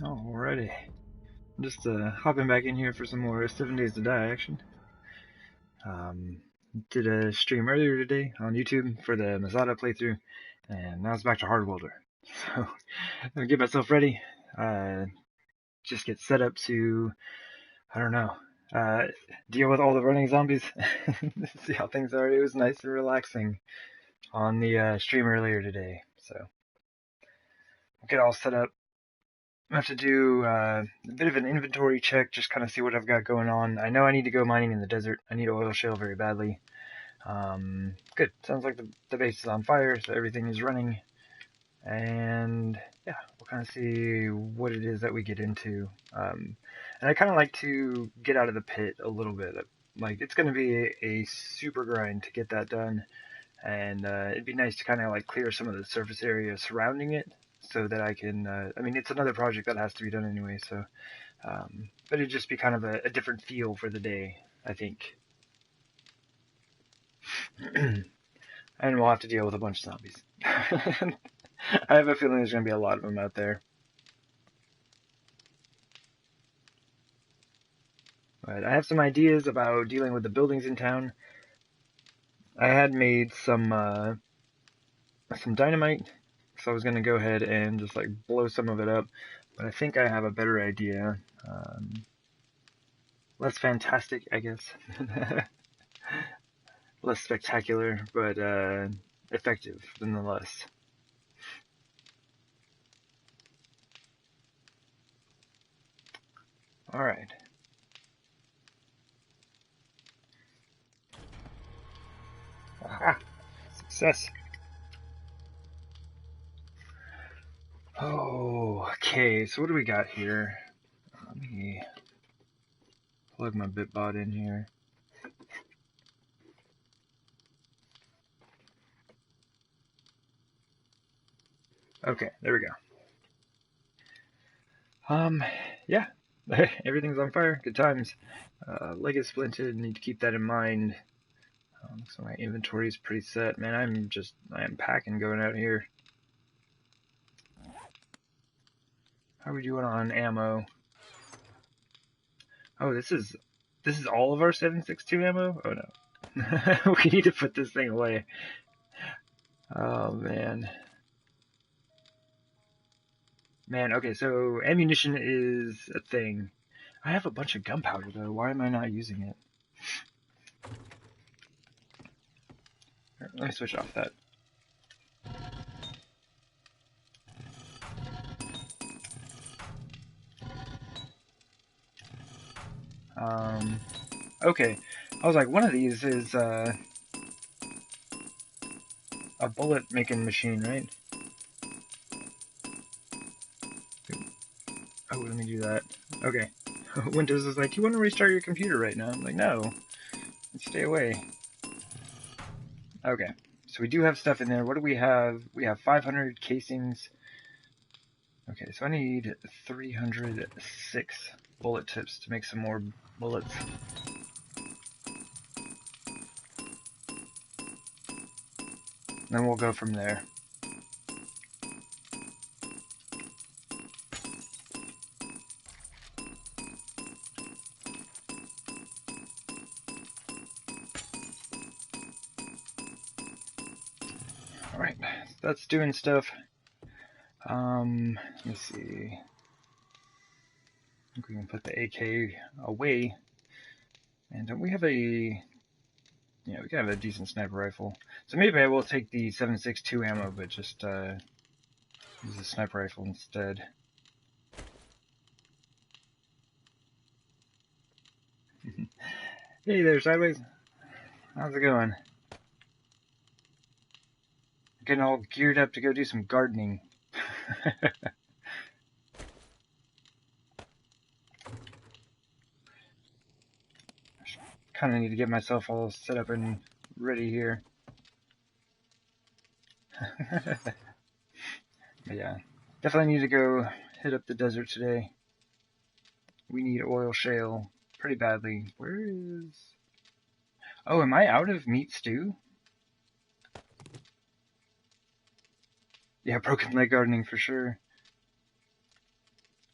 Alrighty. Just hopping back in here for some more 7 Days to Die action. Um, did a stream earlier today on YouTube for the Masada playthrough, and now it's back to Hardworlder. So, I'm gonna get myself ready. Just get set up to, I don't know, deal with all the running zombies. See how things are. It was nice and relaxing on the stream earlier today. So, we'll get all set up. I have to do a bit of an inventory check, just kind of see what I've got going on. I know I need to go mining in the desert. I need oil shale very badly. Good. Sounds like the base is on fire, so everything is running. And yeah, we'll kind of see what it is that we get into. And I kind of like to get out of the pit a little bit. Like, it's going to be a super grind to get that done. And it'd be nice to kind of like clear some of the surface area surrounding it, so that I can, I mean, it's another project that has to be done anyway, so, but it'd just be kind of a different feel for the day, I think. And we'll have to deal with a bunch of zombies. I have a feeling there's going to be a lot of them out there. But I have some ideas about dealing with the buildings in town. I had made some dynamite, so I was going to go ahead and just like blow some of it up, but I think I have a better idea. Less fantastic, I guess. Less spectacular, but effective nonetheless. Alright. Aha! Success! Oh, okay, so what do we got here? Let me plug my bitbot in here. Okay, there we go. Yeah. Everything's on fire. Good times. Leg is splinted. Need to keep that in mind. So my inventory is pretty set. Man, I am packing going out here. How are we doing on ammo? Oh, this is all of our 7.62 ammo? Oh no. We need to put this thing away. Oh man. Man, okay, so ammunition is a thing. I have a bunch of gunpowder though. Why am I not using it? Here, let me switch off that. Okay. I was like, one of these is a bullet making machine, right? Oh, let me do that. Okay. Windows is like, you want to restart your computer right now? I'm like, no. Stay away. Okay. So we do have stuff in there. What do we have? We have 500 casings. Okay, so I need 306 bullet tips to make some more bullets. Then we'll go from there. Alright, so that's doing stuff. Let me see. I think we can put the AK away. And don't we have a... Yeah, we can have a decent sniper rifle. So maybe I will take the 7.62 ammo, but just use the sniper rifle instead. Hey there, Sideways. How's it going? Getting all geared up to go do some gardening. Kind of need to get myself all set up and ready here. But yeah, definitely need to go hit up the desert today. We need oil shale pretty badly. Where is... Oh, am I out of meat stew? Yeah, broken leg gardening for sure.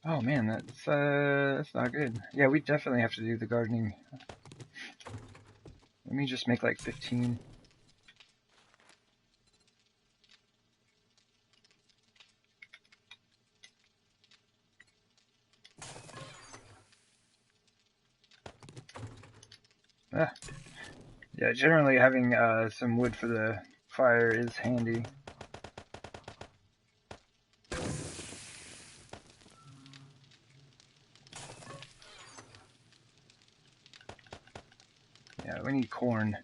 Oh man, that's not good. Yeah, we definitely have to do the gardening. Let me just make like 15. Ah, yeah, generally having some wood for the fire is handy. Yeah, we need corn.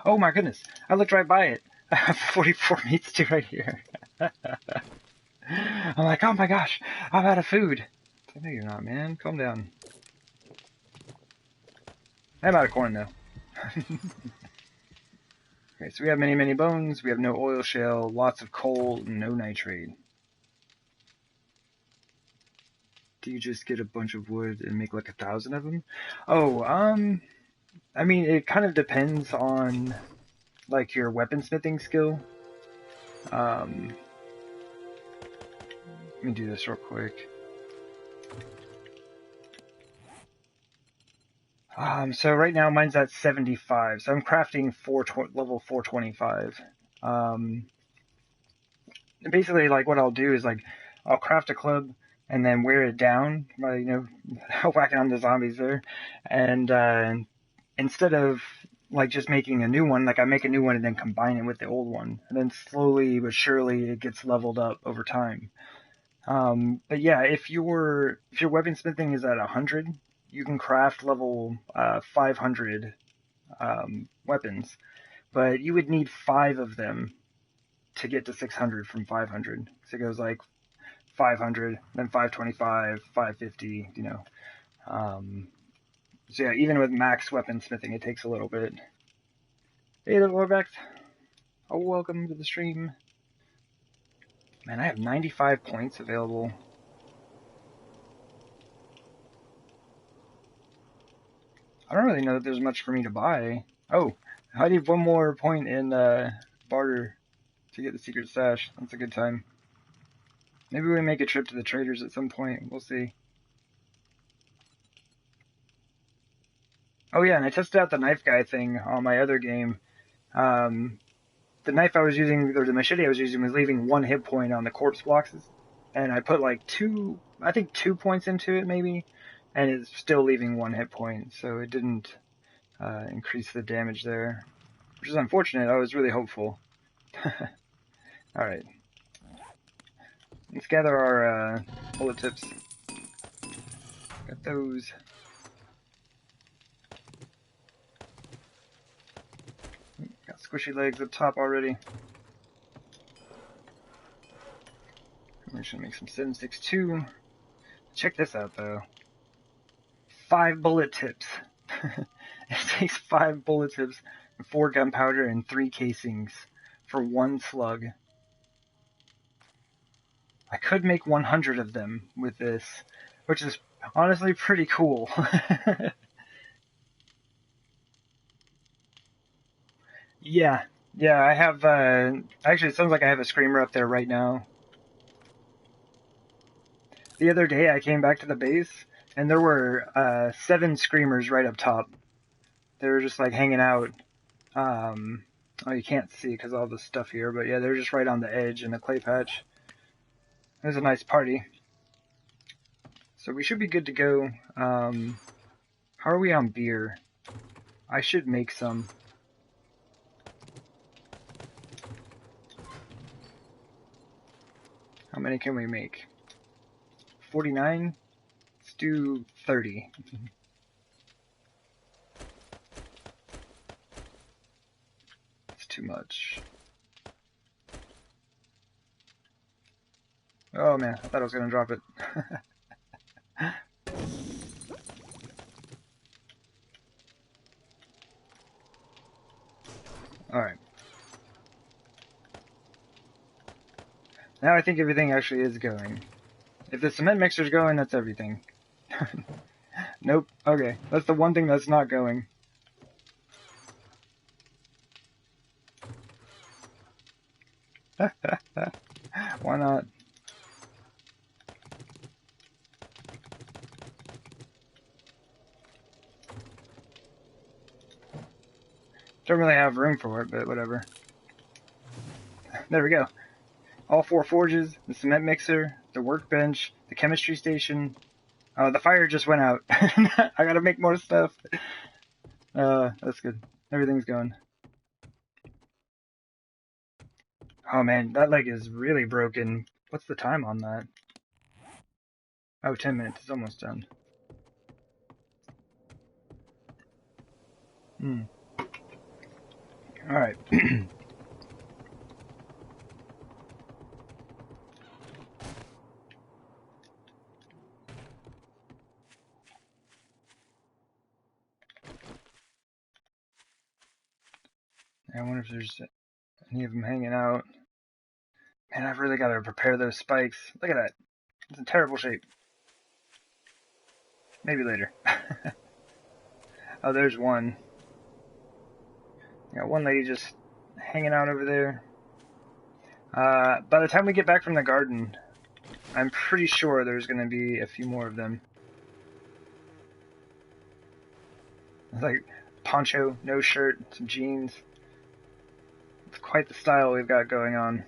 Oh my goodness, I looked right by it. I have 44 meats too right here. I'm like, oh my gosh, I'm out of food. No, you're not, man. Calm down. I'm out of corn though. Okay, so we have many, many bones. We have no oil shale, lots of coal, no nitrate. Do you just get a bunch of wood and make like 1,000 of them? Oh, I mean, it kind of depends on like your weaponsmithing skill. Let me do this real quick. So right now mine's at 75, so I'm crafting level 425. Basically, like what I'll do is like I'll craft a club and then wear it down by whacking on the zombies there, and instead of like just making a new one, like I make a new one and then combine it with the old one, and then slowly but surely it gets leveled up over time. But yeah, if your weaponsmithing is at 100, you can craft level 500 weapons, but you would need 5 of them to get to 600 from 500. So it goes like 500, then 525, 550, So yeah, even with max weaponsmithing, it takes a little bit. Hey there, Lorbex. Oh, welcome to the stream. Man, I have 95 points available. I don't really know that there's much for me to buy. Oh, I need one more point in barter to get the secret stash. That's a good time. Maybe we make a trip to the traders at some point. We'll see. Oh yeah, and I tested out the knife guy thing on my other game. The knife I was using, or the machete I was using, was leaving 1 hit point on the corpse blocks, and I put like 2 points into it maybe, and it's still leaving 1 hit point, so it didn't increase the damage there, which is unfortunate. I was really hopeful. Alright, let's gather our bullet tips. Got those. Got squishy legs up top already. We're just gonna make some 7.62. Check this out though. 5 bullet tips. It takes 5 bullet tips, 4 gunpowder, and 3 casings for 1 slug. I could make 100 of them with this, which is honestly pretty cool. Yeah, I have, actually it sounds like I have a screamer up there right now. The other day I came back to the base, and there were 7 screamers right up top. They were just like hanging out. Oh, you can't see because all the stuff here, but yeah, they're just right on the edge in the clay patch. It was a nice party. So we should be good to go. How are we on beer? I should make some. How many can we make? 49? Let's do 30. It's too much. Oh man, I thought I was gonna drop it. Alright. Now I think everything actually is going. If the cement mixer's going, that's everything. Nope. Okay, that's the one thing that's not going. Why not? have room for it, but whatever. There we go. All 4 forges, the cement mixer, the workbench, the chemistry station. The fire just went out. I gotta make more stuff. That's good. Everything's going. Oh man, that leg is really broken. What's the time on that? Oh, 10 minutes. It's almost done. Alright. I wonder if there's any of them hanging out. Man, I've really got to prepare those spikes. Look at that. It's in terrible shape. Maybe later. Oh, there's one. Got one lady just hanging out over there. By the time we get back from the garden, I'm pretty sure there's going to be a few more of them. It's like poncho, no shirt, some jeans. It's quite the style we've got going on.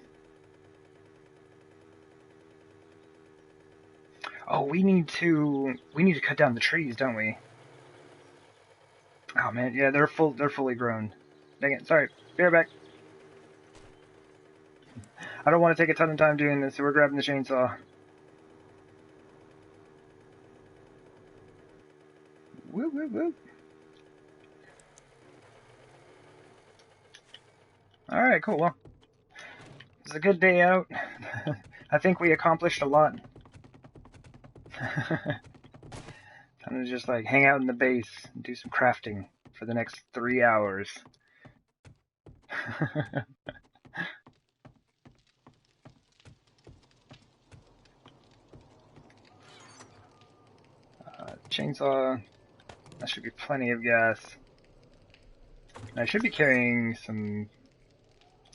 Oh, we need to cut down the trees, don't we? Oh man, yeah, they're fully grown. Dang it, sorry. Be right back. I don't want to take a ton of time doing this, so we're grabbing the chainsaw. Woo woo woo. Alright, cool. Well, it's a good day out. I think we accomplished a lot. Time to just like hang out in the base and do some crafting for the next 3 hours. Chainsaw. That should be plenty of gas. And I should be carrying some...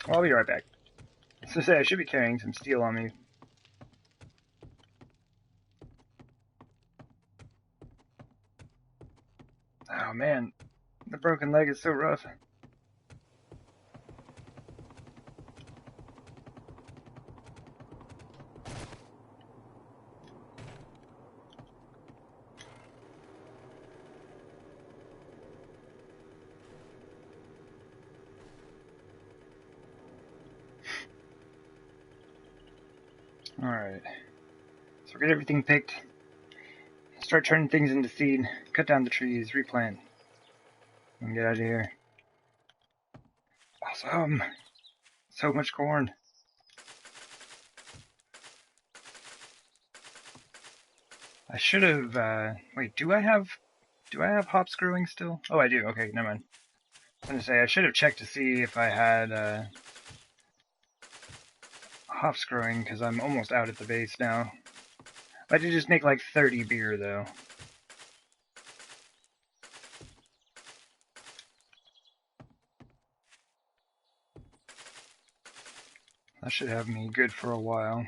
Well, I'll be right back. So say I should be carrying some steel on me. Oh man, the broken leg is so rough. Alright. So get everything picked. Start turning things into seed. Cut down the trees. Replant. And get out of here. Awesome! So much corn. I should have, wait, do I have hops growing still? Oh, I do. Okay, never mind. I was gonna say, I should have checked to see if I had, hops growing, because I'm almost out at the base now. I did just make like 30 beer, though. That should have me good for a while.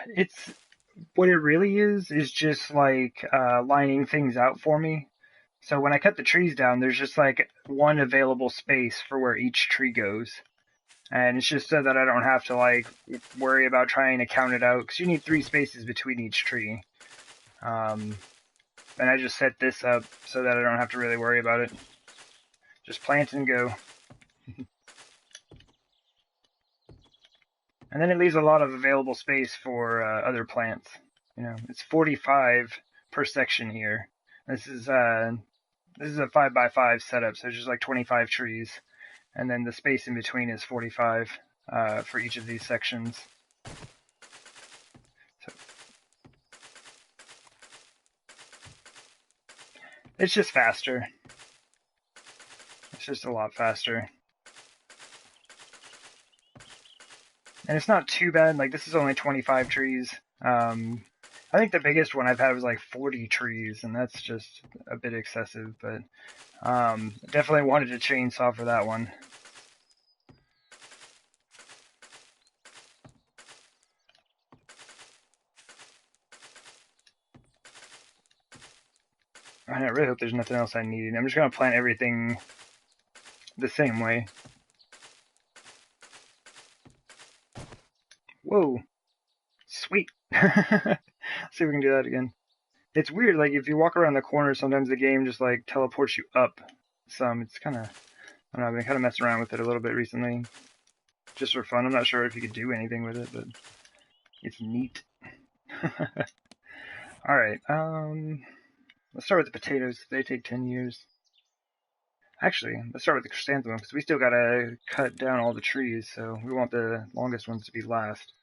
It's what it really is just like lining things out for me. So when I cut the trees down, there's just like one available space for where each tree goes. And it's just so that I don't have to like worry about trying to count it out, because you need 3 spaces between each tree. And I just set this up so that I don't have to really worry about it. Just plant and go. And then it leaves a lot of available space for other plants. You know, it's 45 per section here. This is a 5x5 setup, so it's just like 25 trees, and then the space in between is 45 for each of these sections. So it's just faster. It's just a lot faster. And it's not too bad. Like, this is only 25 trees. I think the biggest one I've had was like 40 trees, and that's just a bit excessive, but definitely wanted a chainsaw for that one. I really hope there's nothing else I need. I'm just gonna plant everything the same way. Whoa, sweet. Let's see if we can do that again. It's weird, like if you walk around the corner, sometimes the game just like teleports you up some. It's kind of, I don't know, I've been kind of messing around with it a little bit recently, just for fun. I'm not sure if you could do anything with it, but it's neat. Alright, let's start with the potatoes. They take 10 years. Actually, let's start with the chrysanthemum, because we still gotta cut down all the trees, so we want the longest ones to be last.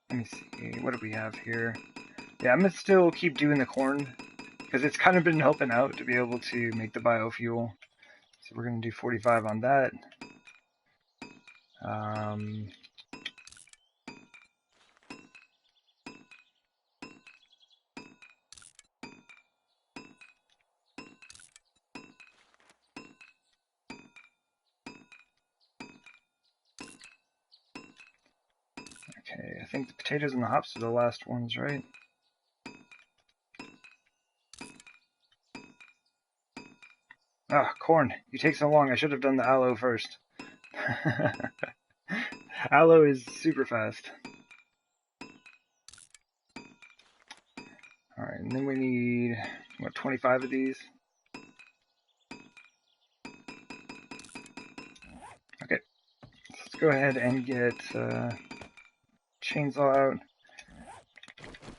Let me see, what do we have here? Yeah, I'm gonna still keep doing the corn, because it's kind of been helping out to be able to make the biofuel. So we're gonna do 45 on that. Okay, I think the potatoes and the hops are the last ones, right? Ah, corn. You take so long. I should have done the aloe first. Aloe is super fast. Alright, and then we need, what, 25 of these? Okay, let's go ahead and get chainsaw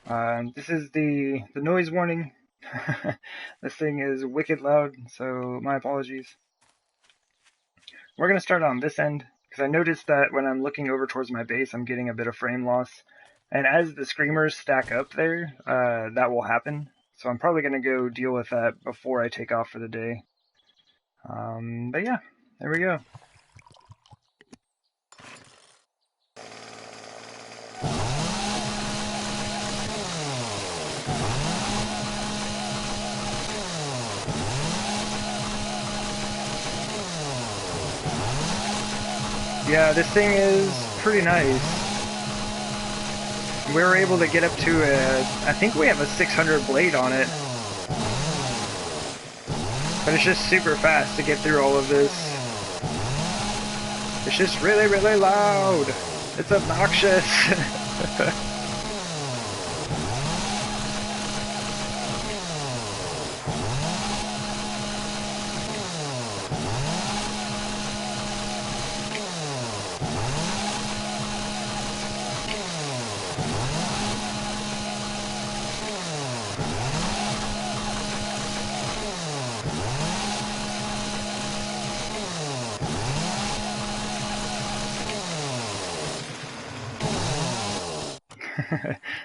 out. This is the noise warning. This thing is wicked loud, so my apologies. We're going to start on this end, because I noticed that when I'm looking over towards my base, I'm getting a bit of frame loss. And as the screamers stack up there, that will happen. So I'm probably going to go deal with that before I take off for the day. But yeah, there we go. Yeah, this thing is pretty nice. We were able to get up to I think we have a 600 blade on it. But it's just super fast to get through all of this. It's just really, really loud. It's obnoxious.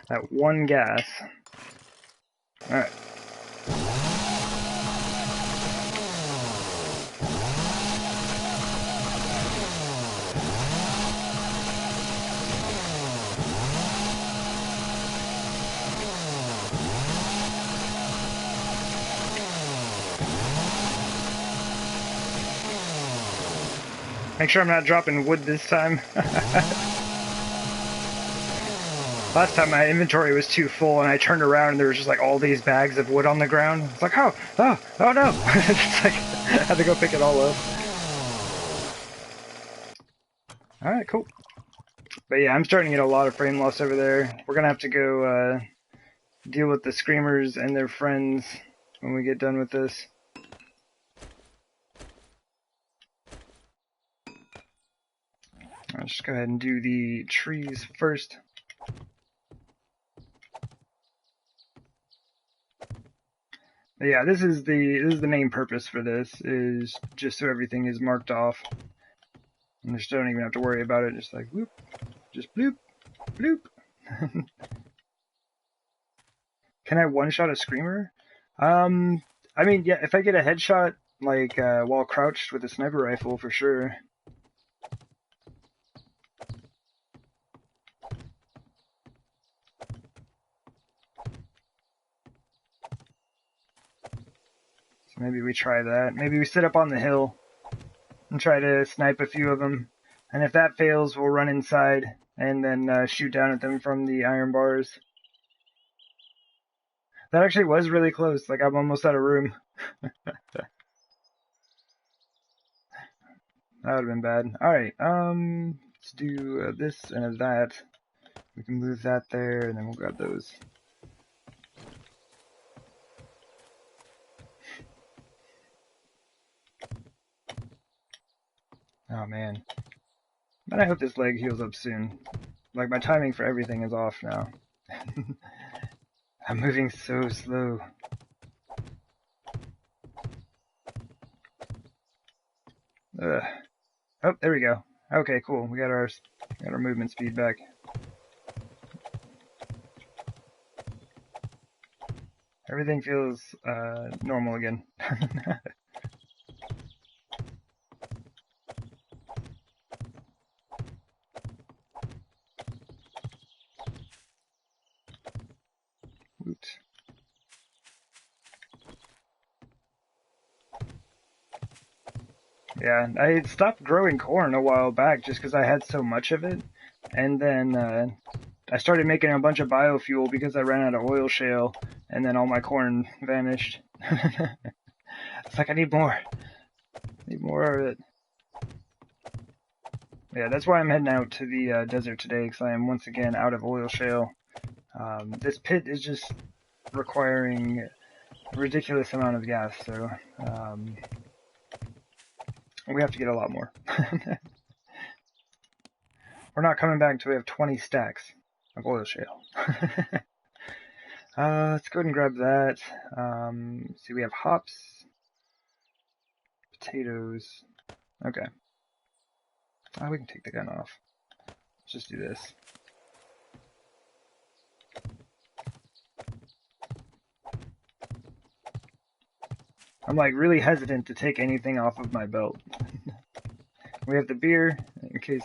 That one gas. Alright. Make sure I'm not dropping wood this time. Last time my inventory was too full and I turned around and there was just like all these bags of wood on the ground. It's like, oh no! It's like, I had to go pick it all up. Alright, cool. But yeah, I'm starting to get a lot of frame loss over there. We're gonna have to go deal with the screamers and their friends when we get done with this. I'll just go ahead and do the trees first. But yeah, this is the main purpose for this, is just so everything is marked off. And just don't even have to worry about it, just like whoop, just bloop, bloop. Can I one-shot a screamer? I mean, yeah, if I get a headshot, like, while crouched with a sniper rifle, for sure. So maybe we try that. Maybe we sit up on the hill and try to snipe a few of them. And if that fails, we'll run inside and then shoot down at them from the iron bars. That actually was really close. Like, I'm almost out of room. That would have been bad. Alright, let's do this and that. We can move that there, and then we'll grab those. Oh, man. But I hope this leg heals up soon. Like, my timing for everything is off now. I'm moving so slow. Ugh. Oh, there we go. Okay, cool. We got our movement speed back. Everything feels normal again. Woot. Yeah, I stopped growing corn a while back just because I had so much of it. And then I started making a bunch of biofuel because I ran out of oil shale, and then all my corn vanished. It's like, I need more. Need more of it. Yeah, that's why I'm heading out to the desert today, because I am once again out of oil shale. This pit is just requiring a ridiculous amount of gas, so we have to get a lot more. We're not coming back until we have 20 stacks of oil shale. Let's go ahead and grab that. See, we have hops, potatoes. Okay. We can take the gun off. Let's just do this. I'm like really hesitant to take anything off of my belt. We have the beer in case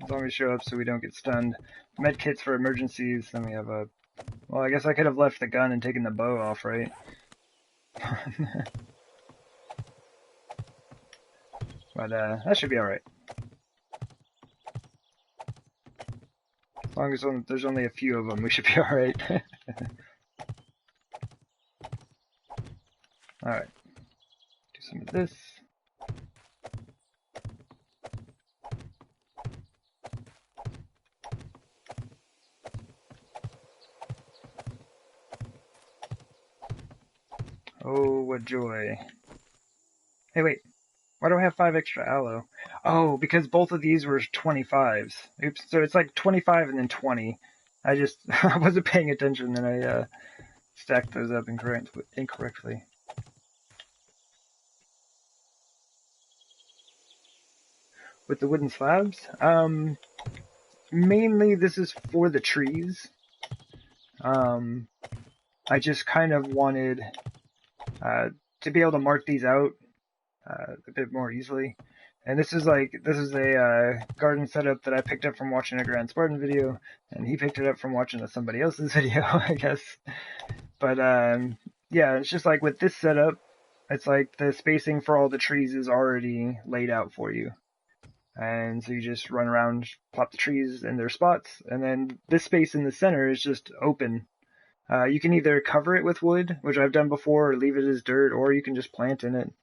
zombies show up so we don't get stunned. Med kits for emergencies. Then we have a... Well, I guess I could have left the gun and taken the bow off, right? But that should be alright. As long as there's only a few of them, we should be alright. Alright. Do some of this. Oh, what joy. Hey, wait. Why do I have 5 extra aloe? Oh, because both of these were 25s. Oops, so it's like 25 and then 20. I wasn't paying attention and I stacked those up incorrectly. With the wooden slabs? Mainly this is for the trees. I just kind of wanted to be able to mark these out a bit more easily. And this is a garden setup that I picked up from watching a Grand Spartan video, and he picked it up from watching somebody else's video, I guess. But yeah, it's just like with this setup, it's like the spacing for all the trees is already laid out for you. And so you just run around, plop the trees in their spots, and then this space in the center is just open. You can either cover it with wood, which I've done before, or leave it as dirt, or you can just plant in it.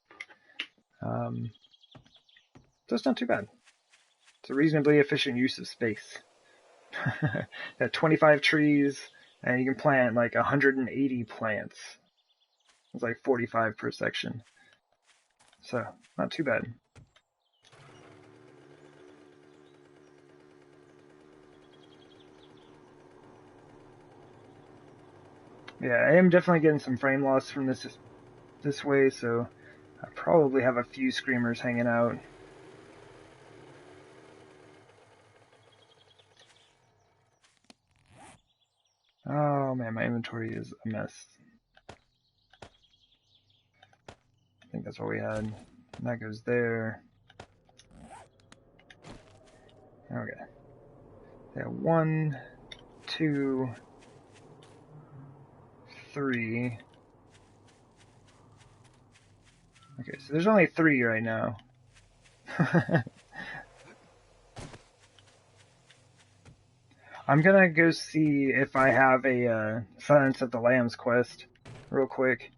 So it's not too bad. It's a reasonably efficient use of space. Got 25 trees, and you can plant like 180 plants. It's like 45 per section. So, not too bad. Yeah, I am definitely getting some frame loss from this way, so I probably have a few screamers hanging out. Oh man, my inventory is a mess. I think that's what we had. And that goes there. Okay. Yeah, 1, 2, 3. Okay, so there's only 3 right now. I'm gonna go see if I have a Silence of the Lambs quest real quick.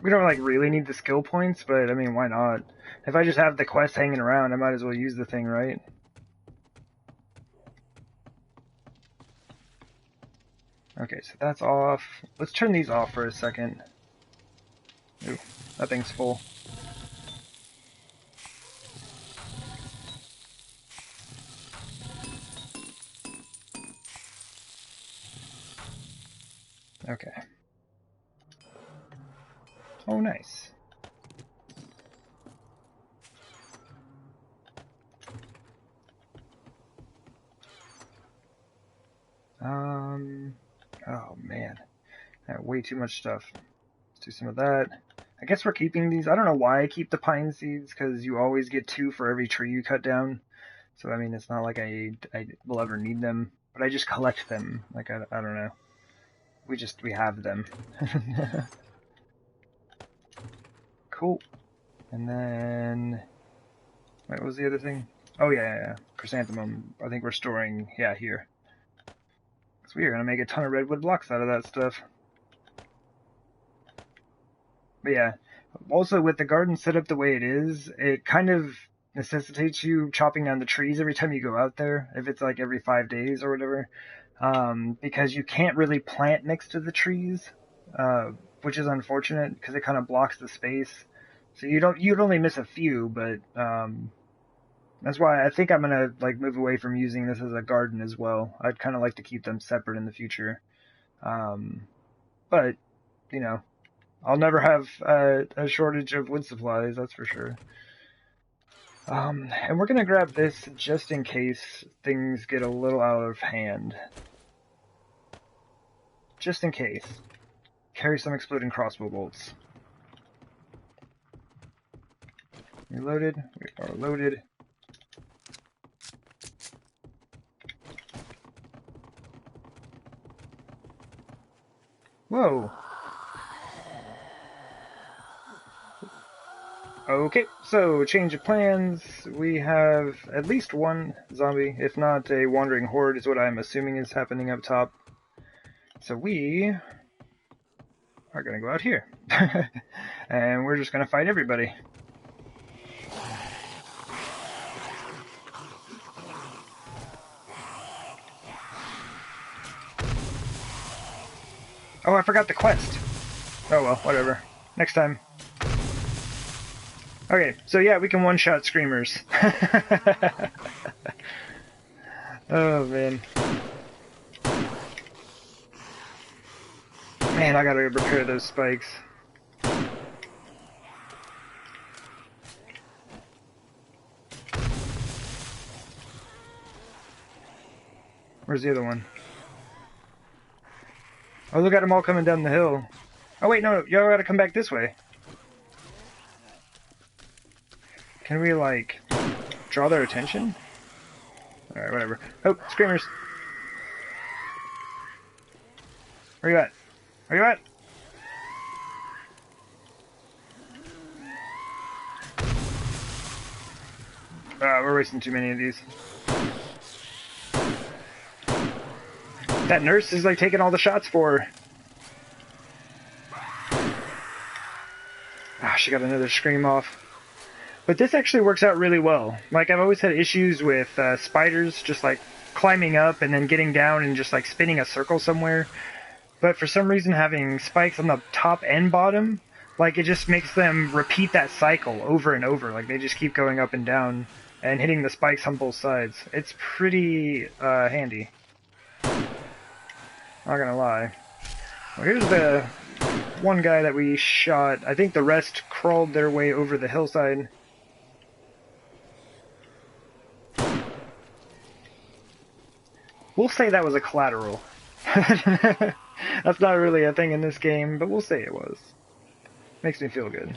We don't like really need the skill points, but I mean, why not? If I just have the quest hanging around, I might as well use the thing, right? Okay, so that's off. Let's turn these off for a second. Ooh, that thing's full. Okay. Oh, nice. Oh man, I have way too much stuff. Let's do some of that. I guess we're keeping these. I don't know why I keep the pine seeds, because you always get 2 for every tree you cut down. So, I mean, it's not like I will ever need them, but I just collect them. Like, I don't know. We have them. Cool. And then, wait, what was the other thing? Oh, yeah. Chrysanthemum. I think we're storing, yeah, here. So we are going to make a ton of redwood blocks out of that stuff. But yeah, also with the garden set up the way it is, it kind of necessitates you chopping down the trees every time you go out there, if it's like every 5 days or whatever, because you can't really plant next to the trees, which is unfortunate because it kind of blocks the space. So you'd only miss a few, but that's why I think I'm gonna like move away from using this as a garden as well. I'd kind of like to keep them separate in the future, but you know. I'll never have a shortage of wood supplies, that's for sure. And we're gonna grab this just in case things get a little out of hand. Just in case. Carry some exploding crossbow bolts. Reloaded. We are loaded. Whoa! Okay, so change of plans. We have at least one zombie, if not a wandering horde is what I'm assuming is happening up top. So we are gonna go out here. And we're just gonna fight everybody. Oh, I forgot the quest. Oh well, whatever. Next time. Okay, so yeah, we can one-shot screamers. Oh, man. Man, I gotta repair those spikes. Where's the other one? Oh, look at them all coming down the hill. Oh, wait, no, y'all gotta come back this way. Can we, like, draw their attention? Alright, whatever. Oh, screamers! Where you at? Where you at? We're wasting too many of these. That nurse is, like, taking all the shots for her. Ah, she got another scream off. But this actually works out really well. Like, I've always had issues with spiders just, like, climbing up and then getting down and just, like, spinning a circle somewhere. But for some reason, having spikes on the top and bottom, like, it just makes them repeat that cycle over and over. Like, they just keep going up and down and hitting the spikes on both sides. It's pretty handy. Not gonna lie. Well, here's the one guy that we shot. I think the rest crawled their way over the hillside. We'll say that was a collateral. That's not really a thing in this game, but we'll say it was. Makes me feel good.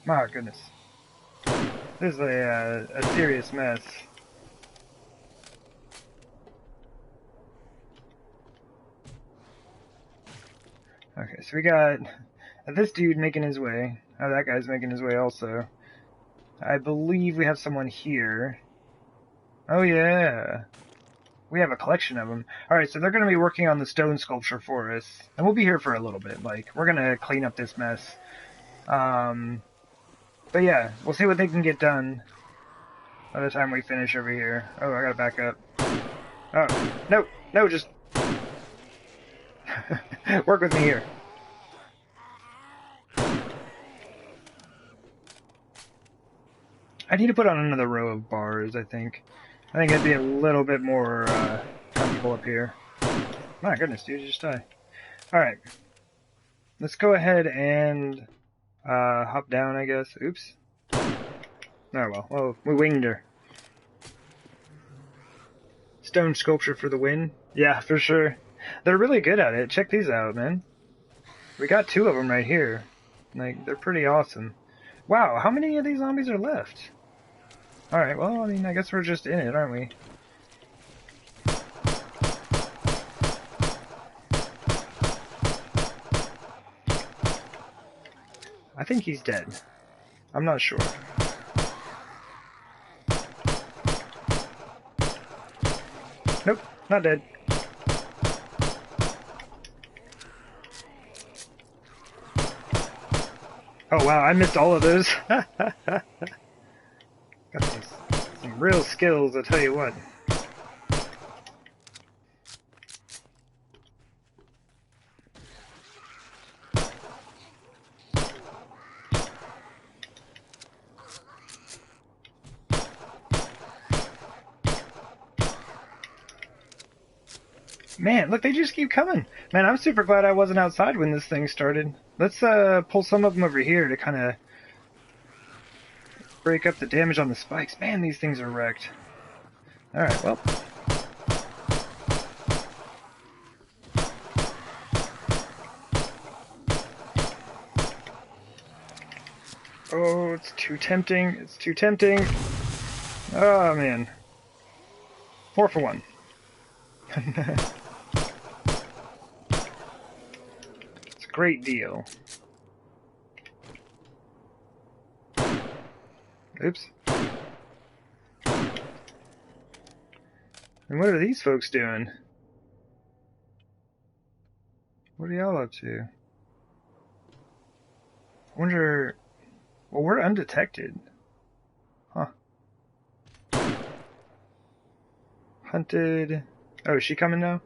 My goodness. This is a serious mess. Okay, so we got this dude making his way. Oh, that guy's making his way also. I believe we have someone here. Oh, yeah. We have a collection of them. Alright, so they're going to be working on the stone sculpture for us. And we'll be here for a little bit. Like, we're going to clean up this mess. But yeah, we'll see what they can get done by the time we finish over here. Oh, I gotta back up. Oh, no, no, just... work with me here. I need to put on another row of bars, I think. I think it'd be a little bit more comfortable up here. My goodness, dude, you just died. Alright. Let's go ahead and hop down, I guess. Oops. Oh well. Well, we winged her. Stone sculpture for the win. Yeah, for sure. They're really good at it. Check these out, man. We got 2 of them right here. Like, they're pretty awesome. Wow, how many of these zombies are left? Alright, well, I mean, I guess we're just in it, aren't we? I think he's dead. I'm not sure. Nope, not dead. Oh wow, I missed all of those. Got some real skills, I'll tell you what. Man, look, they just keep coming. Man, I'm super glad I wasn't outside when this thing started. Let's pull some of them over here to kind of break up the damage on the spikes. Man, these things are wrecked. Alright, well. Oh, it's too tempting. It's too tempting. Oh, man. 4 for 1. It's a great deal. Oops. And what are these folks doing? What are y'all up to? I wonder... Well, we're undetected. Huh. Hunted... Oh, is she coming now?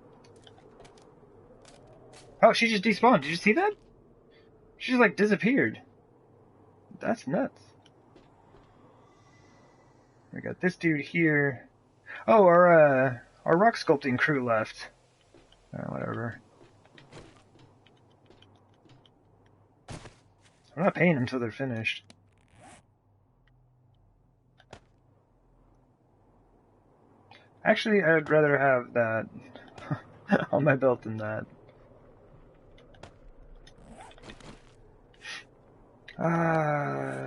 Oh, she just despawned. Did you see that? She just, like, disappeared. That's nuts. We got this dude here. Oh, our rock sculpting crew left. Whatever. I'm not paying them until they're finished. Actually, I'd rather have that on my belt than that.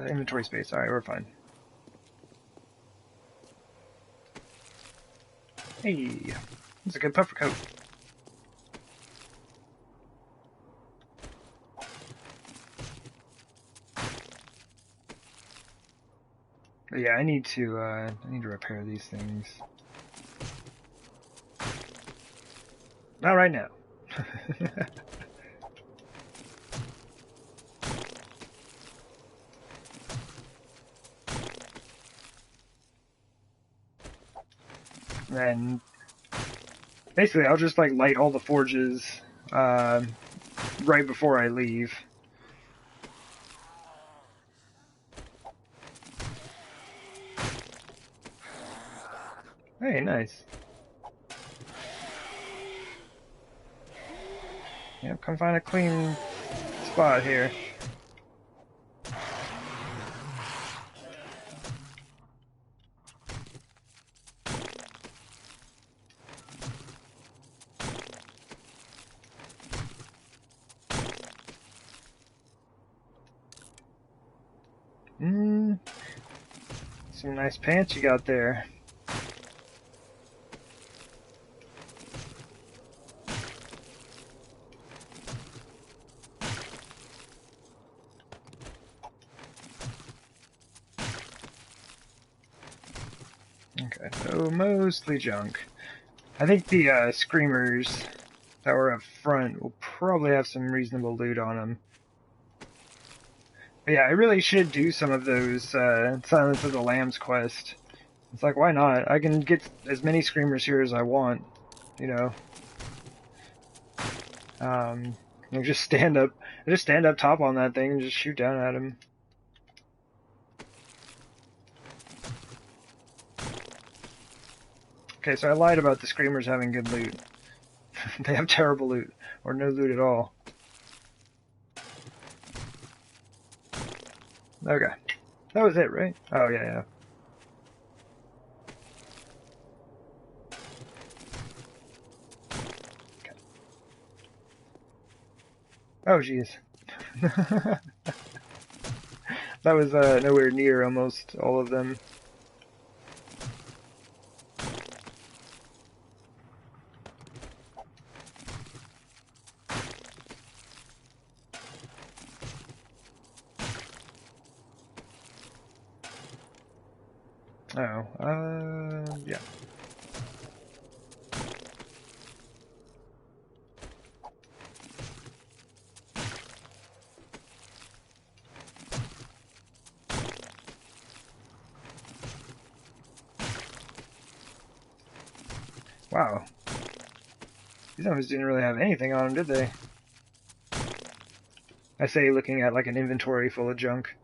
Inventory space. Alright, we're fine. Hey, it's a good puffer coat. But yeah, I need to repair these things. Not right now. And basically, I'll just like light all the forges right before I leave. Hey, nice. Yep, come find a clean spot here. Some nice pants you got there. Okay, so mostly junk. I think the screamers that were up front will probably have some reasonable loot on them. But yeah, I really should do some of those Silence of the Lambs quest. It's like, why not? I can get as many screamers here as I want, you know. Just stand up top on that thing and just shoot down at him. Okay, so I lied about the screamers having good loot. They have terrible loot, or no loot at all. Okay, that was it, right? Oh yeah, yeah. Okay. Oh jeez. That was nowhere near almost all of them. Oh, yeah. Wow. These zombies didn't really have anything on them, did they? I say looking at like an inventory full of junk.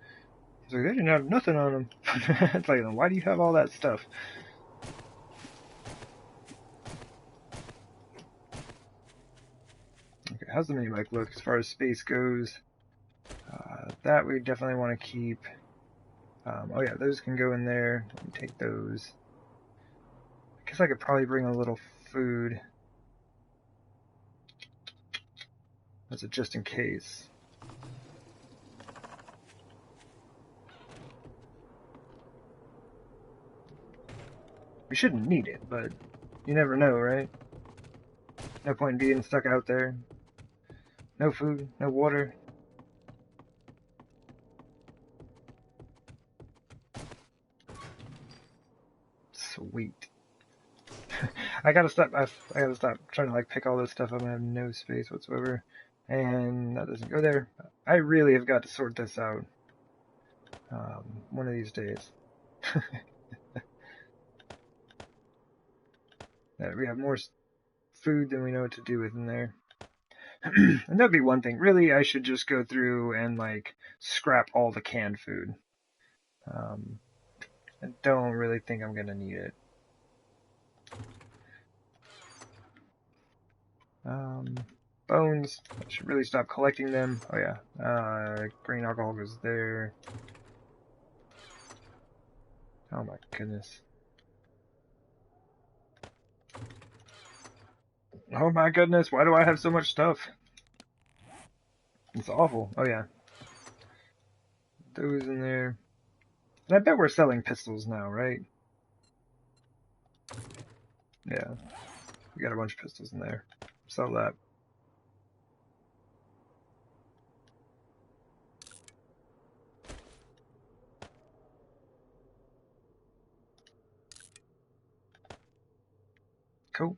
It's like, they didn't have nothing on them. It's like, then why do you have all that stuff? Okay, how's the mini-bike look as far as space goes? That we definitely want to keep. Oh yeah, those can go in there. Let me take those. I guess I could probably bring a little food. That's a just in case. We shouldn't need it, but you never know, right? No point in being stuck out there. No food, no water. Sweet. I gotta stop. I gotta stop trying to like pick all this stuff up. I have no space whatsoever, and that doesn't go there. I really have got to sort this out one of these days. We have more food than we know what to do with in there. And that'd be one thing. Really, I should just go through and like scrap all the canned food. I don't really think I'm gonna need it. Bones. I should really stop collecting them. Oh yeah. Green alcohol goes there. Oh my goodness. Oh my goodness, why do I have so much stuff? It's awful. Oh yeah. Those in there. And I bet we're selling pistols now, right? Yeah. We got a bunch of pistols in there. Sell that. Cool.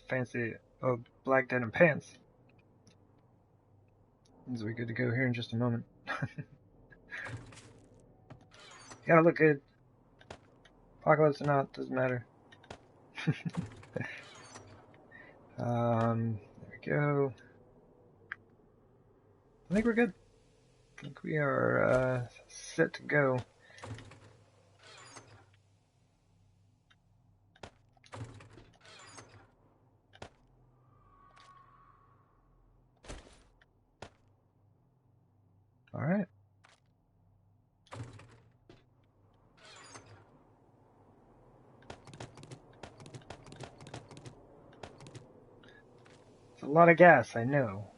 Fancy black denim pants. Means we're good to go here in just a moment. Gotta look good. Apocalypse or not, doesn't matter. There we go. I think we're good. I think we are set to go. Alright. It's a lot of gas, I know.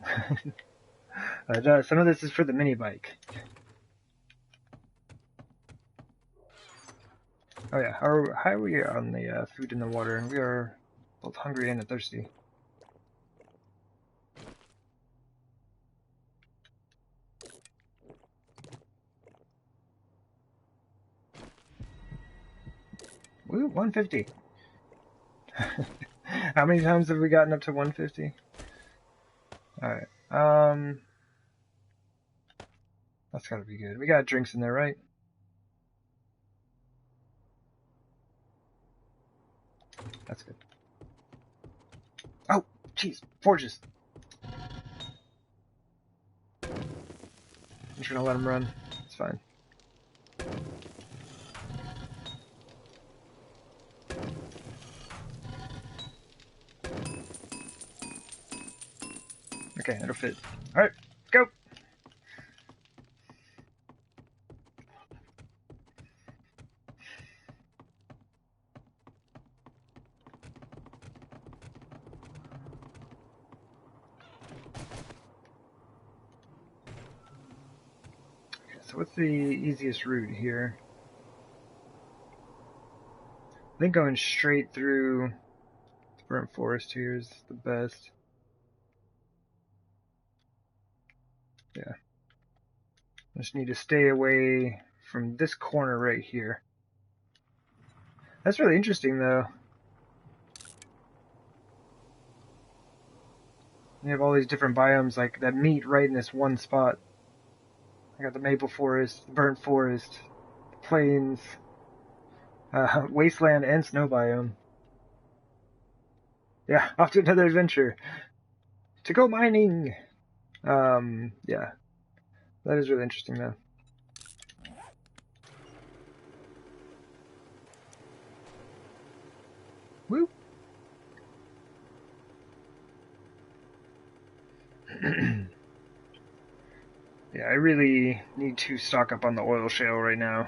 Some of this is for the mini bike. Oh yeah, how are we on the food and the water? We are both hungry and thirsty. Woo, 150. How many times have we gotten up to 150? Alright. That's gotta be good. We got drinks in there, right? That's good. Oh, jeez. Forges. I'm just gonna let him run. It's fine. Okay, it'll fit. Alright, go! So what's the easiest route here? I think going straight through the burnt forest here is the best. Yeah. I just need to stay away from this corner right here. That's really interesting though. You have all these different biomes like that meet right in this one spot. I got the maple forest, the burnt forest, plains, wasteland, and snow biome. Yeah, off to another adventure. To go mining! Yeah. That is really interesting though. Woo! Yeah, I really need to stock up on the oil shale right now.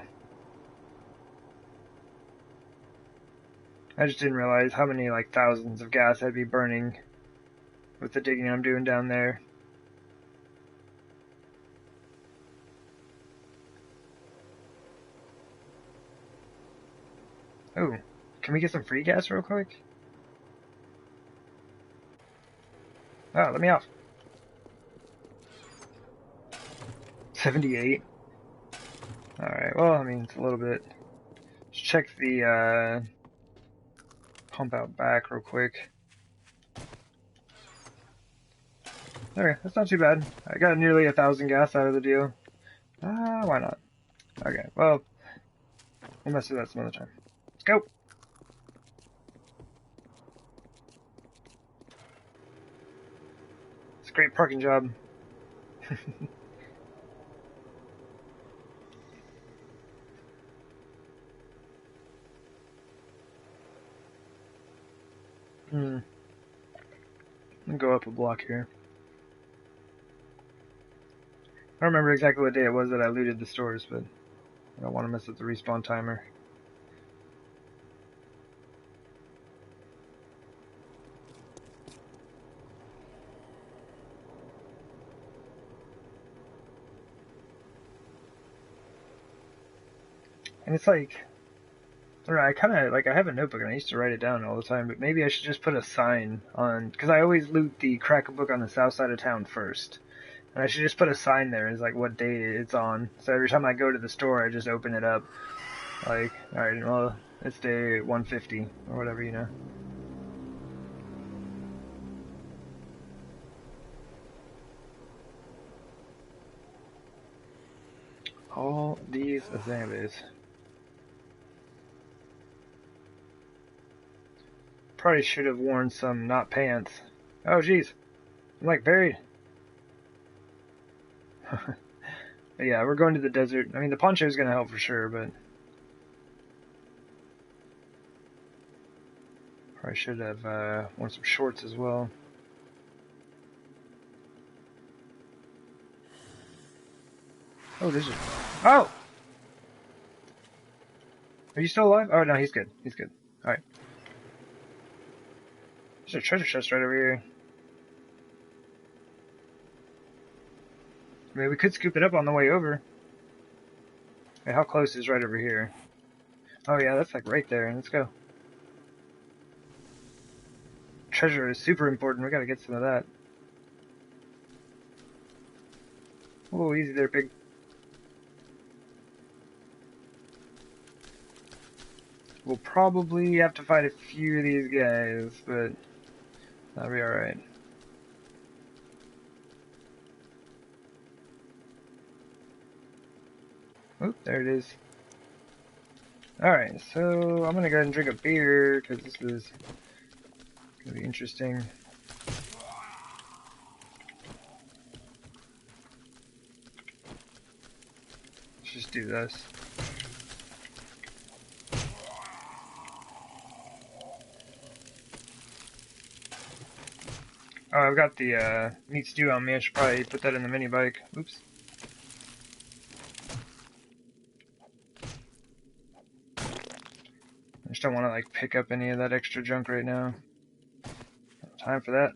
I just didn't realize how many, like, thousands of gas I'd be burning with the digging I'm doing down there. Oh, can we get some free gas real quick? Oh, let me off. 78. Alright, well, I mean, it's a little bit. Let's check the, pump out back real quick. Okay, that's not too bad. I got nearly 1,000 gas out of the deal. Why not? Okay, well, we'll mess with that some other time. Let's go! It's a great parking job. I'm gonna go up a block here. I don't remember exactly what day it was that I looted the stores, but I don't want to mess with the respawn timer. And it's like, I don't know, I kind of, like, I have a notebook and I used to write it down all the time, but maybe I should just put a sign on, because I always loot the crack book on the south side of town first. And I should just put a sign there as, like, what day it's on. So every time I go to the store, I just open it up. Like, alright, well, it's day 150, or whatever, you know. All these zombies. Probably should have worn some not pants. Oh, jeez. I'm, like, buried. Yeah, we're going to the desert. I mean, the poncho is going to help for sure, but probably should have worn some shorts as well. Oh, there's a... Oh! Are you still alive? Oh, no, he's good. He's good. Alright. There's a treasure chest right over here. I mean, we could scoop it up on the way over. Wait, how close is right over here? Oh, yeah, that's like right there. Let's go. Treasure is super important. We gotta get some of that. Oh, easy there, pig. we'll probably have to fight a few of these guys, but that'll be alright. Oop, there it is. Alright, so I'm gonna go ahead and drink a beer, because this is gonna be interesting. Let's just do this. Oh, I've got the meat stew on me. I should probably put that in the mini bike. Oops. I just don't want to like pick up any of that extra junk right now. No time for that.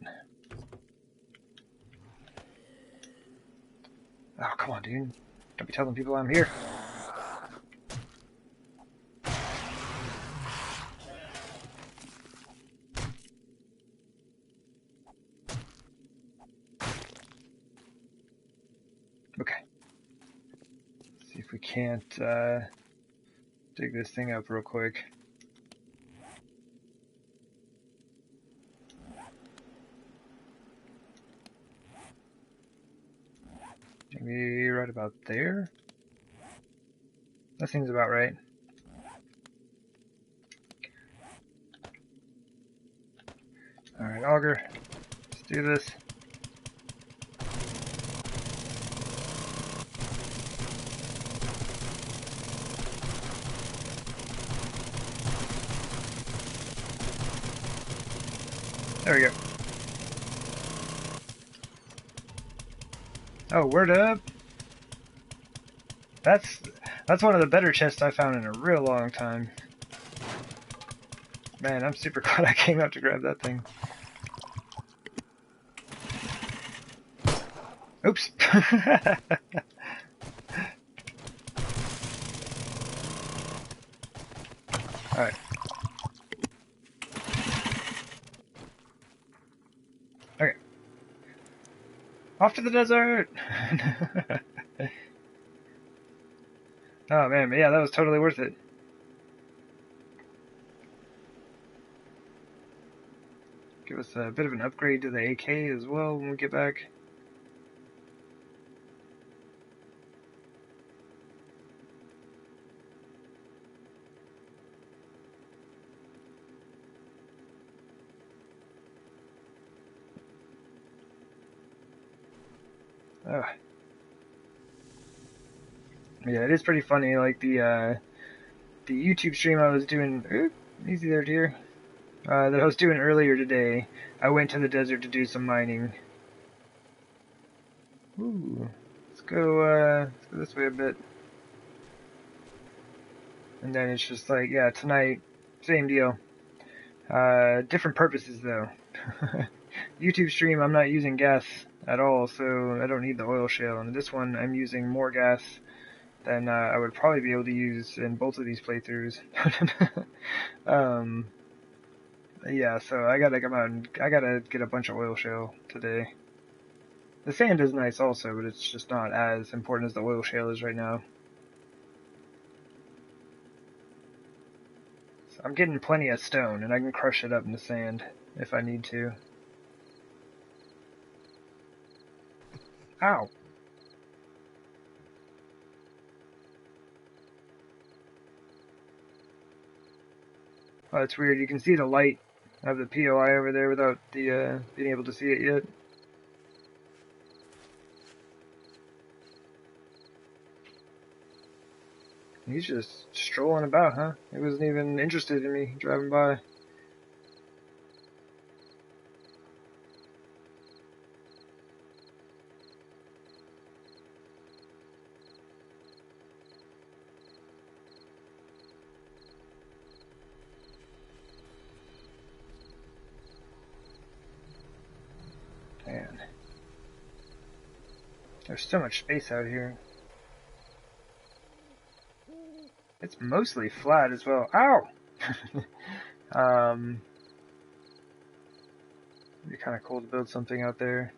Oh, come on, dude. Don't be telling people I'm here. Okay. Let's see if we can't dig this thing up real quick. Maybe right about there? That seems about right. Alright, auger. Let's do this. There we go. Oh, word up! That's one of the better chests I found in a real long time. Man, I'm super glad I came out to grab that thing. Oops! Alright. Okay. Off to the desert! Oh man, but yeah, that was totally worth it. Give us a bit of an upgrade to the AK as well when we get back. Ugh. Yeah, it is pretty funny, like the YouTube stream I was doing, easy there, dear, that I was doing earlier today. I went to the desert to do some mining. Ooh, let's go this way a bit. And then it's just like, yeah, tonight, same deal. Different purposes though. YouTube stream, I'm not using gas at all, so I don't need the oil shale. And this one, I'm using more gas than I would probably be able to use in both of these playthroughs. Yeah, so I gotta come out and I gotta get a bunch of oil shale today. The sand is nice also, but it's just not as important as the oil shale is right now. So I'm getting plenty of stone, and I can crush it up into sand if I need to. Ow! Oh, it's weird. You can see the light of the POI over there without the being able to see it yet. He's just strolling about, huh? He wasn't even interested in me driving by. Man. There's so much space out here. It's mostly flat as well. Ow! It'd be kind of cool to build something out there.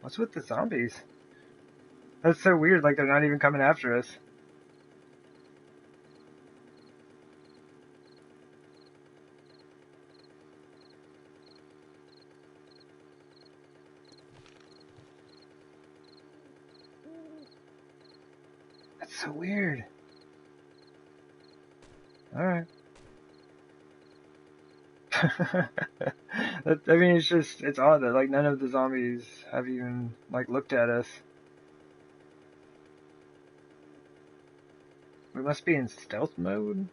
What's with the zombies? That's so weird, like they're not even coming after us. That's so weird. Alright. I mean, it's odd that, like, none of the zombies have even, like, looked at us. We must be in stealth mode?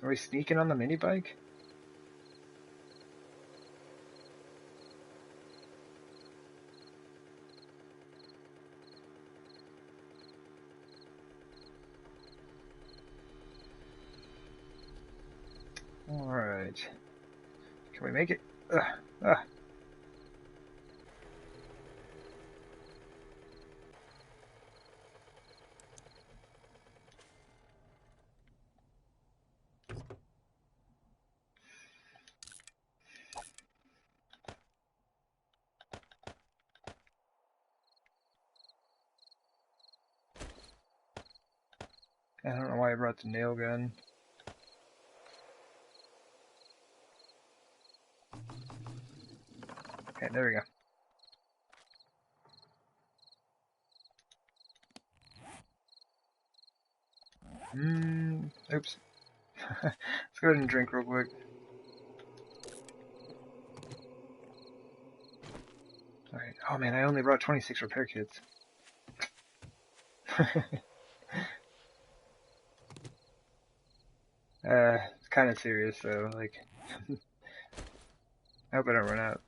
Are we sneaking on the mini bike? Alright. Can we make it? Ugh. I don't know why I brought the nail gun. Okay, there we go. Oops. Let's go ahead and drink real quick. Alright. Oh man, I only brought 26 repair kits. It's kind of serious though, like, I hope I don't run out.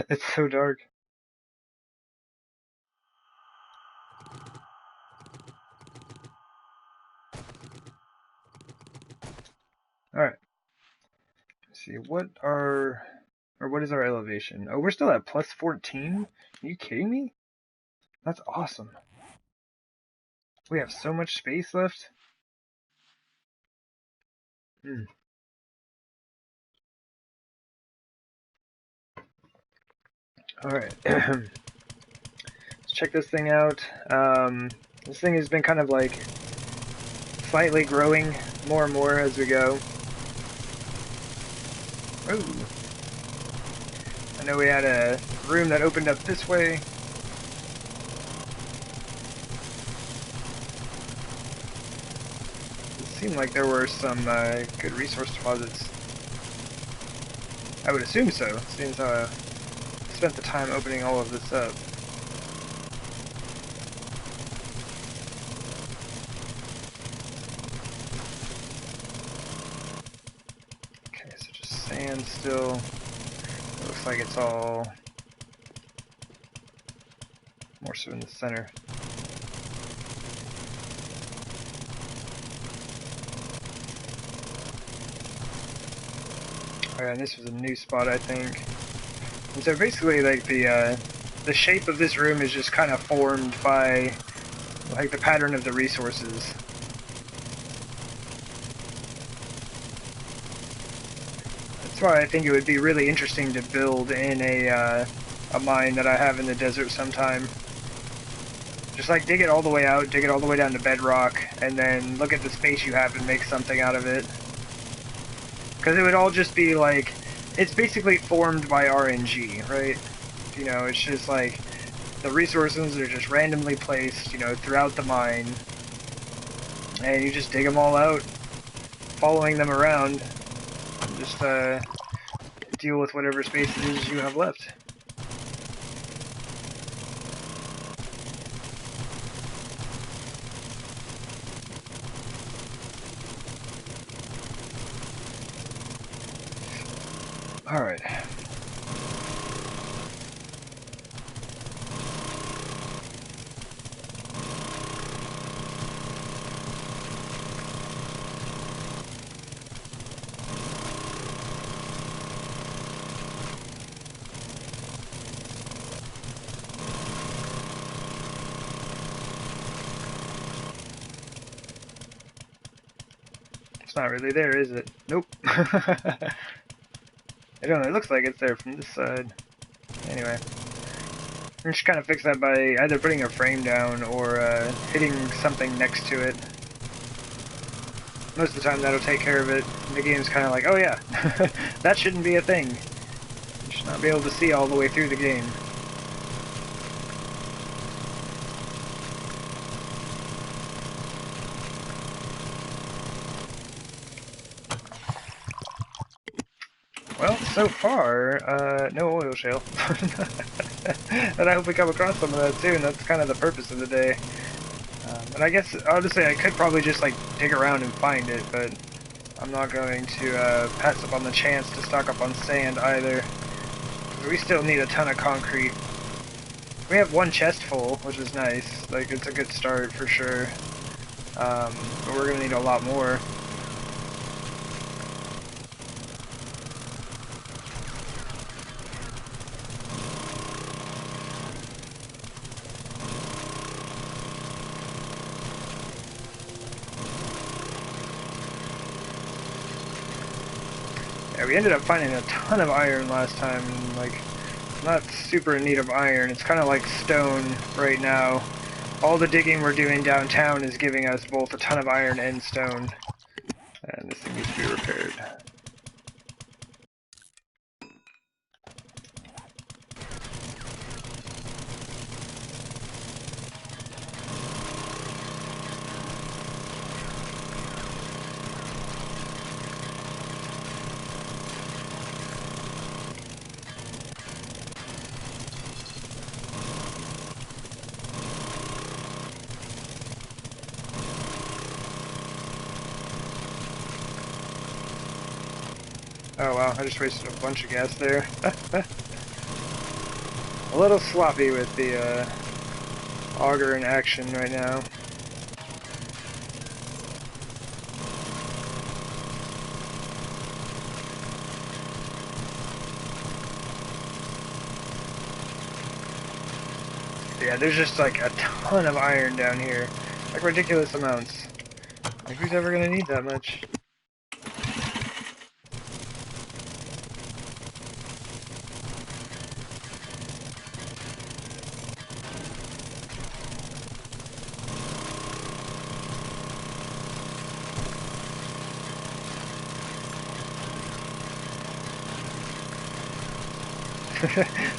It's so dark. Alright. Let's see, what is our elevation? Oh, we're still at plus 14? Are you kidding me? That's awesome. We have so much space left. Alright. Let's check this thing out. This thing has been kind of like slightly growing more and more as we go. Ooh. I know we had a room that opened up this way. It seemed like there were some good resource deposits. I would assume so, since I spent the time opening all of this up. Okay, so just sand still. It looks like it's all more so in the center. Alright, and this was a new spot, I think. And so basically, like, the shape of this room is just kind of formed by, like, the pattern of the resources. That's why I think it would be really interesting to build in a mine that I have in the desert sometime. Just, like, dig it all the way out, dig it all the way down to bedrock, and then look at the space you have and make something out of it. Because it would all just be, like, it's basically formed by RNG, right? You know, it's just, like, the resources are just randomly placed, you know, throughout the mine. And you just dig them all out, following them around, and just, deal with whatever space it is you have left. Alright. not really there, is it? Nope. It only looks like it's there from this side. Anyway. I'm just kind of fix that by either putting a frame down or hitting something next to it. Most of the time that'll take care of it. The game's kind of like, oh yeah, that shouldn't be a thing. You should not be able to see all the way through the game. Well, so far, no oil shale. And I hope we come across some of that soon. That's kind of the purpose of the day. And I guess, honestly, I could probably just, like, dig around and find it, but I'm not going to pass up on the chance to stock up on sand either. Because we still need a ton of concrete. We have one chest full, which is nice. Like, it's a good start for sure. But we're going to need a lot more. Yeah, we ended up finding a ton of iron last time. Like, not super in need of iron. It's kind of like stone right now. All the digging we're doing downtown is giving us both a ton of iron and stone. And this thing needs to be repaired. Oh wow, I just wasted a bunch of gas there. A little sloppy with the auger in action right now. Yeah, there's just like a ton of iron down here. Like ridiculous amounts. Like who's ever gonna need that much?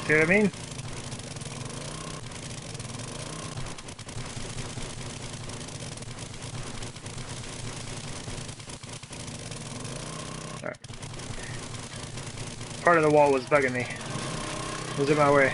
See what I mean? Alright. Part of the wall was bugging me. It was in my way.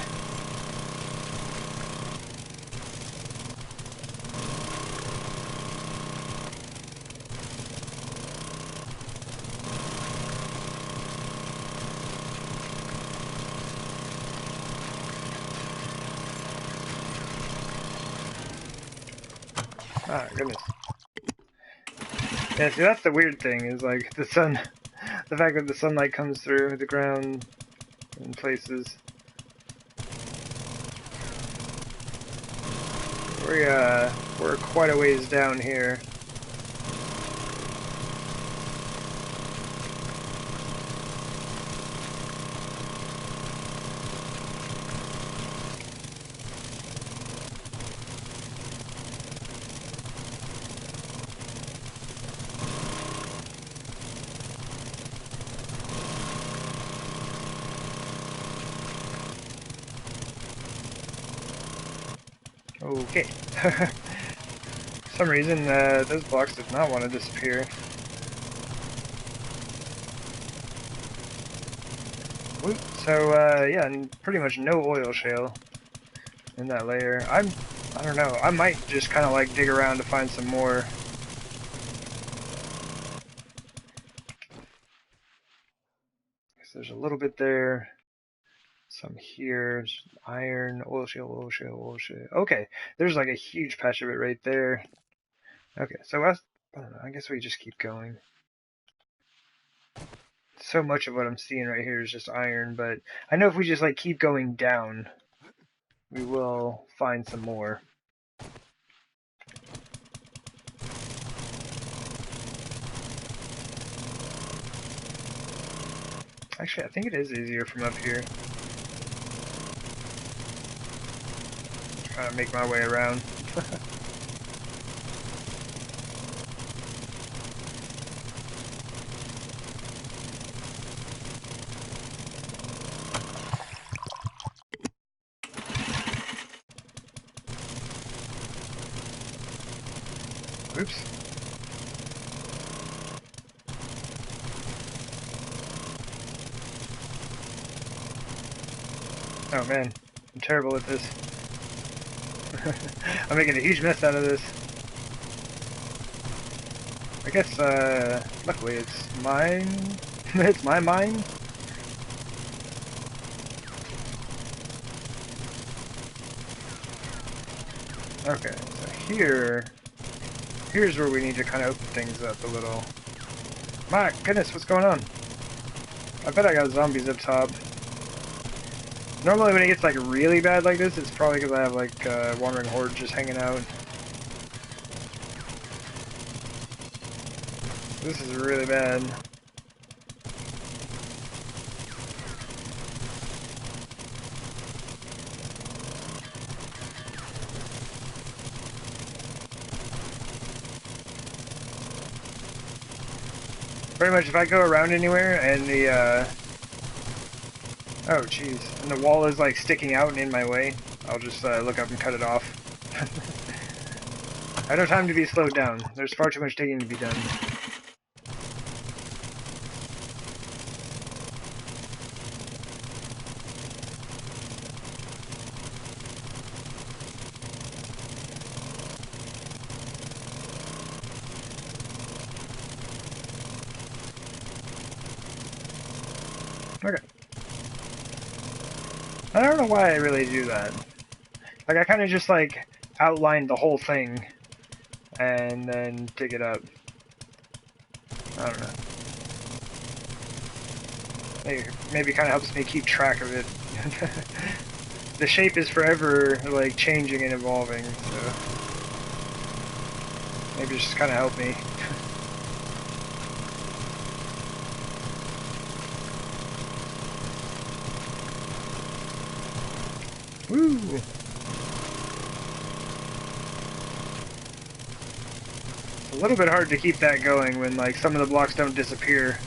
Ah, goodness. Yeah, see, that's the weird thing, is like the sun, the fact that the sunlight comes through the ground in places. We're quite a ways down here. Okay. For some reason, those blocks did not want to disappear. So, yeah, pretty much no oil shale in that layer. I don't know. I might just kind of like dig around to find some more. There's a little bit there. Some here. Iron, oil shale, oil shale, oil shale. Okay, there's like a huge patch of it right there. Okay, so I don't know. I guess we just keep going. So much of what I'm seeing right here is just iron, but I know if we just like keep going down, we will find some more. Actually, I think it is easier from up here. Trying to make my way around. Oops. Oh man, I'm terrible at this. I'm making a huge mess out of this. I guess, luckily it's mine. It's my mine. Okay, so here's where we need to kind of open things up a little. My goodness, what's going on? I bet I got zombies up top. Normally when it gets like really bad like this, it's probably because I have like wandering horde just hanging out. This is really bad. Pretty much if I go around anywhere and the oh jeez, and the wall is like sticking out and in my way, I'll just look up and cut it off. I have no time to be slowed down. There's far too much digging to be done. Okay. I don't know why I really do that. Like, I kind of just, like, outline the whole thing and then dig it up. I don't know. Maybe kind of helps me keep track of it. The shape is forever, like, changing and evolving, so maybe it just kind of help me. Woo! It's a little bit hard to keep that going when, like, some of the blocks don't disappear.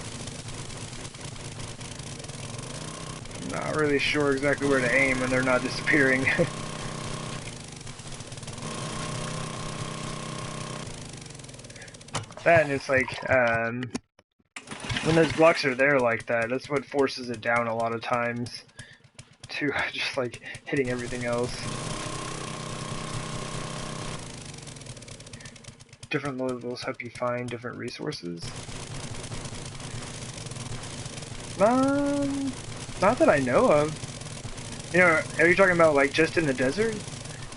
I'm not really sure exactly where to aim when they're not disappearing. That, and it's like, when those blocks are there like that, that's what forces it down a lot of times. To just, like, hitting everything else. Different levels help you find different resources. Not that I know of. You know, are you talking about, like, just in the desert?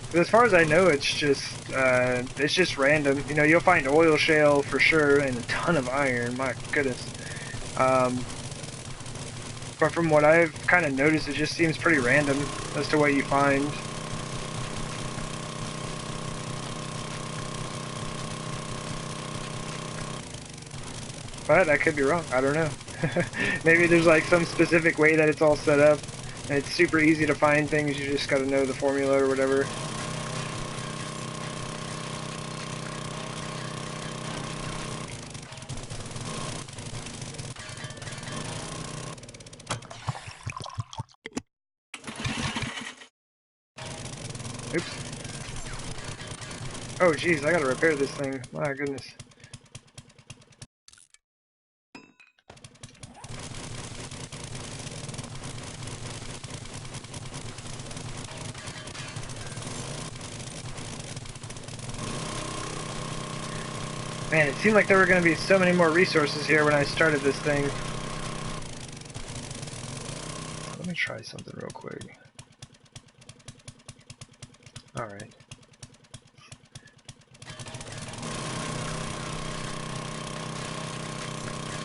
Because as far as I know, it's just random. You know, you'll find oil shale for sure, and a ton of iron, my goodness. But from what I've kind of noticed, it just seems pretty random as to what you find. But I could be wrong. I don't know. Maybe there's like some specific way that it's all set up, and it's super easy to find things. You just got to know the formula or whatever. Oops. Oh, geez, I gotta repair this thing. My goodness. Man, it seemed like there were going to be so many more resources here when I started this thing. Let me try something real quick. Alright.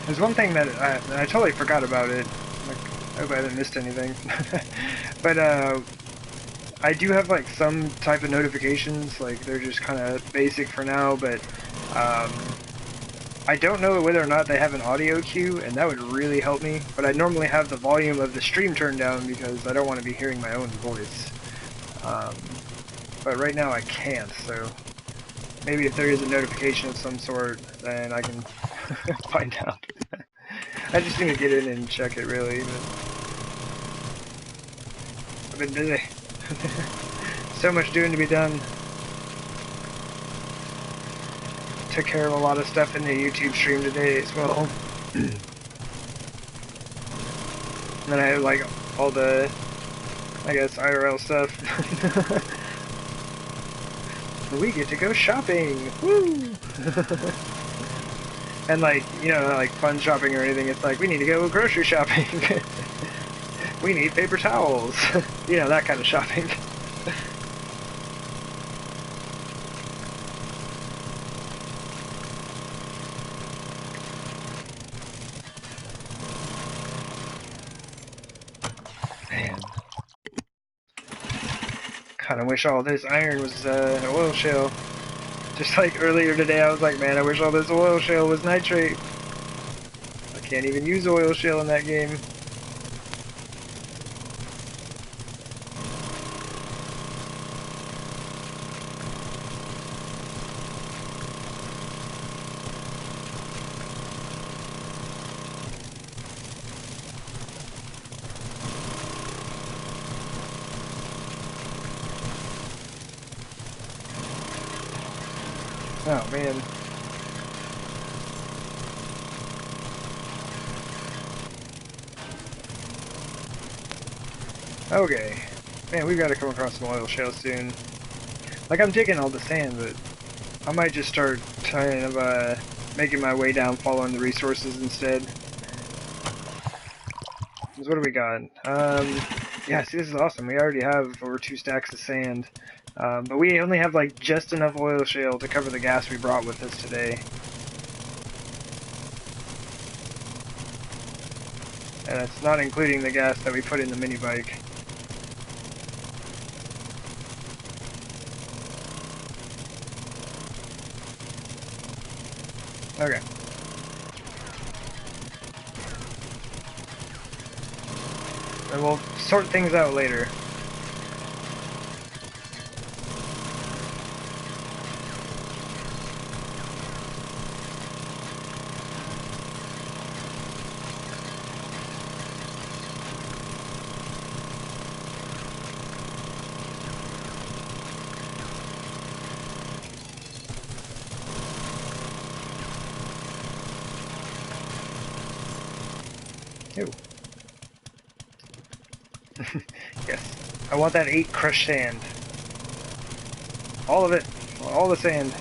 There's one thing that I totally forgot about it. Like, I hope I haven't missed anything. But, I do have, like, some type of notifications. Like, they're just kind of basic for now, but, I don't know whether or not they have an audio cue, and that would really help me, but I normally have the volume of the stream turned down because I don't want to be hearing my own voice. But right now I can't, so maybe if there is a notification of some sort, then I can find out. I just need to get in and check it, really, but I've been busy. So much doing to be done. Took care of a lot of stuff in the YouTube stream today as well. And then I had like all the, I guess, IRL stuff. We get to go shopping! Woo! And like, you know, like fun shopping or anything, it's like, we need to go grocery shopping. We need paper towels. You know, that kind of shopping. Man. Kinda wish all this iron was an oil shale. Just like earlier today, I was like, man, I wish all this oil shale was nitrate. I can't even use oil shale in that game. Oh, man. Okay. Man, we've got to come across some oil shale soon. Like, I'm digging all the sand, but I might just start kind of making my way down following the resources instead. So what do we got? Yeah, see, this is awesome. We already have over 2 stacks of sand. But we only have, like, just enough oil shale to cover the gas we brought with us today. And it's not including the gas that we put in the mini bike. Okay. And we'll sort things out later. Ew. Yes. I want that 8 crushed sand. All of it. All the sand.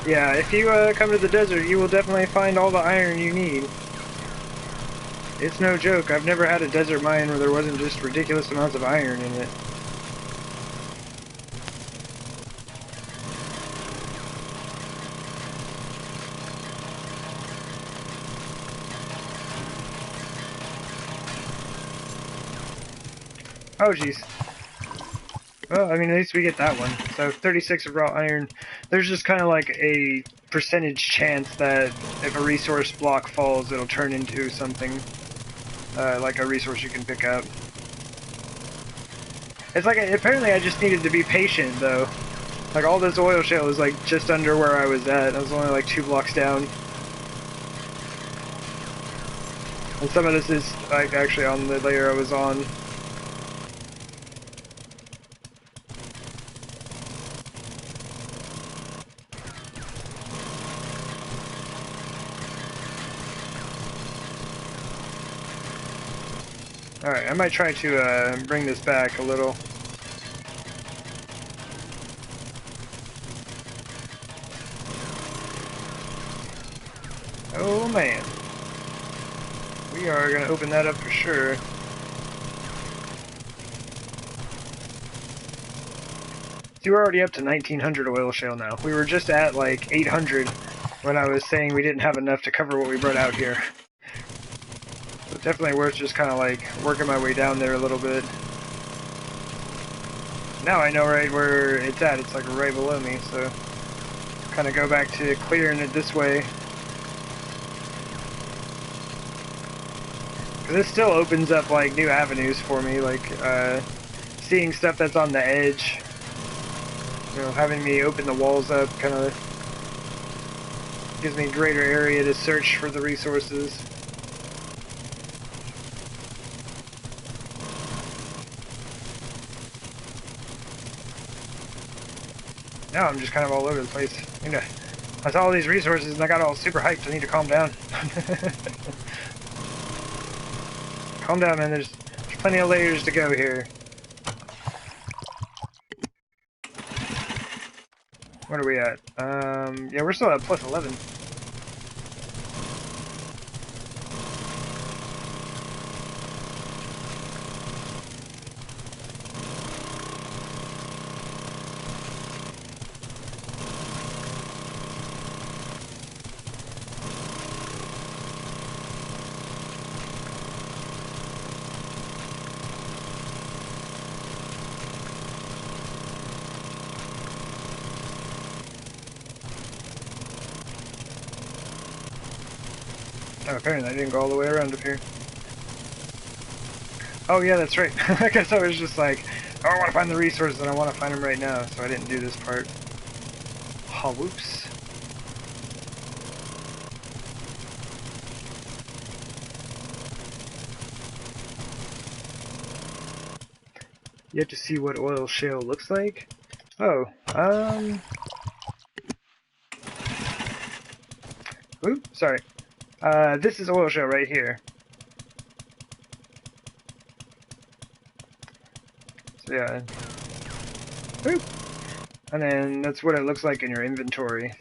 Yeah, if you come to the desert, you will definitely find all the iron you need. It's no joke. I've never had a desert mine where there wasn't just ridiculous amounts of iron in it. Oh, jeez. Well, I mean, at least we get that one. So 36 of raw iron. There's just kind of like a percentage chance that if a resource block falls, it'll turn into something like a resource you can pick up. It's like, apparently I just needed to be patient, though. Like, all this oil shale is like just under where I was at. I was only like 2 blocks down. And some of this is like actually on the layer I was on. Alright, I might try to bring this back a little. man. We are going to open that up for sure. See, we're already up to 1900 oil shale now. We were just at like 800 when I was saying we didn't have enough to cover what we brought out here. So definitely worth just kind of like working my way down there a little bit. Now I know right where it's at. It's like right below me, so kind of go back to clearing it this way. Because this still opens up like new avenues for me, like seeing stuff that's on the edge. You know, having me open the walls up kind of gives me a greater area to search for the resources. Now I'm just kind of all over the place. You know, I saw all these resources and I got all super hyped. I need to calm down. Calm down, man. There's plenty of layers to go here. What are we at? Yeah, we're still at plus 11. Oh, apparently I didn't go all the way around up here. Oh yeah, that's right. I guess I was just like, oh, I want to find the resources and I want to find them right now, so I didn't do this part. Oh, whoops. You have to see what oil shale looks like? Oh, Oop, sorry. This is oil shale right here. So yeah. Oop. And then that's what it looks like in your inventory.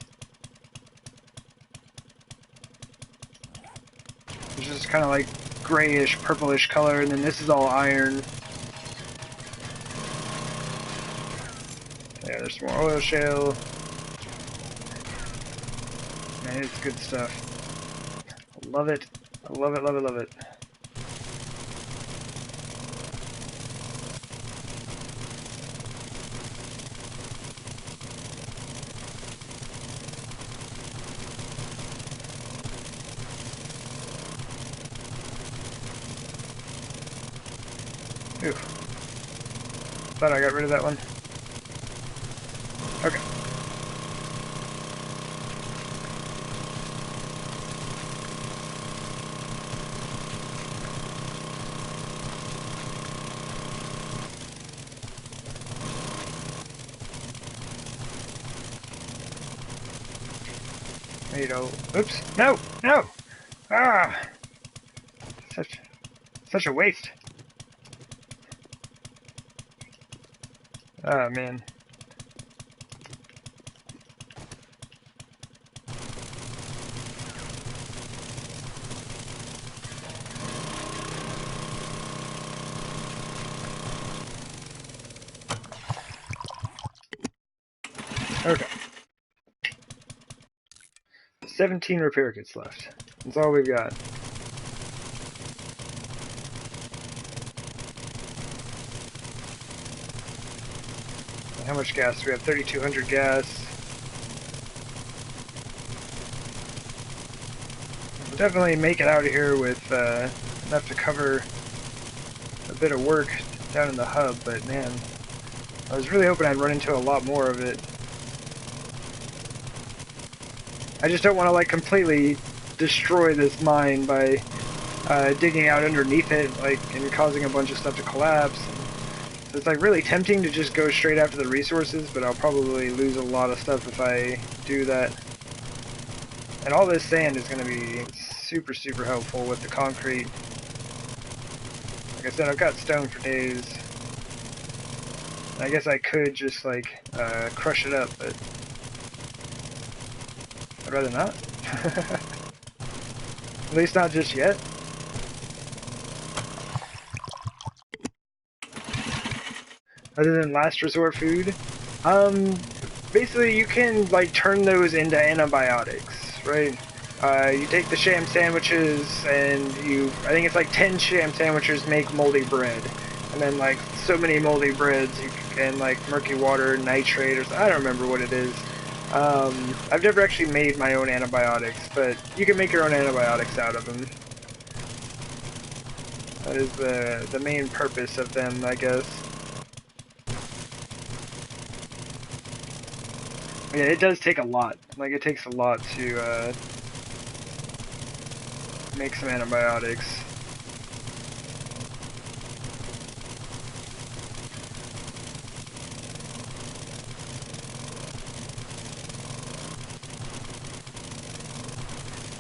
It's just kind of like grayish, purplish color, and then this is all iron. Yeah, there's more oil shale. Man, it's good stuff. I love it. I love it, love it, love it. Ooh. Thought I got rid of that one. Okay. You know, oops, no, no! Ah! Such a waste. Ah, man. Okay. 17 repair kits left. That's all we've got. And how much gas? We have 3,200 gas. We'll definitely make it out of here with enough to cover a bit of work down in the hub, but man, I was really hoping I'd run into a lot more of it. I just don't want to like completely destroy this mine by digging out underneath it, like, and causing a bunch of stuff to collapse. So it's like really tempting to just go straight after the resources, but I'll probably lose a lot of stuff if I do that. And all this sand is going to be super, super helpful with the concrete. Like I said, I've got stone for days. I guess I could just like crush it up, but I'd rather not. At least not just yet. Other than last resort food. Basically you can like turn those into antibiotics, right? You take the sham sandwiches and I think it's like 10 sham sandwiches make moldy bread. And then like so many moldy breads, you can like murky water, nitrate, or I don't remember what it is. I've never actually made my own antibiotics, but you can make your own antibiotics out of them. That is the main purpose of them, I guess. Yeah, it does take a lot. Like, it takes a lot to make some antibiotics.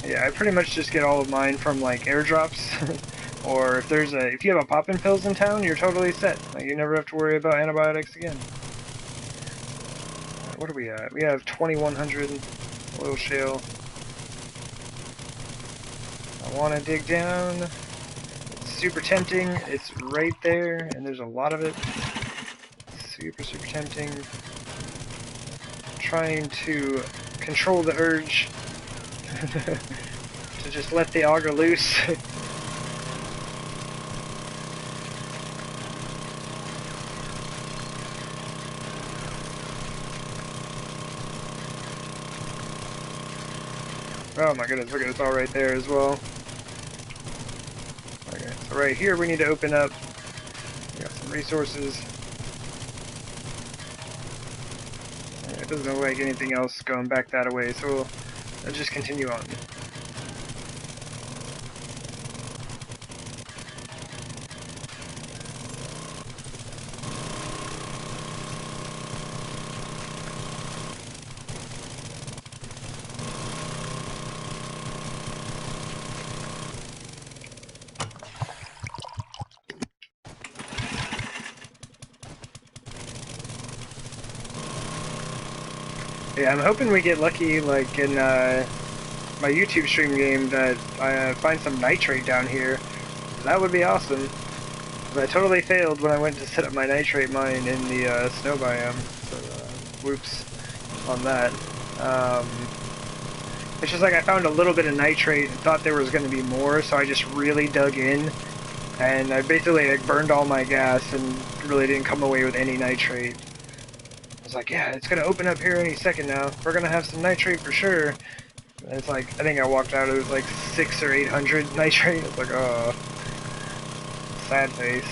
Yeah, I pretty much just get all of mine from like airdrops, or if you have a poppin' pills in town, you're totally set. Like, you never have to worry about antibiotics again. What are we at? We have 2100 oil shale. I want to dig down. It's super tempting. It's right there, and there's a lot of it. Super, super tempting. Trying to control the urge to just let the auger loose. Oh my goodness, look at it, it's all right there as well. Okay, so right here we need to open up. We got some resources. It doesn't look like anything else going back that way, so let's just continue on. Yeah, I'm hoping we get lucky, like in my YouTube stream game, that I find some nitrate down here. That would be awesome. But I totally failed when I went to set up my nitrate mine in the snow biome. So, whoops on that. It's just like I found a little bit of nitrate and thought there was going to be more, so I just really dug in. And I basically like, burned all my gas and really didn't come away with any nitrate. I was like, yeah, it's going to open up here any second now. We're going to have some nitrate for sure. And it's like, I think I walked out, it was like 600 or 800 nitrate. It's like, oh, sad face.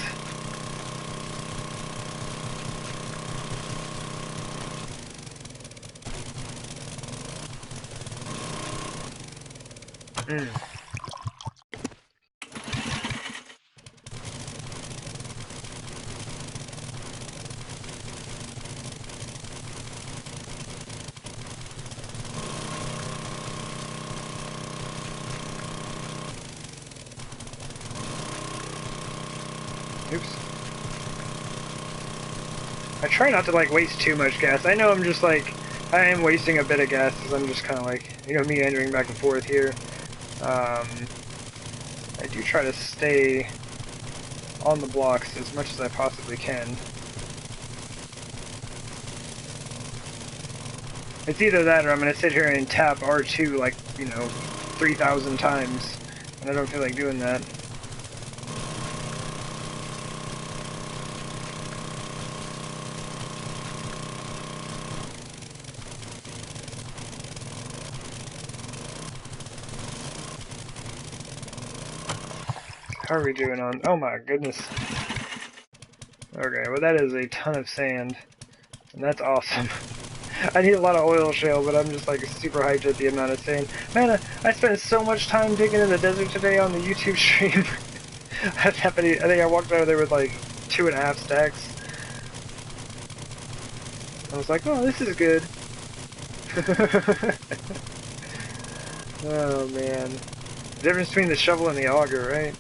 Oops. I try not to like waste too much gas. I know I'm just like, I am wasting a bit of gas because I'm just kind of like, you know, meandering back and forth here. I do try to stay on the blocks as much as I possibly can. It's either that or I'm going to sit here and tap R2 like, you know, 3,000 times, and I don't feel like doing that. How are we doing on... Oh my goodness. Okay, well that is a ton of sand, and that's awesome. I need a lot of oil shale, but I'm just like super hyped at the amount of sand. Man, I spent so much time digging in the desert today on the YouTube stream. I think I walked out of there with like 2.5 stacks. I was like, oh, this is good. Oh man. The difference between the shovel and the auger, right?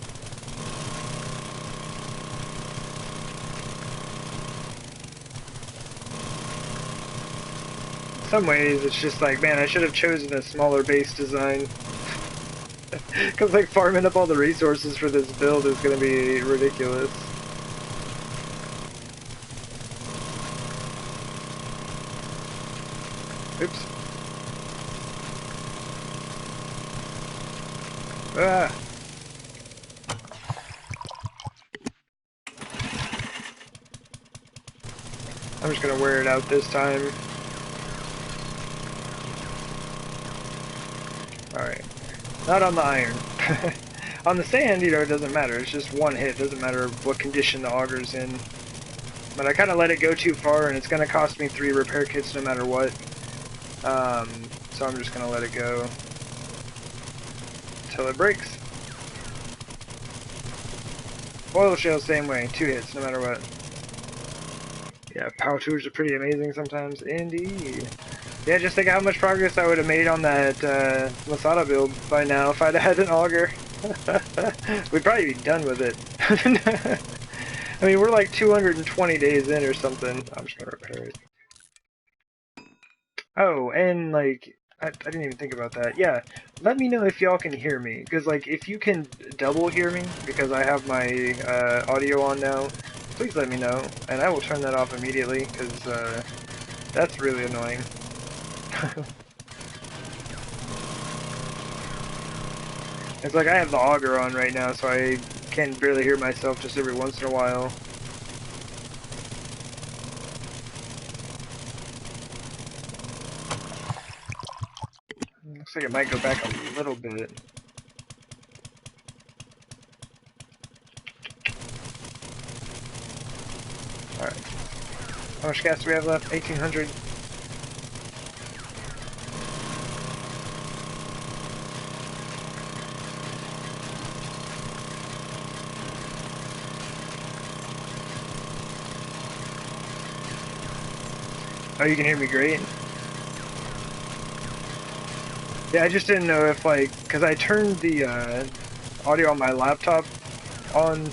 In some ways, it's just like, man, I should have chosen a smaller base design. Because like farming up all the resources for this build is going to be ridiculous. Oops. Ah. I'm just gonna wear it out this time. Alright. Not on the iron. On the sand, you know, it doesn't matter. It's just one hit. It doesn't matter what condition the auger's in. But I kind of let it go too far, and it's gonna cost me 3 repair kits no matter what. So I'm just gonna let it go till it breaks. Oil shell, same way. 2 hits no matter what. Yeah, power tools are pretty amazing sometimes. Indeed. Yeah, just think how much progress I would have made on that Masada build by now if I'd had an auger. We'd probably be done with it. I mean, we're like 220 days in or something. I'm just gonna repair it. Oh, and like, I didn't even think about that. Yeah, let me know if y'all can hear me. Because, like, if you can double hear me, because I have my audio on now, please let me know. And I will turn that off immediately, because that's really annoying. It's like I have the auger on right now, so I can barely hear myself just every once in a while. Looks like it might go back a little bit. Alright. How much gas do we have left? 1,800. Oh, you can hear me great? Yeah, I just didn't know if, like, because I turned the audio on my laptop on,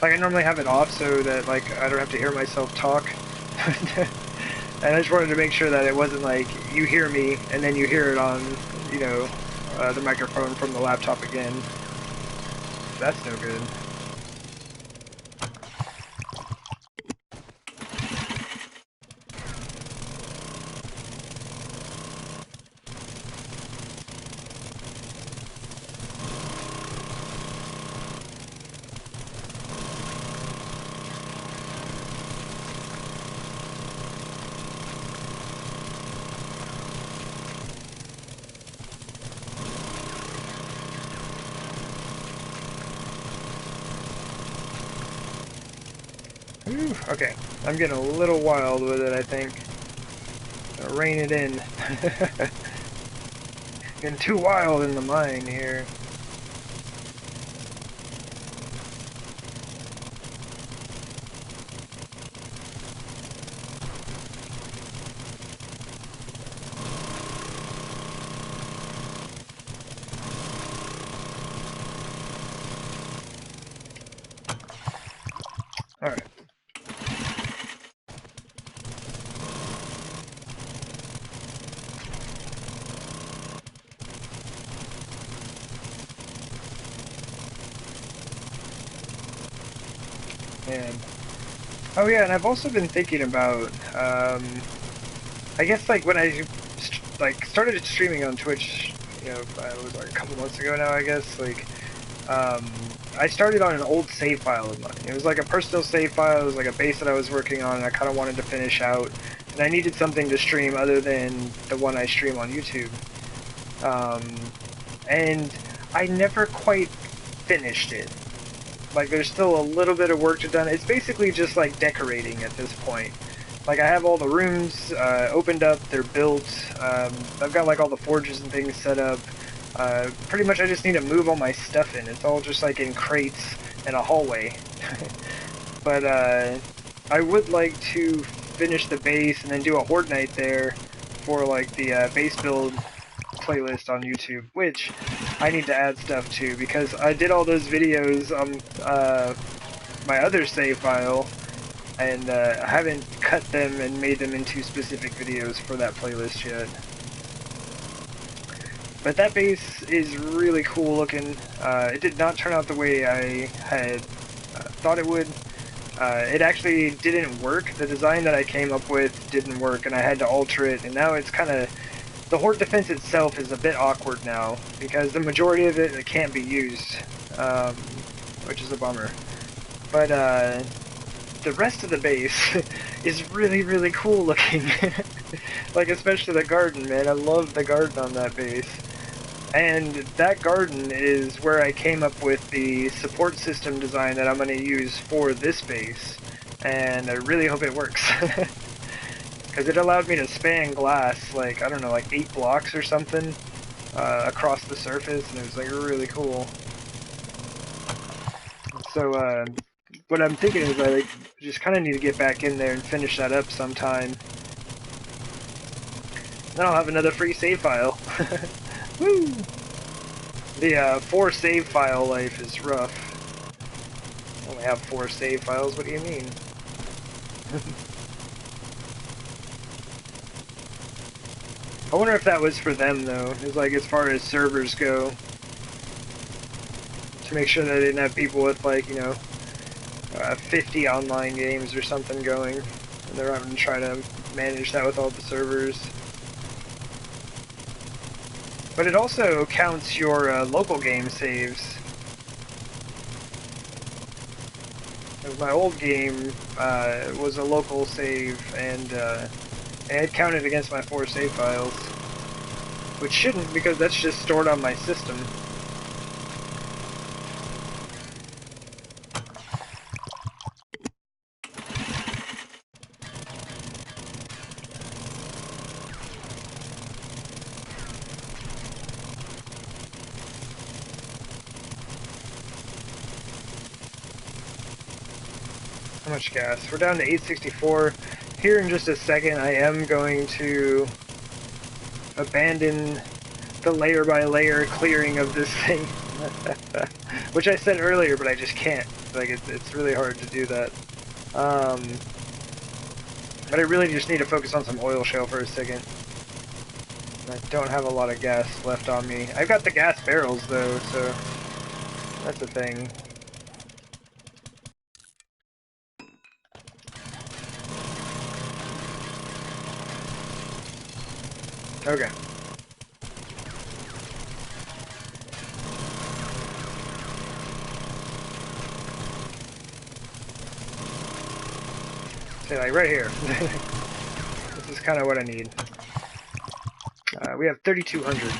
like, I normally have it off so that, like, I don't have to hear myself talk. And I just wanted to make sure that it wasn't like you hear me and then you hear it on, you know, the microphone from the laptop again. That's no good. Whew, okay, I'm getting a little wild with it, I think. Gonna rein it in. Getting too wild in the mine here. Alright. And oh yeah, and I've also been thinking about, I guess like when I started streaming on Twitch, you know, it was like a couple months ago now, I guess. Like, I started on an old save file of mine. It was like a personal save file. It was like a base that I was working on, and I kind of wanted to finish out. And I needed something to stream other than the one I stream on YouTube. And I never quite finished it. Like, there's still a little bit of work to done. It's basically just like decorating at this point. Like, I have all the rooms opened up, they're built, I've got like all the forges and things set up. Pretty much I just need to move all my stuff in. It's all just like in crates in a hallway. But I would like to finish the base and then do a Horde Night there for like the base build playlist on YouTube, which I need to add stuff to because I did all those videos on my other save file, and I haven't cut them and made them into specific videos for that playlist yet. But that base is really cool looking. It did not turn out the way I had thought it would. It actually didn't work. The design that I came up with didn't work, and I had to alter it, and now it's kind of... The horde defense itself is a bit awkward now, because the majority of it can't be used, which is a bummer. But the rest of the base is really, really cool looking. Like, especially the garden, man. I love the garden on that base. And that garden is where I came up with the support system design that I'm going to use for this base. And I really hope it works. Because it allowed me to span glass, like, I don't know, like 8 blocks or something across the surface, and it was, like, really cool. So, what I'm thinking is I just kind of need to get back in there and finish that up sometime. Then I'll have another free save file. Woo! The 4 save file life is rough. I only have 4 save files, what do you mean? I wonder if that was for them, though. It's like, as far as servers go. To make sure that they didn't have people with, like, you know, 50 online games or something going. And they're having to try to manage that with all the servers. But it also counts your local game saves. My old game was a local save, and it counted against my 4 save files. Which shouldn't, because that's just stored on my system. How much gas? We're down to 864. Here in just a second, I am going to abandon the layer by layer clearing of this thing. Which I said earlier, but I just can't. Like, it's really hard to do that. But I really just need to focus on some oil shale for a second. I don't have a lot of gas left on me. I've got the gas barrels, though, so that's a thing. Okay. So, like, right here. This is kind of what I need. We have 3,200.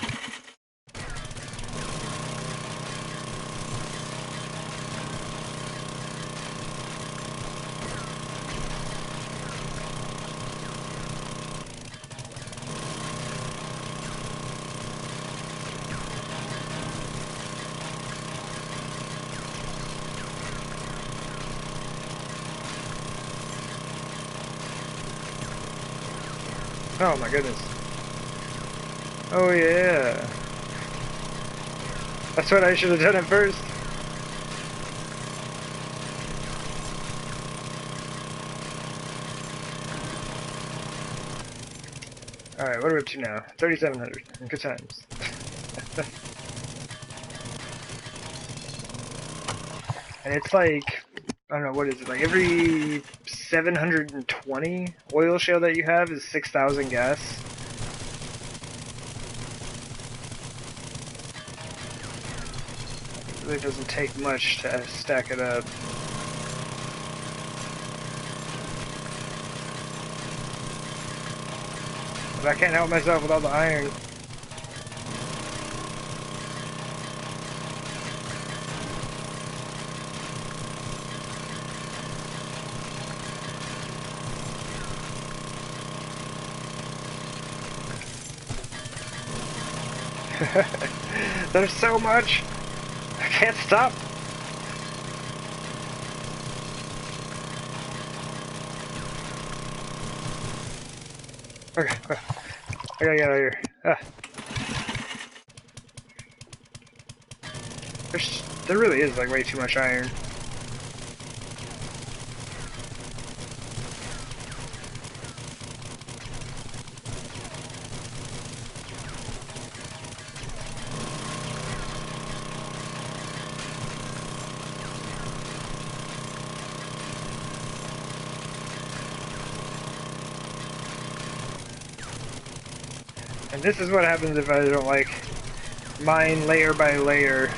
Oh my goodness. Oh yeah. That's what I should have done at first. Alright, what are we up to now? 3,700. Good times. And it's like, I don't know, what is it? Like every 720 oil shale that you have is 6,000 gas. It really doesn't take much to stack it up. But I can't help myself with all the iron. There's so much! I can't stop! Okay, I gotta get out of here. There really is like way too much iron. And this is what happens if I don't, like, mine layer by layer.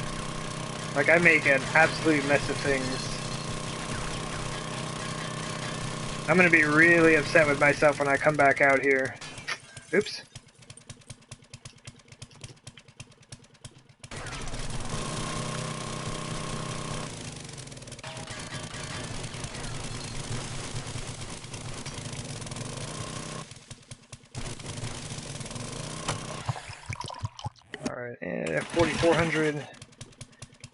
Like, I make an absolute mess of things. I'm gonna be really upset with myself when I come back out here. Oops. Alright, and 4,400.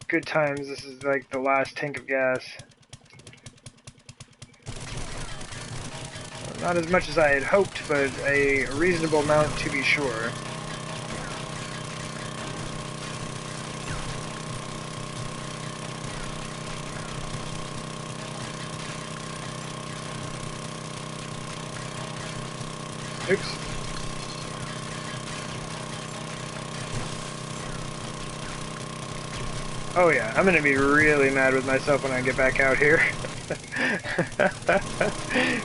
Good times. This is like the last tank of gas. Not as much as I had hoped, but a reasonable amount to be sure. Oops. Oh yeah, I'm gonna be really mad with myself when I get back out here.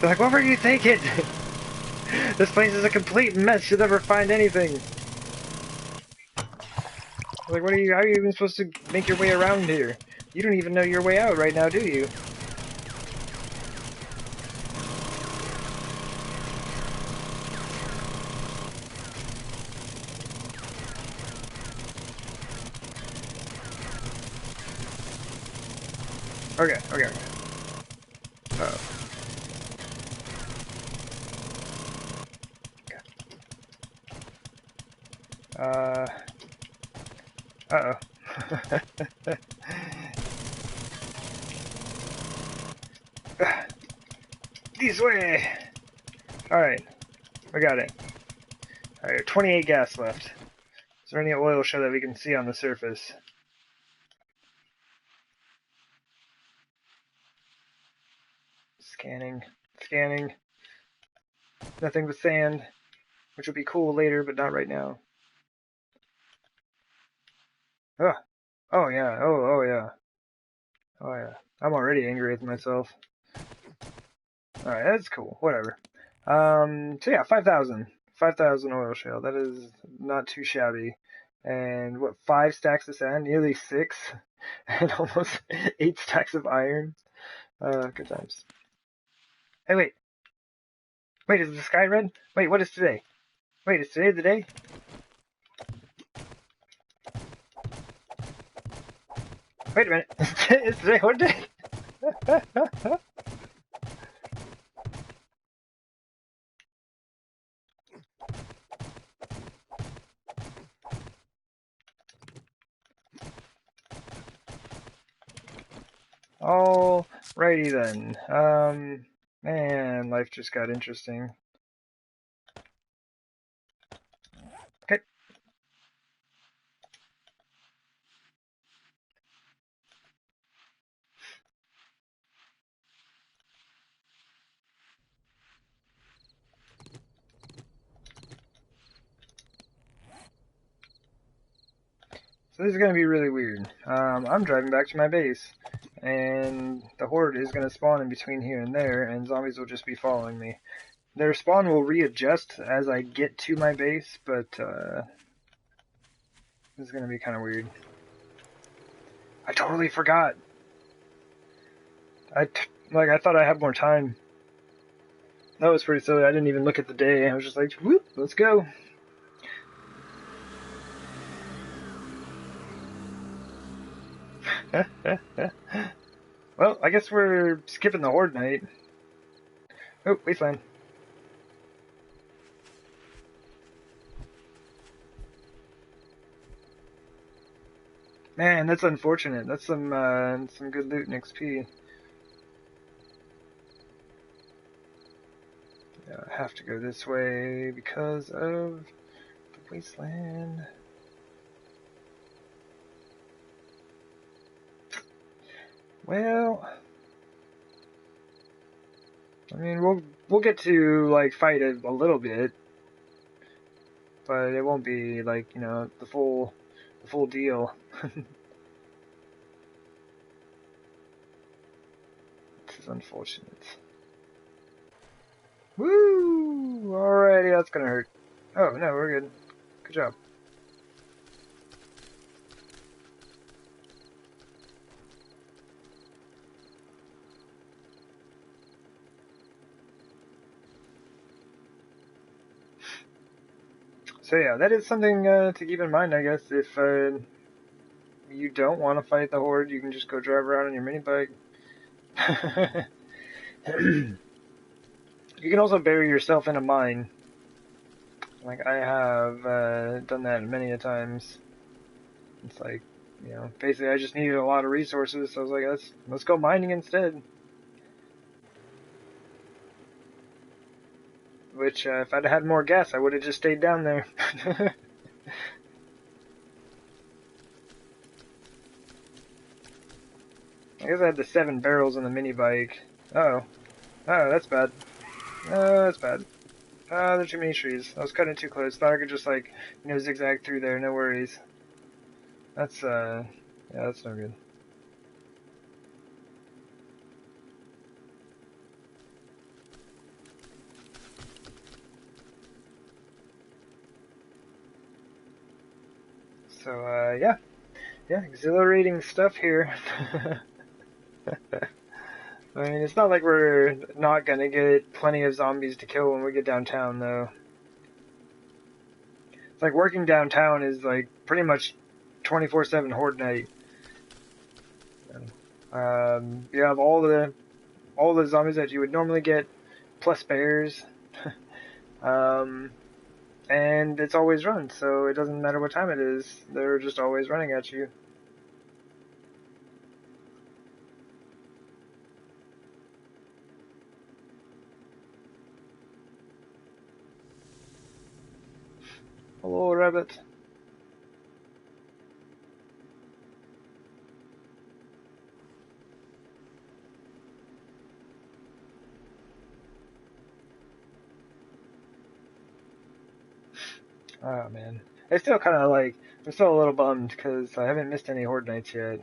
Like, what were you thinking? This place is a complete mess. You'll never find anything. Like, how are you even supposed to make your way around here? You don't even know your way out right now, do you? Okay. Uh-oh. Uh-oh. This way! Alright, we got it. Alright, 28 gas left. Is there any oil show that we can see on the surface? Scanning. Nothing but sand, which will be cool later, but not right now. Oh, oh yeah, oh yeah. Oh yeah. I'm already angry with myself. Alright, that's cool. Whatever. So yeah, 5,000. 5,000 oil shale. That is not too shabby. And what, 5 stacks of sand? Nearly 6. And almost 8 stacks of iron. Good times. Hey, wait. Wait, is the sky red? Wait, what is today? Wait, is today the day? Wait a minute. Is today what day? Alrighty then. Man, life just got interesting. Okay. So this is going to be really weird. I'm driving back to my base, and the horde is going to spawn in between here and there, and zombies will just be following me. Their spawn will readjust as I get to my base, but this is going to be kind of weird. I totally forgot. I thought I had more time. That was pretty silly. I didn't even look at the day. I was just like, whoop, let's go. Well, I guess we're skipping the horde night. Oh, wasteland. Man, that's unfortunate. That's some good loot and XP. I have to go this way because of the wasteland. Well, I mean, we'll get to like fight it a little bit, but it won't be like, you know, the full deal. This is unfortunate. Woo! Alrighty, that's gonna hurt. Oh no, we're good. Good job. So yeah, that is something to keep in mind, I guess. If you don't want to fight the horde, you can just go drive around on your mini bike. You can also bury yourself in a mine. Like I have done that many a times. It's like, you know, basically I just needed a lot of resources, so I was like, let's go mining instead. Which, if I'd had more gas, I would have just stayed down there. I guess I had the 7 barrels on the mini bike. Oh, that's bad. Oh, that's bad. There's too many trees. I was cutting too close. Thought I could just, like, you know, zigzag through there. No worries. That's, yeah, that's no good. So, yeah. Yeah, exhilarating stuff here. I mean, it's not like we're not gonna get plenty of zombies to kill when we get downtown, though. It's like working downtown is, like, pretty much 24/7 Horde night. You have all the zombies that you would normally get, plus bears. um, and it's always run, so it doesn't matter what time it is. They're just always running at you. Hello, rabbit. Oh man, it's still kind of like I'm still a little bummed because I haven't missed any Horde nights yet,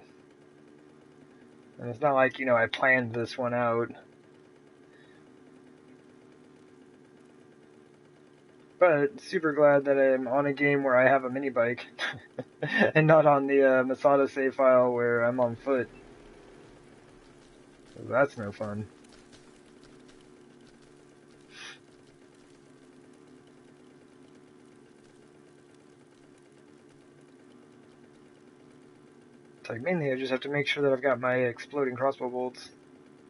and it's not like, you know, I planned this one out. But super glad that I'm on a game where I have a mini bike, and not on the Masada save file where I'm on foot. That's no fun. It's like mainly I just have to make sure that I've got my exploding crossbow bolts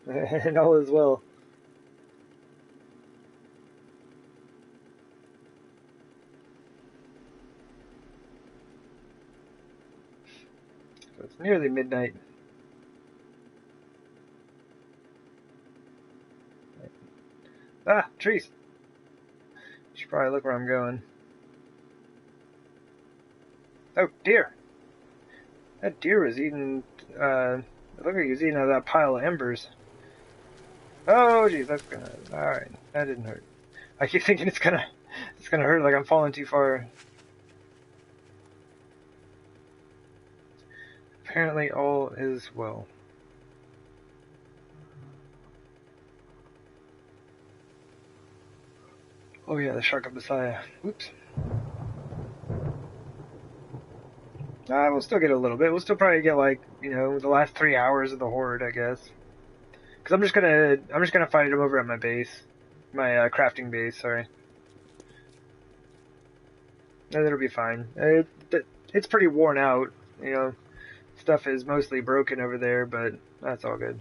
and all as well. So it's nearly midnight. Ah, trees! Should probably look where I'm going. Oh, deer! That deer was eating, it looked like he was eating out of that pile of embers. Oh, jeez, that's gonna, alright, that didn't hurt. I keep thinking it's gonna hurt, like I'm falling too far. Apparently all is well. Oh yeah, the Shark of Messiah. Whoops. We'll still get a little bit. We'll still probably get, like, you know, the last 3 hours of the Horde, I guess. Cause I'm just gonna fight them over at my base. My, crafting base, sorry. And it'll be fine. It's pretty worn out, you know. Stuff is mostly broken over there, but that's all good.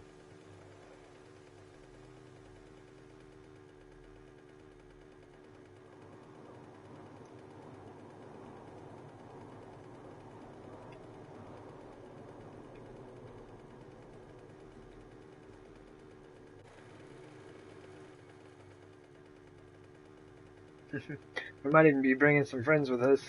We might even be bringing some friends with us.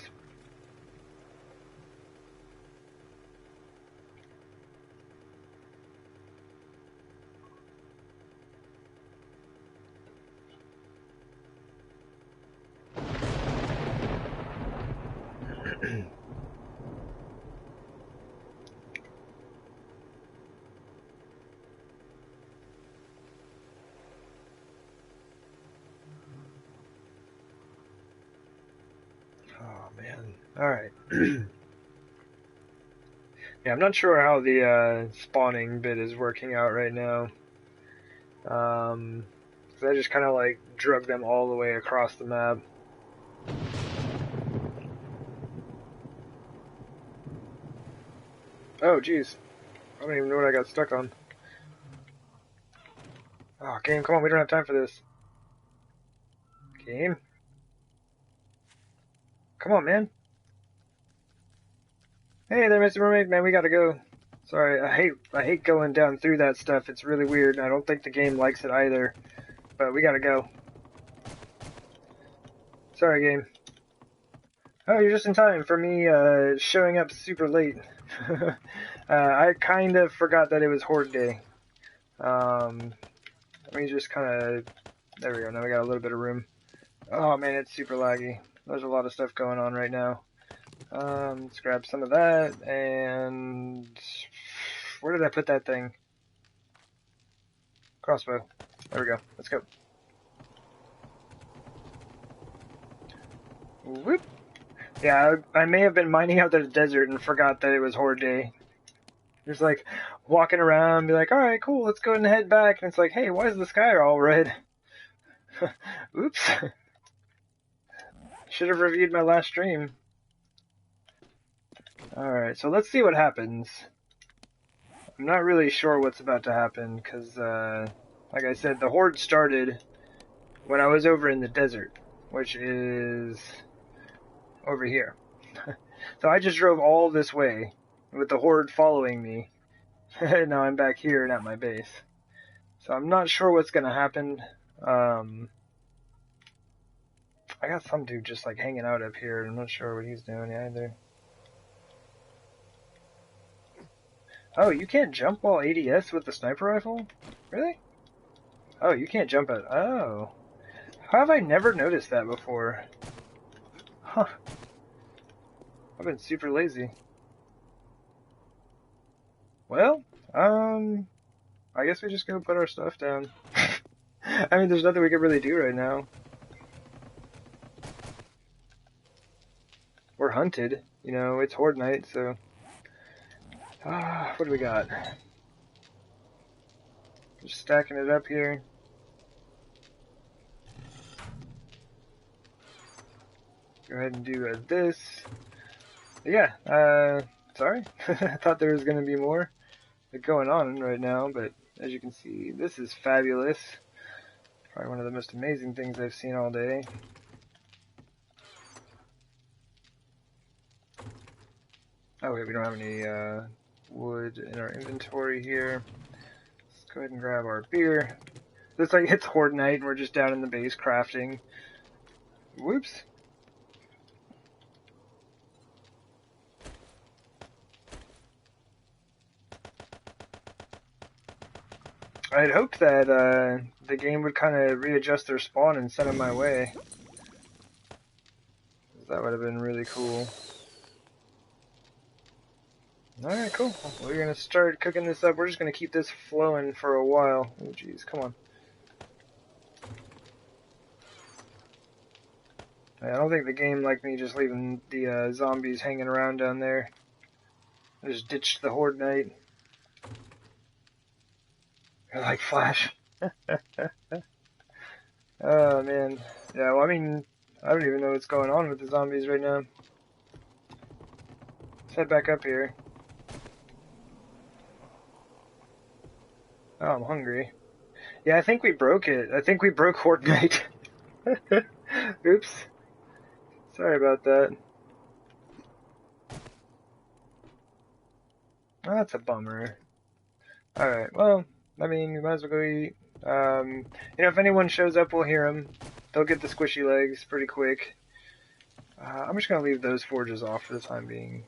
Oh man. Alright. Yeah, I'm not sure how the spawning bit is working out right now. 'Cause I just kind of like drug them all the way across the map. Oh, jeez. I don't even know what I got stuck on. Oh, game, come on, we don't have time for this. Game? Come on, man. Hey there, Mr. Mermaid, man, we gotta go. Sorry, I hate going down through that stuff. It's really weird, and I don't think the game likes it either. But we gotta go. Sorry, game. Oh, you're just in time for me showing up super late. I kind of forgot that it was Horde Day. Let me just kind of... There we go, now we got a little bit of room. Oh man, it's super laggy. There's a lot of stuff going on right now. Let's grab some of that, and... Where did I put that thing? Crossbow. There we go. Let's go. Whoop. Yeah, I may have been mining out the desert and forgot that it was Horde Day. Just like walking around, be like, alright, cool, let's go ahead and head back. And it's like, hey, why is the sky all red? Oops. Should have reviewed my last stream. Alright, so let's see what happens. I'm not really sure what's about to happen, because, like I said, the Horde started when I was over in the desert, which is over here. So I just drove all this way, with the Horde following me. Now I'm back here and at my base. So I'm not sure what's gonna happen. I got some dude just like hanging out up here. I'm not sure what he's doing either. Oh, you can't jump while ADS with the sniper rifle? Really? Oh, you can't jump at... Oh. How have I never noticed that before? Huh. I've been super lazy. Well, I guess we just go put our stuff down. I mean, there's nothing we can really do right now. We're hunted, you know, it's Horde night, so... what do we got? Just stacking it up here. Go ahead and do this. Yeah, sorry. I thought there was going to be more going on right now, but as you can see, this is fabulous. Probably one of the most amazing things I've seen all day. Oh wait, we don't have any wood in our inventory here. Let's go ahead and grab our beer. Looks like it's Horde night and we're just down in the base crafting. Whoops. I'd hoped that the game would kind of readjust their spawn and send them my way. That would have been really cool. Alright, cool. We're gonna start cooking this up. We're just gonna keep this flowing for a while. Oh jeez, come on. I don't think the game liked me just leaving the zombies hanging around down there. I just ditched the Horde night. I like Flash. Oh man. Yeah, well I mean, I don't even know what's going on with the zombies right now. Let's head back up here. Oh, I'm hungry. Yeah, I think we broke it. I think we broke Horde night. Oops. Sorry about that. Oh, that's a bummer. Alright, well, I mean, we might as well go eat. You know, if anyone shows up, we'll hear them. They'll get the squishy legs pretty quick. I'm just gonna leave those forges off for the time being.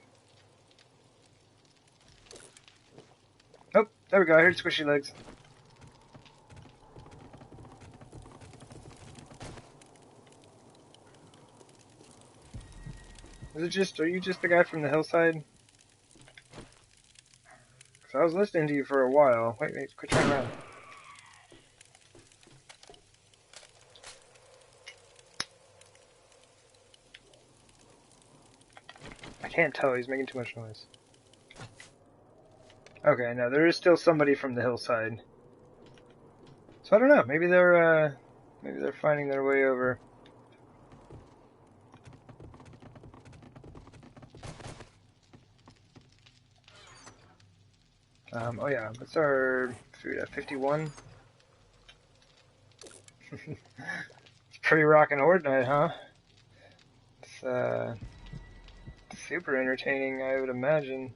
Oh, there we go, I heard squishy legs. Are you just the guy from the hillside? Cause I was listening to you for a while. Wait, quit turning around. can't tell. He's making too much noise. Okay, no, there is still somebody from the hillside. So I don't know. Maybe they're finding their way over. Oh yeah, what's our food at 51? It's pretty rockin' horde night, huh? It's super entertaining, I would imagine.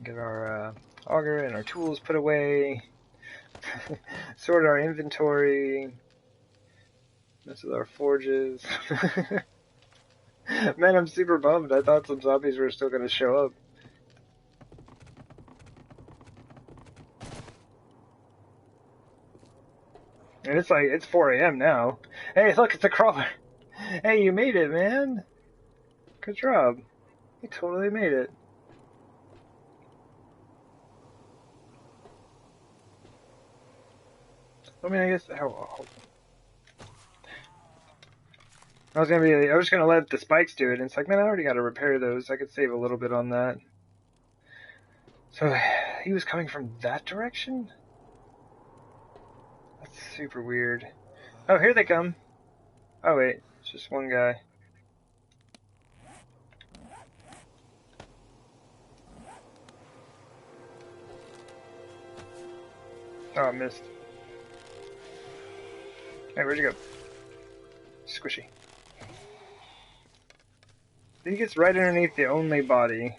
Get our auger and our tools put away. Sort our inventory. Mess with our forges. Man, I'm super bummed. I thought some zombies were still gonna show up. And it's 4 a.m. now. Hey, look, it's a crawler. Hey, you made it, man. Good job. You totally made it. I mean, I guess I was gonna let the spikes do it, and it's like, man, I already gotta repair those. I could save a little bit on that. So he was coming from that direction? That's super weird. Oh, here they come. Oh wait, it's just one guy. Oh, I missed. Hey, where'd you go? Squishy. He gets right underneath the only body.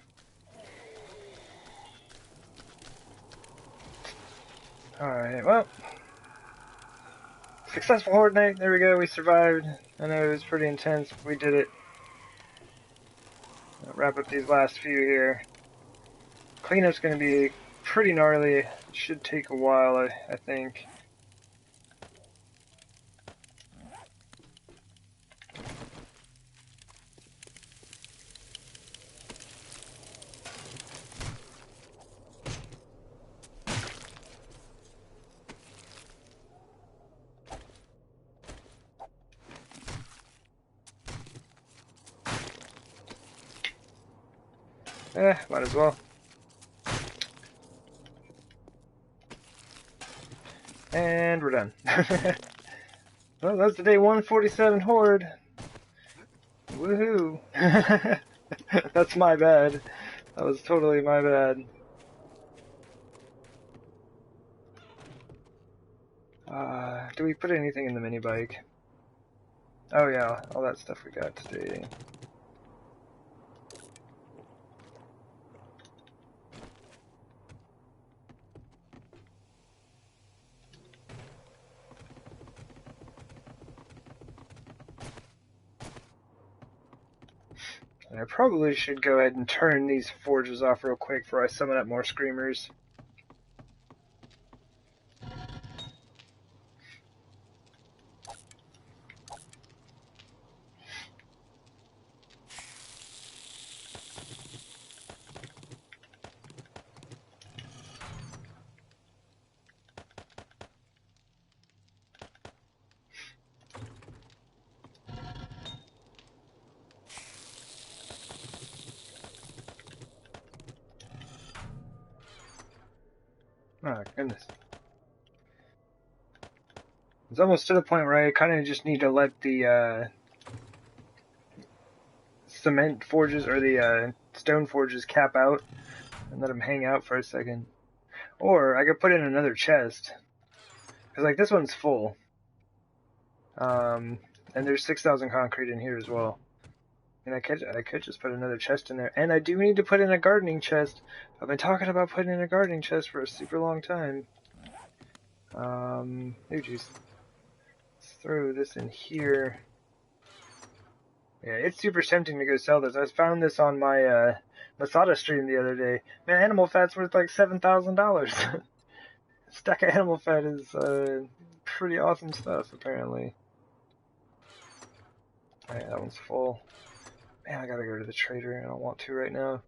Alright, well. Successful horde night. There we go, we survived. I know it was pretty intense, but we did it. I'll wrap up these last few here. Cleanup's gonna be pretty gnarly. It should take a while, I think. Might as well. And we're done. Well, that's the day 147 horde. Woohoo! That's my bad. That was totally my bad. Do we put anything in the mini bike? Oh yeah, all that stuff we got today. And I probably should go ahead and turn these forges off real quick before I summon up more screamers. Oh, goodness. It's almost to the point where I kind of just need to let the cement forges or the stone forges cap out and let them hang out for a second. Or I could put in another chest. Because, like, this one's full. And there's 6,000 concrete in here as well. And I could just put another chest in there. And I do need to put in a gardening chest. I've been talking about putting in a gardening chest for a super long time. Oh jeez. Let's throw this in here. Yeah, it's super tempting to go sell this. I found this on my Masada stream the other day. Man, animal fat's worth like $7,000. Stack of animal fat is pretty awesome stuff, apparently. Alright, that one's full. Man, I gotta go to the trader. I don't want to right now.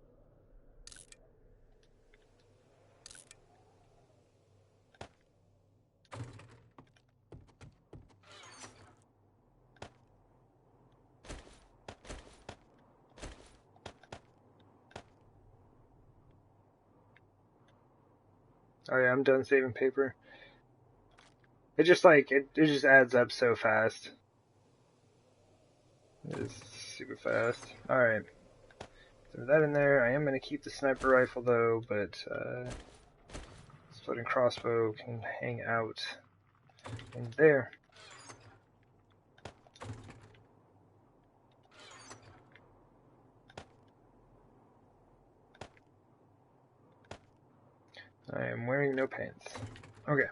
Oh yeah, I'm done saving paper. It just like, it just adds up so fast. It is super fast. Alright. Throw that in there. I am going to keep the sniper rifle though, but this floating crossbow can hang out in there. I am wearing no pants. Okay.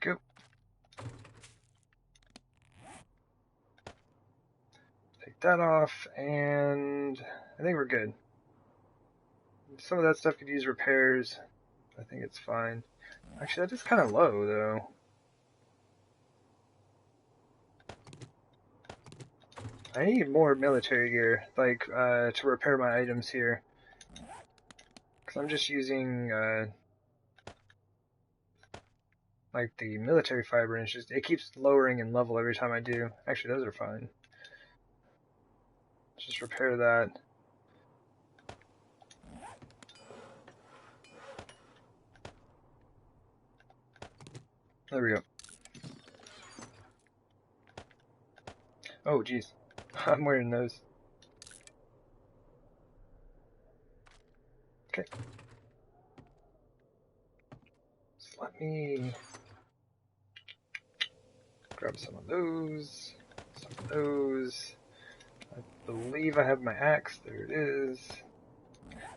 Go. Take that off, and I think we're good. Some of that stuff could use repairs. I think it's fine. Actually, that is kind of low, though. I need more military gear, like, to repair my items here. Because I'm just using, like, the military fiber, and it keeps lowering in level every time I do. Actually, those are fine. Just repair that. There we go. Oh, jeez. I'm wearing those. Okay. So let me grab some of those. Some of those. I believe I have my axe. There it is.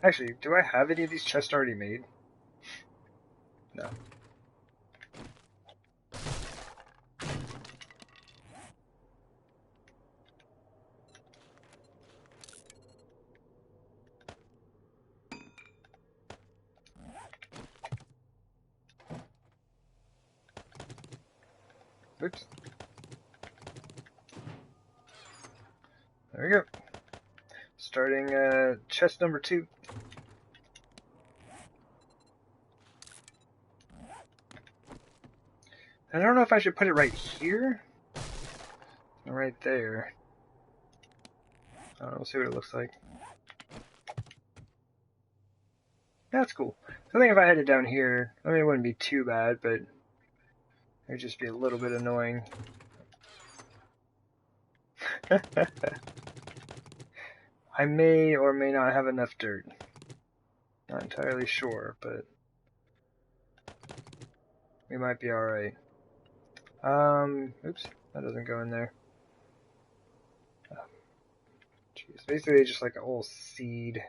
Actually, do I have any of these chests already made? No. Oops. There we go. Starting chest number 2. I don't know if I should put it right here or right there. I don't know, we'll see what it looks like. That's cool. I think if I had it down here, I mean, it wouldn't be too bad, but it would just be a little bit annoying. I may or may not have enough dirt. Not entirely sure, but we might be alright. Oops, that doesn't go in there. Jeez, basically just like a whole seed.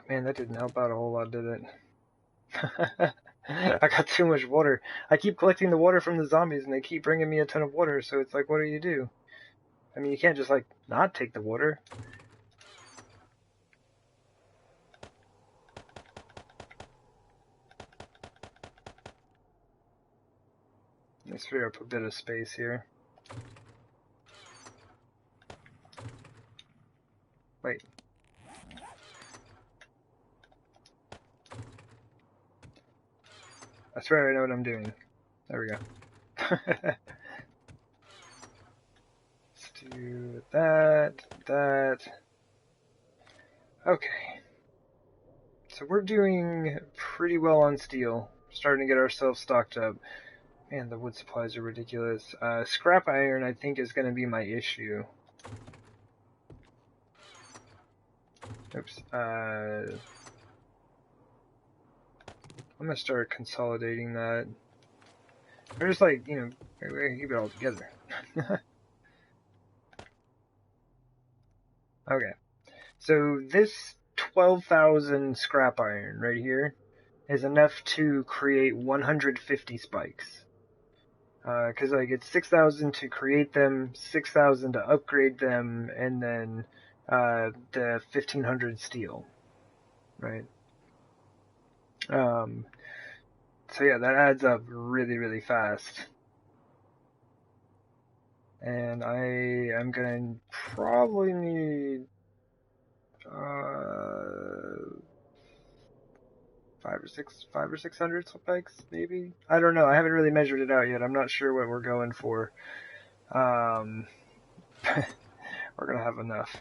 Man, that didn't help out a whole lot, did it? I got too much water. I keep collecting the water from the zombies, and they keep bringing me a ton of water, so it's like, what do? I mean, you can't just, like, not take the water. Let's free up a bit of space here. Wait. I swear I know what I'm doing. There we go. Let's do that. Okay. So we're doing pretty well on steel. Starting to get ourselves stocked up. Man, the wood supplies are ridiculous. Scrap iron, I think, is going to be my issue. Oops. I'm going to start consolidating that. Or just like, you know, keep it all together. Okay. So this 12,000 scrap iron right here is enough to create 150 spikes. Because like it's 6,000 to create them, 6,000 to upgrade them, and then the 1,500 steel, right? So yeah, that adds up really, really fast. And I am gonna probably need five or 600 spikes, maybe. I don't know. I haven't really measured it out yet. I'm not sure what we're going for. We're gonna have enough.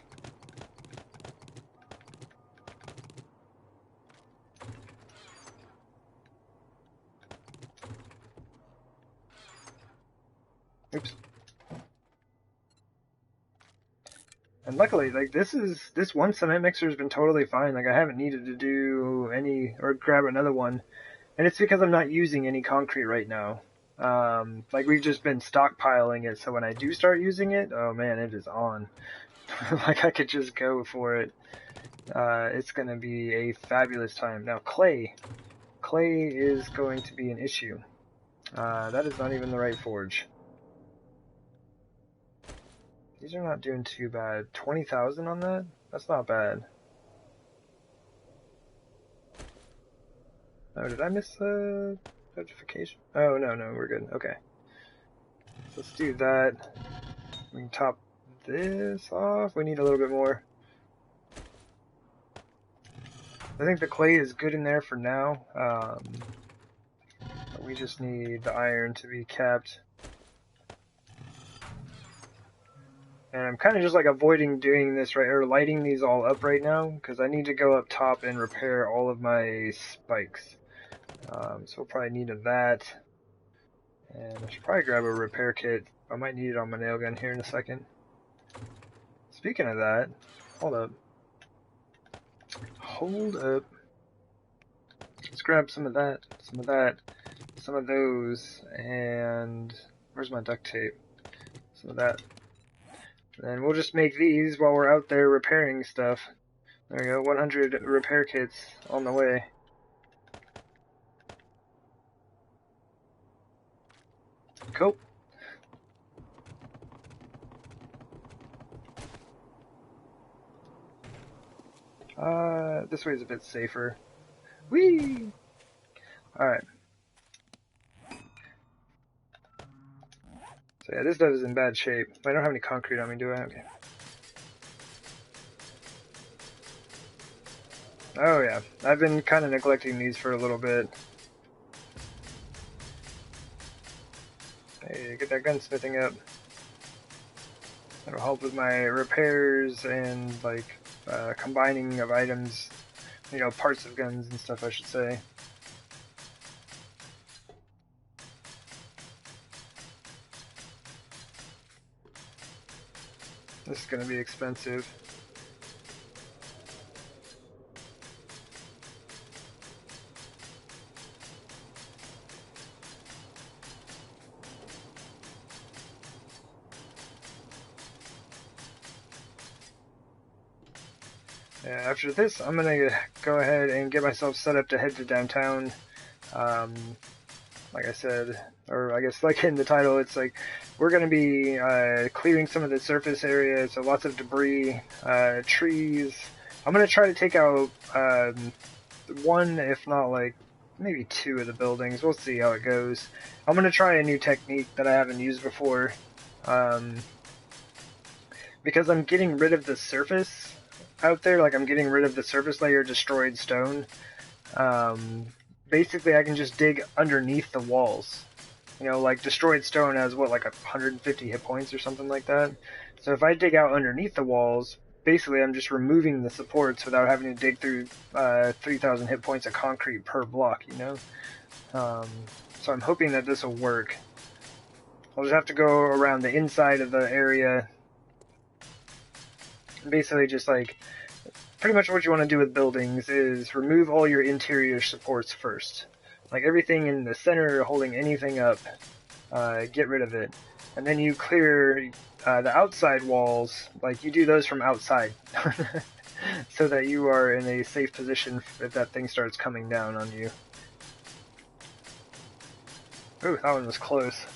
Oops. And luckily, like this one cement mixer has been totally fine. Like I haven't needed to do any or grab another one, and it's because I'm not using any concrete right now. Like we've just been stockpiling it, so when I do start using it, oh man, it is on. Like I could just go for it. It's gonna be a fabulous time. Now clay is going to be an issue. That is not even the right forge. These are not doing too bad. 20,000 on that? That's not bad. Oh, did I miss the notification? Oh, no, we're good. Okay. So let's do that. We can top this off. We need a little bit more. I think the clay is good in there for now. We just need the iron to be capped. And I'm kind of just like avoiding doing this right, or lighting these all up right now, because I need to go up top and repair all of my spikes. So we'll probably need that. And I should probably grab a repair kit. I might need it on my nail gun here in a second. Speaking of that, hold up. Hold up. Let's grab some of that, some of those, and where's my duct tape? Some of that. And we'll just make these while we're out there repairing stuff. There we go, 100 repair kits on the way. Cool. This way is a bit safer. Whee! Alright. So yeah, this stuff is in bad shape. I don't have any concrete on me, do I? Okay. Oh yeah, I've been kind of neglecting these for a little bit. Hey, get that gunsmithing up. That'll help with my repairs and like combining of items, you know, parts of guns and stuff, I should say. This is going to be expensive. Yeah, after this, I'm going to go ahead and get myself set up to head to downtown. Like I said, or I guess like in the title, it's like we're going to be clearing some of the surface area, so lots of debris, trees. I'm going to try to take out one, if not like maybe two of the buildings. We'll see how it goes. I'm going to try a new technique that I haven't used before, because I'm getting rid of the surface out there, like I'm getting rid of the surface layer destroyed stone. Basically I can just dig underneath the walls. You know, like destroyed stone has what, like 150 hit points or something like that. So if I dig out underneath the walls, basically I'm just removing the supports without having to dig through 3,000 hit points of concrete per block, you know? So I'm hoping that this will work. I'll just have to go around the inside of the area. Basically just like, pretty much what you want to do with buildings is remove all your interior supports first. Like everything in the center holding anything up, get rid of it. And then you clear the outside walls, like you do those from outside. So that you are in a safe position if that thing starts coming down on you. Ooh, that one was close.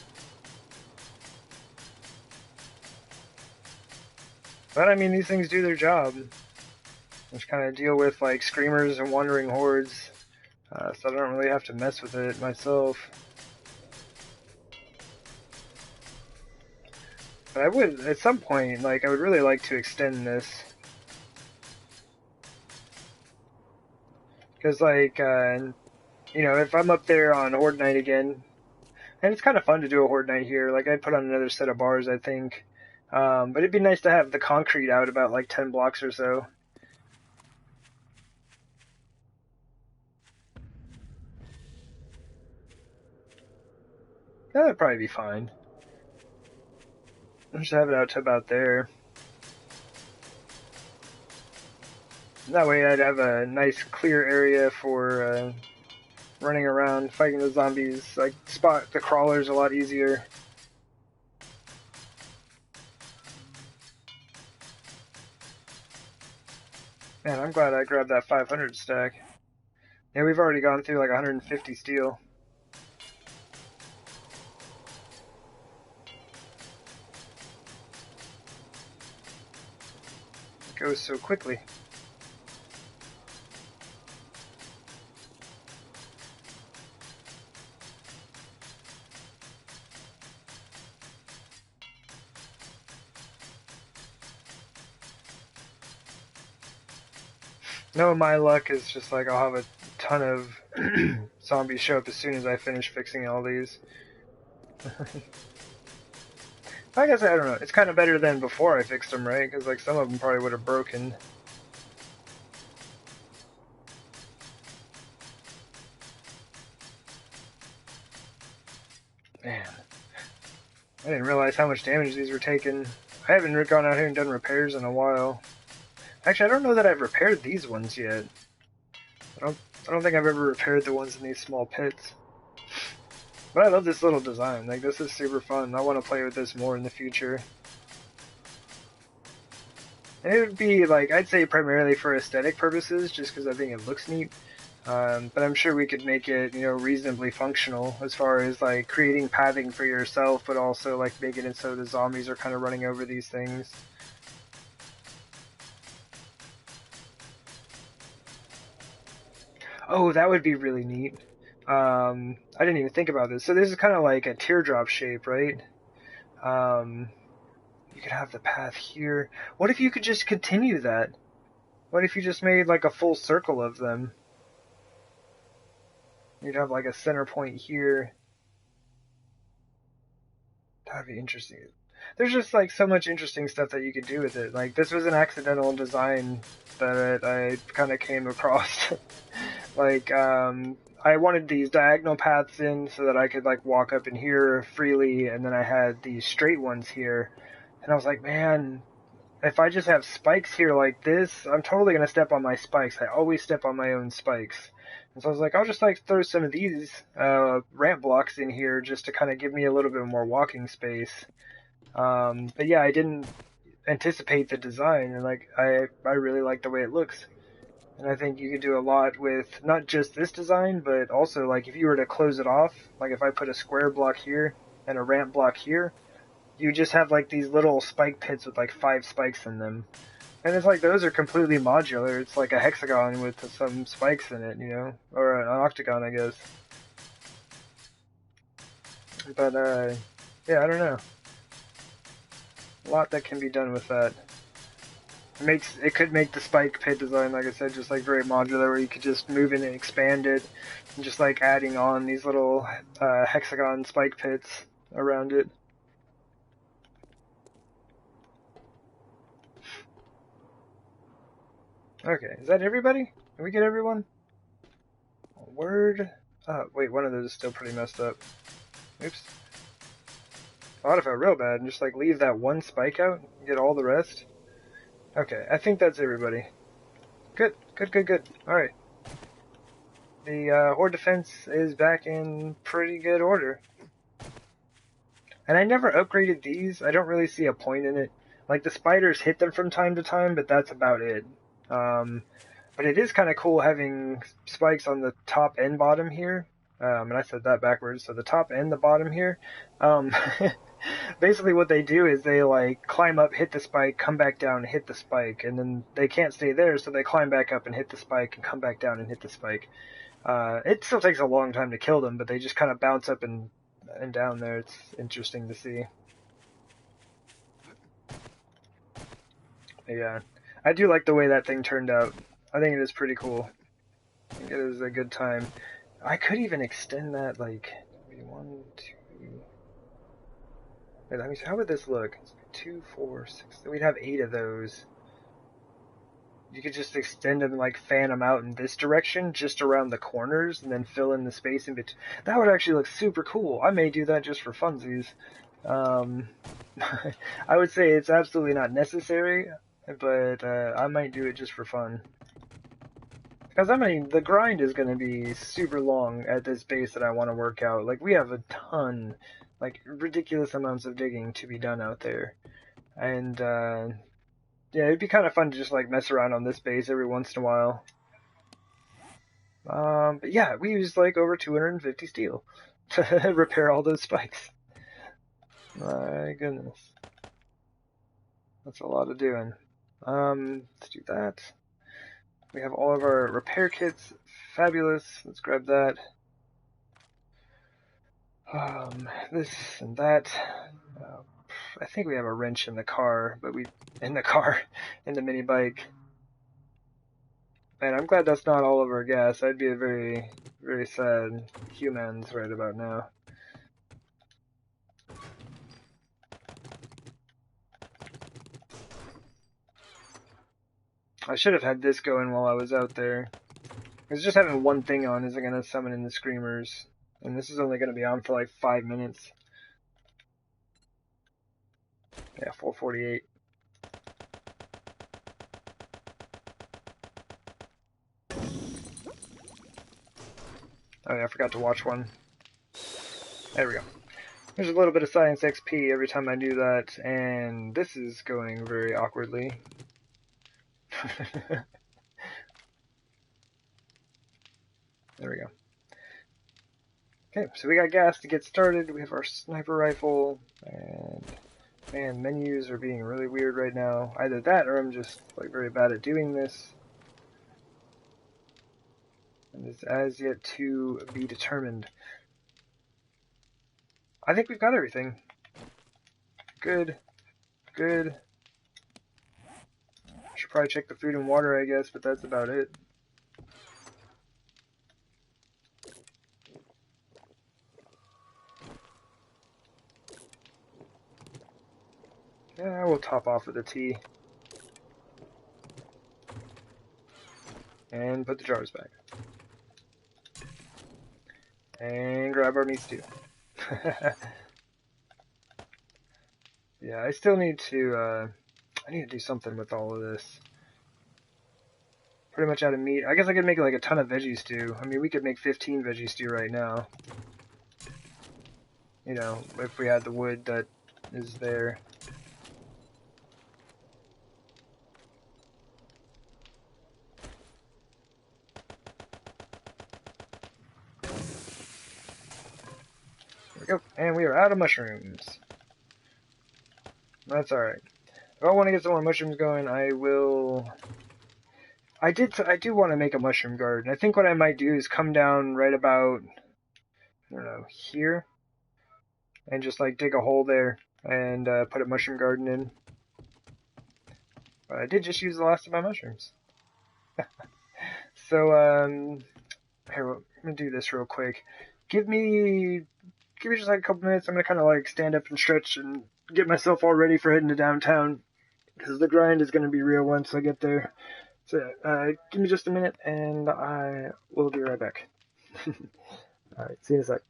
But I mean, these things do their job. Just kind of deal with like screamers and wandering hordes, so I don't really have to mess with it myself. But I would, at some point, like, I would really like to extend this. Because, like, you know, if I'm up there on Horde Night again, and it's kind of fun to do a Horde Night here, like I'd put on another set of bars, I think. But it'd be nice to have the concrete out about like 10 blocks or so. That'd probably be fine. I'll just have it out to about there. That way I'd have a nice clear area for running around, fighting the zombies, like spot the crawlers a lot easier. Man, I'm glad I grabbed that 500 stack. Yeah, we've already gone through like 150 steel. It goes so quickly. No, my luck is just like I'll have a ton of zombies show up as soon as I finish fixing all these. I guess I don't know. It's kind of better than before I fixed them, right? Because like some of them probably would have broken. Man, I didn't realize how much damage these were taking. I haven't gone out here and done repairs in a while. Actually, I don't know that I've repaired these ones yet. I don't think I've ever repaired the ones in these small pits. But I love this little design. Like, this is super fun. I want to play with this more in the future. And it would be, like, I'd say primarily for aesthetic purposes, just because I think it looks neat. But I'm sure we could make it, you know, reasonably functional as far as, like, creating pathing for yourself, but also, like, making it so the zombies are kind of running over these things. Oh, that would be really neat. I didn't even think about this. So this is kind of like a teardrop shape, right? You could have the path here. What if you could just continue that? What if you just made like a full circle of them? You'd have like a center point here. That'd be interesting. There's just like so much interesting stuff that you could do with it. Like this was an accidental design that I kind of came across. Like I wanted these diagonal paths in so that I could like walk up in here freely, and then I had these straight ones here. And I was like, man, if I just have spikes here like this, I'm totally gonna step on my spikes. I always step on my own spikes. And so I was like, I'll just like throw some of these ramp blocks in here just to kind of give me a little bit more walking space. But yeah, I didn't anticipate the design, and like I really like the way it looks. And I think you could do a lot with not just this design, but also like if you were to close it off, like if I put a square block here and a ramp block here, you just have like these little spike pits with like 5 spikes in them. And it's like those are completely modular. It's like a hexagon with some spikes in it, you know? Or an octagon, I guess. But, yeah, I don't know. A lot that can be done with that. It could make the spike pit design, like I said, just like very modular, where you could just move in and expand it, and just like adding on these little hexagon spike pits around it. Okay, is that everybody? Did we get everyone? Word. Wait, one of those is still pretty messed up. Oops. I would have felt real bad and just like leave that one spike out and get all the rest. Okay, I think that's everybody. Good, good, good, good. Alright. The Horde defense is back in pretty good order. And I never upgraded these. I don't really see a point in it. Like, the spiders hit them from time to time, but that's about it. But it is kind of cool having spikes on the top and bottom here. And I said that backwards. So the top and the bottom here. Basically what they do is they like climb up, hit the spike, come back down, hit the spike, and then they can't stay there, so they climb back up and hit the spike and come back down and hit the spike. It still takes a long time to kill them, but they just kind of bounce up and down there. It's interesting to see. Yeah, I do like the way that thing turned out. I think it is pretty cool. I think it is a good time. I could even extend that, like, maybe 1, 2... Wait, let me see. How would this look? 2, 4, 6... We'd have 8 of those. You could just extend them, like, fan them out in this direction, just around the corners, and then fill in the space in between. That would actually look super cool. I may do that just for funsies. I would say it's absolutely not necessary, but I might do it just for fun. Because, I mean, the grind is going to be super long at this base that I want to work out. Like, we have a ton, like, ridiculous amounts of digging to be done out there. And, yeah, it'd be kind of fun to just, like, mess around on this base every once in a while. But yeah, we used, like, over 250 steel to repair all those spikes. My goodness. That's a lot of doing. Let's do that. We have all of our repair kits. Fabulous. Let's grab that. This and that. I think we have a wrench in the car, in the mini bike. Man, I'm glad that's not all of our gas. I'd be a very, very sad humans right about now. I should have had this going while I was out there. Because just having one thing on isn't going to summon in the screamers. And this is only going to be on for like 5 minutes. Yeah, 448. Oh yeah, I forgot to watch one. There we go. There's a little bit of science XP every time I do that, and this is going very awkwardly. There we go. Okay, so we got gas to get started. We have our sniper rifle, and man, menus are being really weird right now. Either that, or I'm just like very bad at doing this. And it's as yet to be determined. I think we've got everything. Good. Good. Should probably check the food and water, I guess, but that's about it. Yeah, we'll top off with the tea. And put the jars back. And grab our meat stew. Yeah, I still need to, I need to do something with all of this. Pretty much out of meat. I guess I could make like a ton of veggie stew. I mean, we could make 15 veggie stew right now. You know, if we had the wood that is there. There we go. And we are out of mushrooms. That's alright. If I want to get some more mushrooms going, I will... I do want to make a mushroom garden. I think what I might do is come down right about, I don't know, here. And just like dig a hole there and put a mushroom garden in. But I did just use the last of my mushrooms. So, here, I'm gonna do this real quick. Give me just like a couple minutes. I'm gonna kind of like stand up and stretch and get myself all ready for heading to downtown. Because the grind is gonna be real once I get there. So, give me just a minute and I will be right back. Alright, see you in a sec.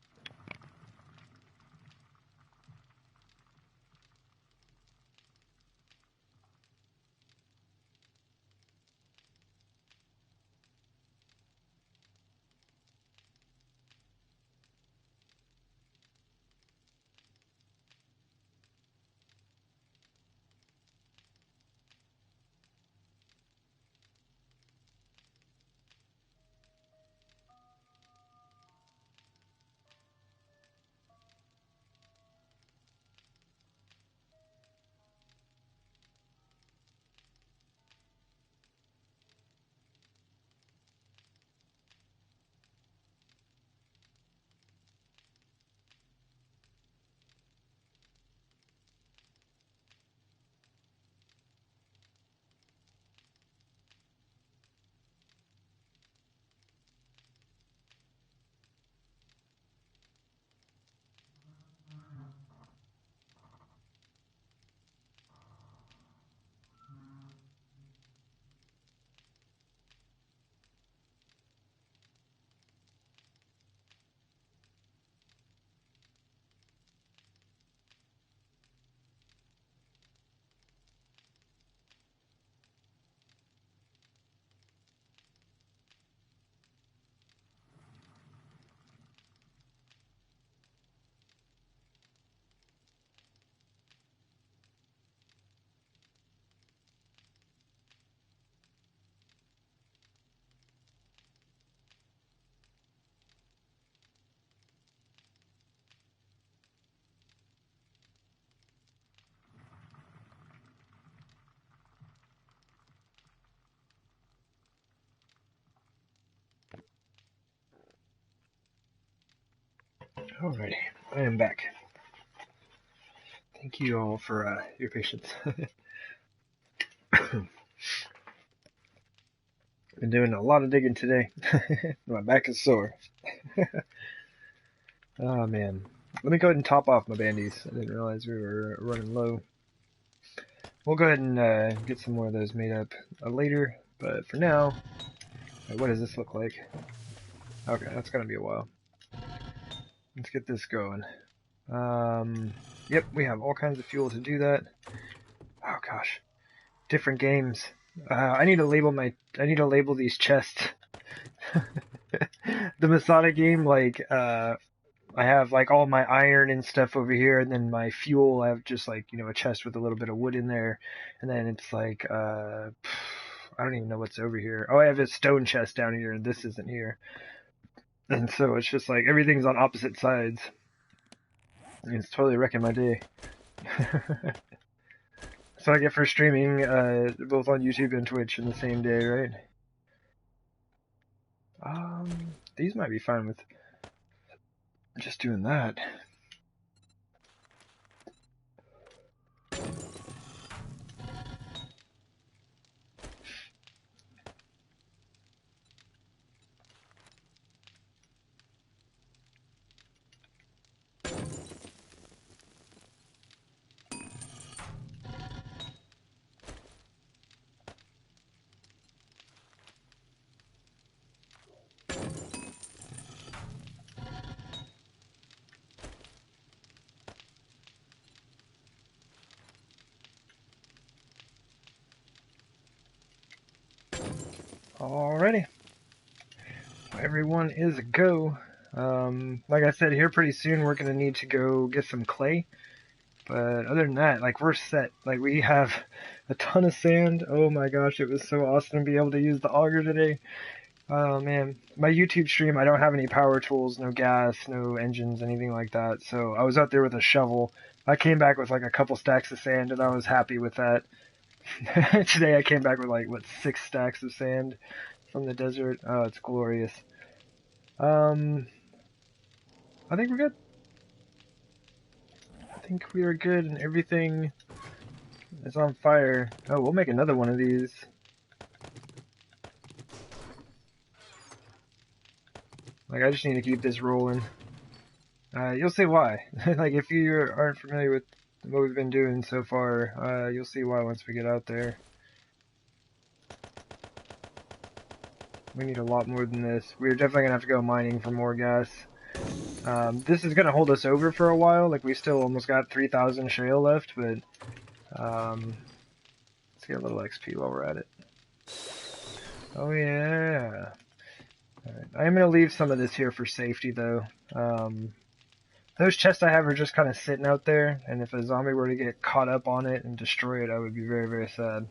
Alrighty, I am back. Thank you all for your patience. Been doing a lot of digging today. My back is sore. Oh man. Let me go ahead and top off my bandies. I didn't realize we were running low. We'll go ahead and get some more of those made up later, but for now, what does this look like? Okay, that's gonna be a while. Let's get this going. Yep, we have all kinds of fuel to do that. Oh gosh, different games. I need to label these chests. The Masada game, like, I have like all my iron and stuff over here, and then my fuel, I have just like, a chest with a little bit of wood in there, and then it's like, I don't even know what's over here. Oh, I have a stone chest down here, and this isn't here. And so it's just like everything's on opposite sides. It's totally wrecking my day. So I get for streaming both on YouTube and Twitch in the same day, right? These might be fine with just doing that. Alrighty. Everyone is a go. Like I said, here pretty soon we're gonna need to go get some clay. But other than that, like, we're set. Like, we have a ton of sand. Oh my gosh, it was so awesome to be able to use the auger today. Oh man, my YouTube stream, I don't have any power tools, no gas, no engines, anything like that. So I was out there with a shovel. I came back with like a couple stacks of sand, and I was happy with that. Today I came back with like, what, 6 stacks of sand from the desert. Oh, it's glorious. I think we're good. I think we are good, and everything is on fire. Oh, we'll make another one of these. Like, I just need to keep this rolling. You'll see why. Like, if you aren't familiar with what we've been doing so far, you'll see why once we get out there. We need a lot more than this. We're definitely gonna have to go mining for more gas. This is gonna hold us over for a while. Like, we still almost got 3,000 shale left, but let's get a little XP while we're at it. Oh yeah. Alright. I am gonna leave some of this here for safety though. Those chests I have are just kind of sitting out there, and if a zombie were to get caught up on it and destroy it, I would be very, very sad.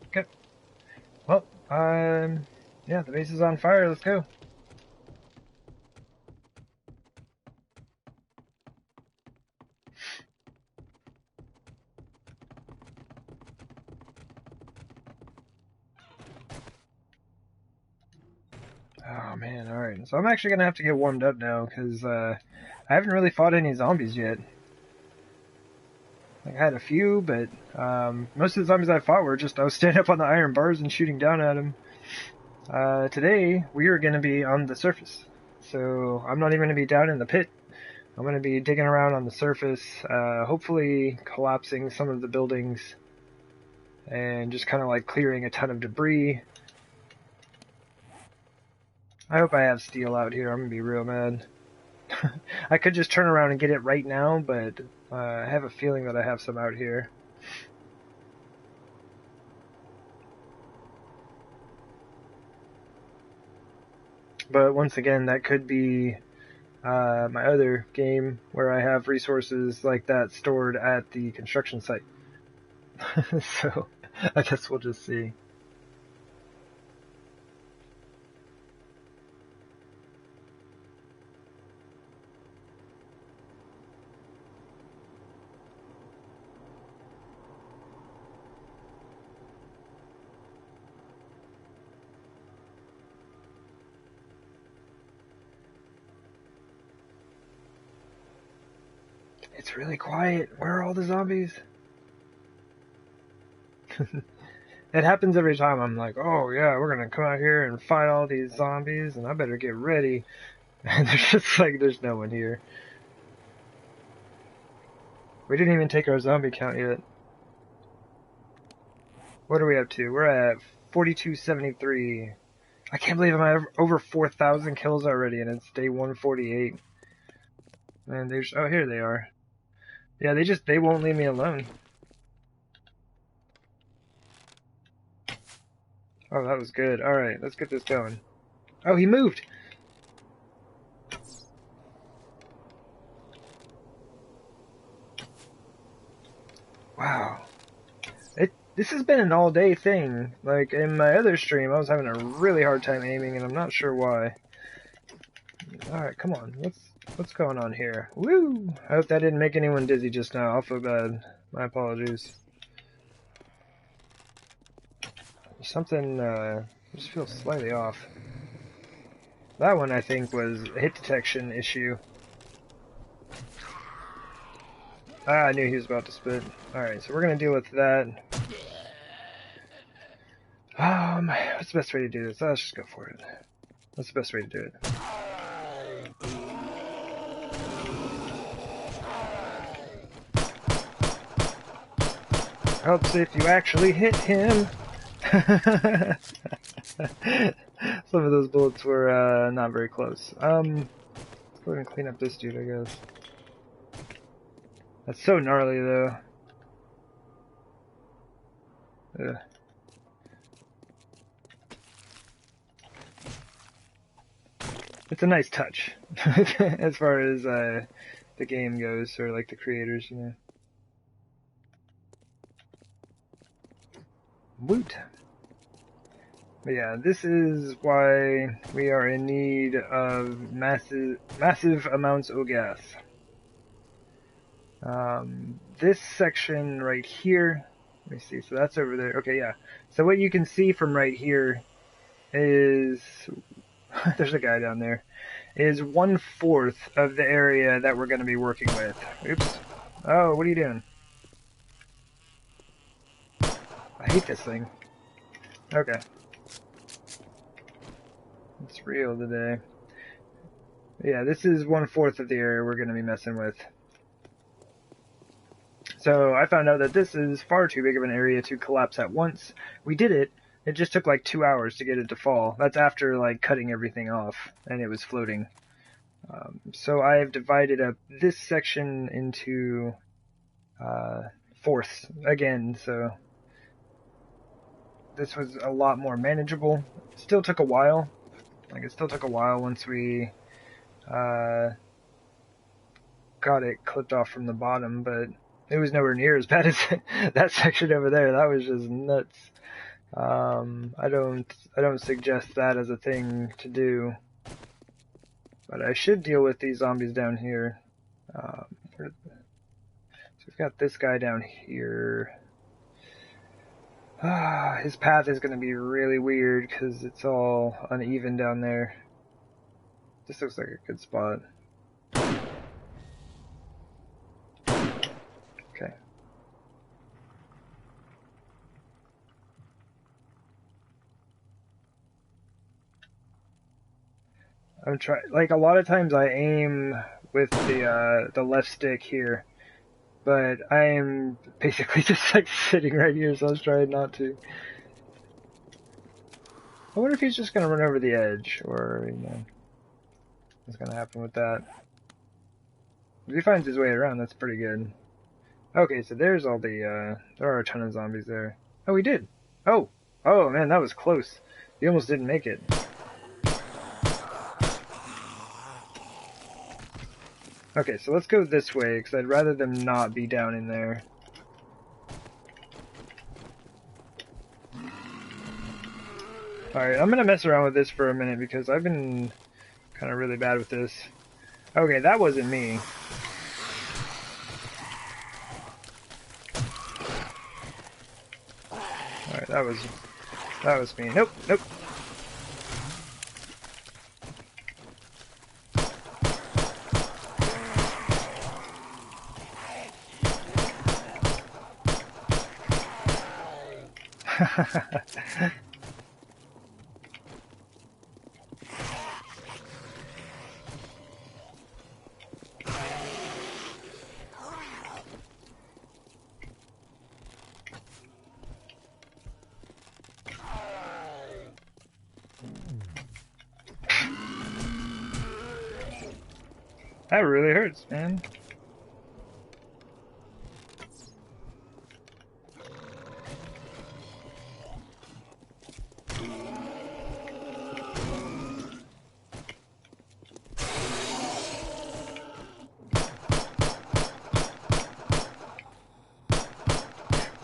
Okay. Well, yeah, the base is on fire. Let's go. Oh man, alright. So I'm actually gonna have to get warmed up now, because I haven't really fought any zombies yet. Like, I had a few, but most of the zombies I fought were just I was standing up on the iron bars and shooting down at them. Today, we are going to be on the surface. So I'm not even going to be down in the pit. I'm going to be digging around on the surface, hopefully collapsing some of the buildings and just kind of like clearing a ton of debris. I hope I have steel out here. I'm going to be real mad. I could just turn around and get it right now, but I have a feeling that I have some out here. But once again, that could be my other game where I have resources like that stored at the construction site. So I guess we'll just see. It's really quiet. Where are all the zombies? It happens every time. I'm like, oh yeah, we're gonna come out here and fight all these zombies, and I better get ready. And there's just like, there's no one here. We didn't even take our zombie count yet. What are we up to? We're at 4273. I can't believe I'm at over 4,000 kills already, and it's day 148. Man, there's, oh, here they are. Yeah, they won't leave me alone. Oh, that was good. Alright, let's get this going. Oh, he moved! Wow. This has been an all-day thing. Like, in my other stream, I was having a really hard time aiming, and I'm not sure why. Alright, come on. What's going on here? Woo! I hope that didn't make anyone dizzy just now. I'll feel bad. My apologies. Something, just feels slightly off. That one, I think, was a hit detection issue. Ah, I knew he was about to spit. Alright, so we're gonna deal with that. What's the best way to do this? Let's just go for it. What's the best way to do it? Helps if you actually hit him. Some of those bullets were not very close. Let's go ahead and clean up this dude, I guess. That's so gnarly, though. Ugh. It's a nice touch, as far as the game goes, or like the creators, you know. Woot! But yeah, this is why we are in need of massive amounts of gas. This section right here, let me see, so that's over there. Okay, yeah. So what you can see from right here is, there's a guy down there, is 1/4 of the area that we're going to be working with. Oops. Oh, what are you doing? I hate this thing. Okay. It's real today. Yeah, this is 1/4 of the area we're going to be messing with. So I found out that this is far too big of an area to collapse at once. We did it. It just took like 2 hours to get it to fall. That's after like cutting everything off and it was floating. So I have divided up this section into fourths again. So this was a lot more manageable. It still took a while. Like, it still took a while once we got it clipped off from the bottom, but it was nowhere near as bad as that section over there. That was just nuts. I don't suggest that as a thing to do, but I should deal with these zombies down here. So we've got this guy down here. His path is going to be really weird because it's all uneven down there. This looks like a good spot. Okay. I'm trying. Like, a lot of times I aim with the left stick here, but I am basically just like sitting right here, so I was trying not to. I wonder if he's just gonna run over the edge, or, you know, what's gonna happen with that. If he finds his way around, that's pretty good. Okay, so there's all the, there are a ton of zombies there. Oh, we did! Oh! Oh, man, that was close. We almost didn't make it. Okay, so let's go this way, because I'd rather them not be down in there. Alright, I'm gonna mess around with this for a minute, because I've been kind of really bad with this. Okay, that wasn't me. Alright, that was me. Nope, nope. That really hurts, man.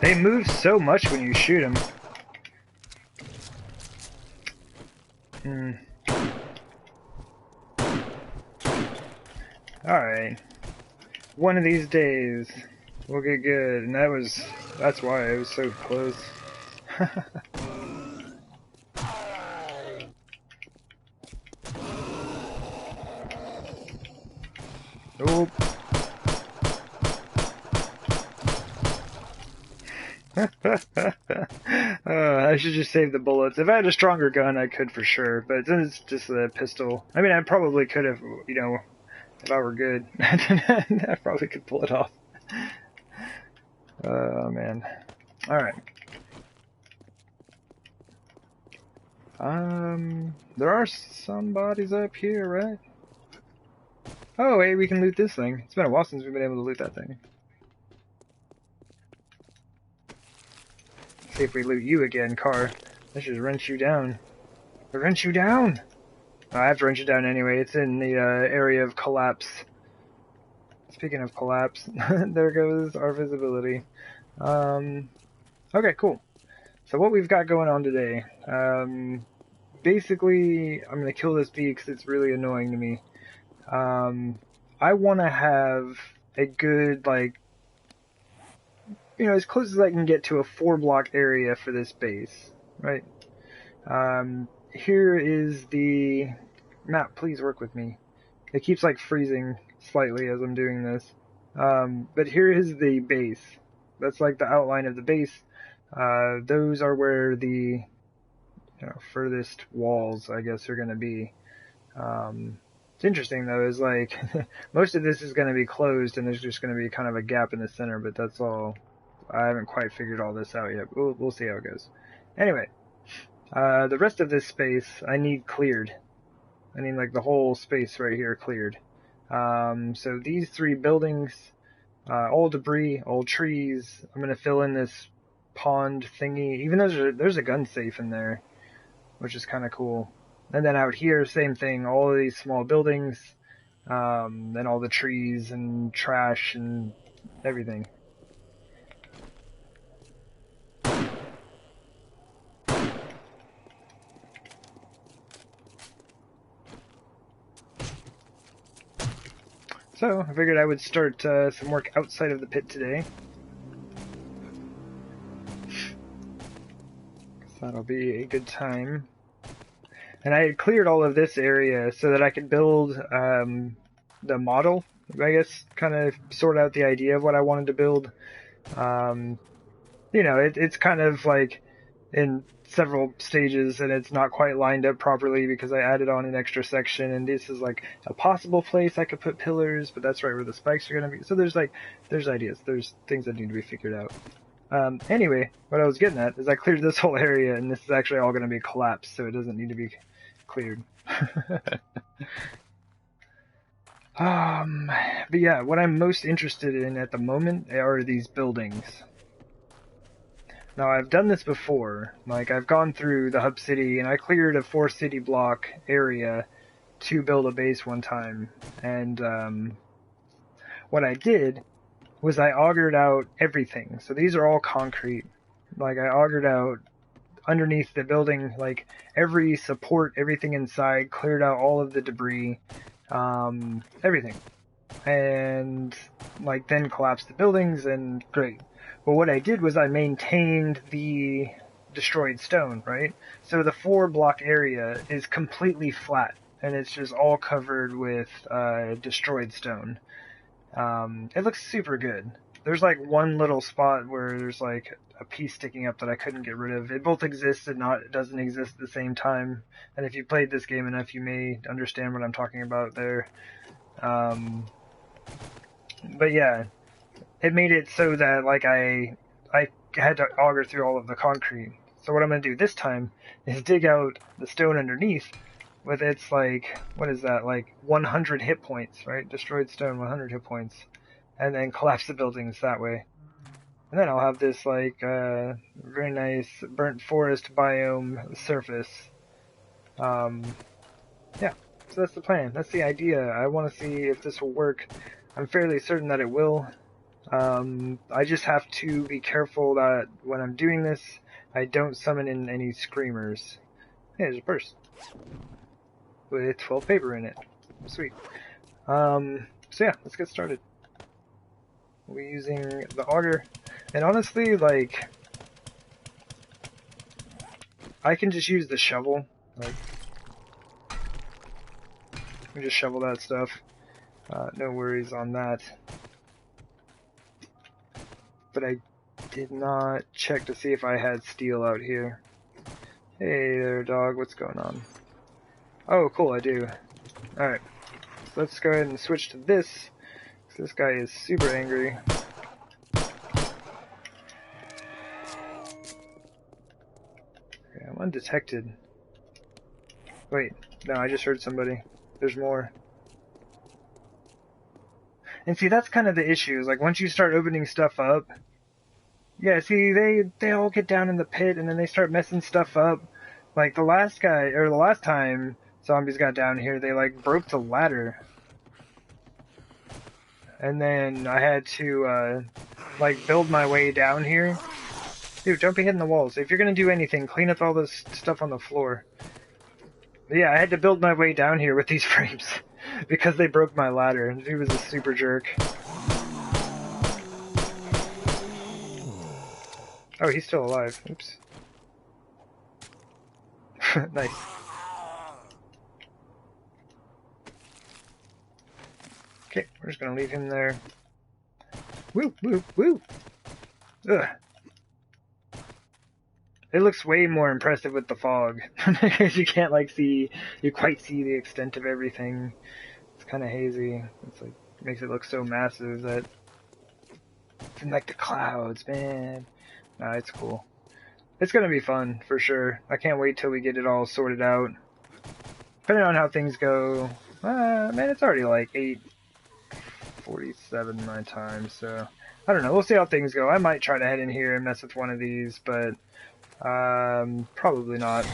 They move so much when you shoot them. Alright. One of these days, we'll get good. And that's why it was so close. Nope. I should just save the bullets. If I had a stronger gun, I could for sure. But it's just a pistol. I mean, I probably could have, you know, if I were good. I probably could pull it off. Oh, man. Alright. There are some bodies up here, right? Oh, hey, we can loot this thing. It's been a while since we've been able to loot that thing. See if we loot you again, car. Let's just wrench you down. Wrench you down! I have to wrench it down anyway. It's in the area of collapse. Speaking of collapse, there goes our visibility. Okay, cool. So what we've got going on today. Basically, I'm going to kill this bee because it's really annoying to me. I want to have a good, like, you know, as close as I can get to a 4-block area for this base, right? Here is the map. Please work with me. It keeps, like, freezing slightly as I'm doing this. But here is the base. That's, like, the outline of the base. Those are where the, you know, furthest walls, I guess, are going to be. It's interesting, though, is, like, most of this is going to be closed, and there's just going to be kind of a gap in the center, but that's all. I haven't quite figured all this out yet. We'll see how it goes. Anyway, the rest of this space I need cleared. I need, like, the whole space right here cleared. So these 3 buildings, all debris, all trees, I'm going to fill in this pond thingy. Even though there's a gun safe in there, which is kind of cool. And then out here, same thing, all of these small buildings, and all the trees and trash and everything. So, I figured I would start some work outside of the pit today. That'll be a good time. And I had cleared all of this area so that I could build the model, I guess, kind of sort out the idea of what I wanted to build. You know, it's kind of like in several stages and it's not quite lined up properly because I added on an extra section, and this is like a possible place I could put pillars, but that's right where the spikes are going to be. So there's ideas, there's things that need to be figured out. Anyway, what I was getting at is I cleared this whole area, and this is actually all going to be collapsed, so it doesn't need to be cleared. But yeah, what I'm most interested in at the moment are these buildings. Now, I've done this before. Like, I've gone through the hub city, and I cleared a 4-city block area to build a base one time. And what I did was I augured out everything. So these are all concrete. Like, I augured out underneath the building, like, every support, everything inside, cleared out all of the debris, everything. And, like, then collapsed the buildings, and great. But what I did was I maintained the destroyed stone, right? So the 4-block area is completely flat, and it's just all covered with destroyed stone. It looks super good. there's like one little spot where there's like a piece sticking up that I couldn't get rid of. It both exists and it doesn't exist at the same time. And if you played this game enough, you may understand what I'm talking about there. But yeah, it made it so that like I had to auger through all of the concrete. So what I'm going to do this time is dig out the stone underneath with its like, what is that, like 100 hit points, right? Destroyed stone, 100 hit points. And then collapse the buildings that way. And then I'll have this like very nice burnt forest biome surface. Yeah, so that's the plan. That's the idea. I want to see if this will work. I'm fairly certain that it will. I just have to be careful that when I'm doing this, I don't summon in any screamers. Hey, there's a purse with 12 paper in it. Sweet. So yeah, let's get started. We're using the auger, and honestly, like, I can just use the shovel. Like, we just shovel that stuff. No worries on that. But I did not check to see if I had steel out here. Hey there, dog. What's going on? Oh, cool, I do. Alright. So let's go ahead and switch to this. This guy is super angry. Okay, I'm undetected. Wait, no, I just heard somebody. There's more. And see, that's kind of the issue, is like once you start opening stuff up, yeah, see, they all get down in the pit and then they start messing stuff up. Like the last time zombies got down here, they like broke the ladder. And then I had to, like, build my way down here. Dude, don't be hitting the walls. If you're gonna do anything, clean up all this stuff on the floor. But yeah, I had to build my way down here with these frames. Because they broke my ladder. He was a super jerk. Oh, he's still alive. Oops. Nice. Okay, we're just gonna leave him there. Woo, woo, woo! Ugh. It looks way more impressive with the fog. Because you can't, like, quite see the extent of everything. It's kind of hazy. It's like, it makes it look so massive that it's in, like, the clouds, man. Nah, it's cool. It's gonna be fun, for sure. I can't wait till we get it all sorted out. Depending on how things go, man, it's already like 8:47 my time, so I don't know. We'll see how things go. I might try to head in here and mess with one of these, but probably not.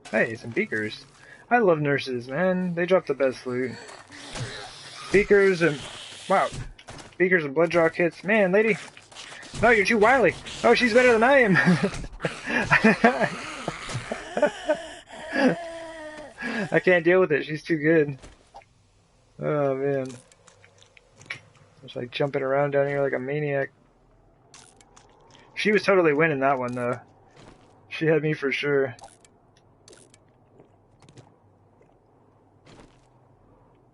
Hey, some beakers. I love nurses, man. They drop the best loot. Beakers and wow, beakers and blood draw kits. Man, lady. No, you're too wily. Oh, she's better than I am. I can't deal with it. She's too good. Oh, man. Just like jumping around down here like a maniac. She was totally winning that one, though. She had me for sure.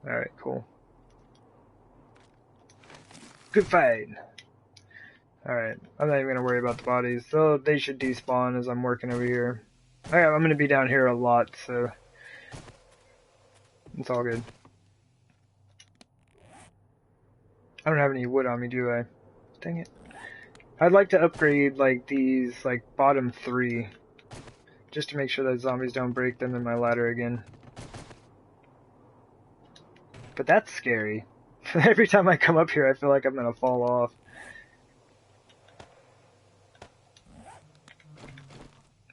Alright, cool. Good fight. Alright, I'm not even going to worry about the bodies. So they should despawn as I'm working over here. Alright, I'm going to be down here a lot, so it's all good. I don't have any wood on me, do I? Dang it. I'd like to upgrade, like, these, like, bottom 3. Just to make sure that zombies don't break them in my ladder again. But that's scary. Every time I come up here, I feel like I'm gonna fall off.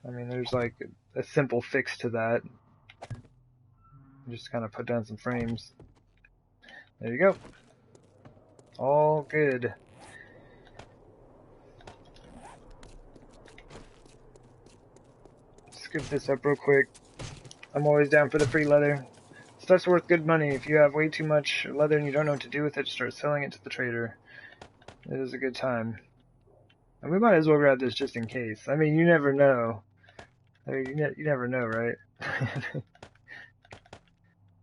I mean, there's, like, a simple fix to that. Just kind of put down some frames. There you go. All good. Scoop this up real quick. I'm always down for the free leather. Stuff's worth good money. If you have way too much leather and you don't know what to do with it, start selling it to the trader. It is a good time. And we might as well grab this just in case. I mean, you never know. I mean, you never know, right?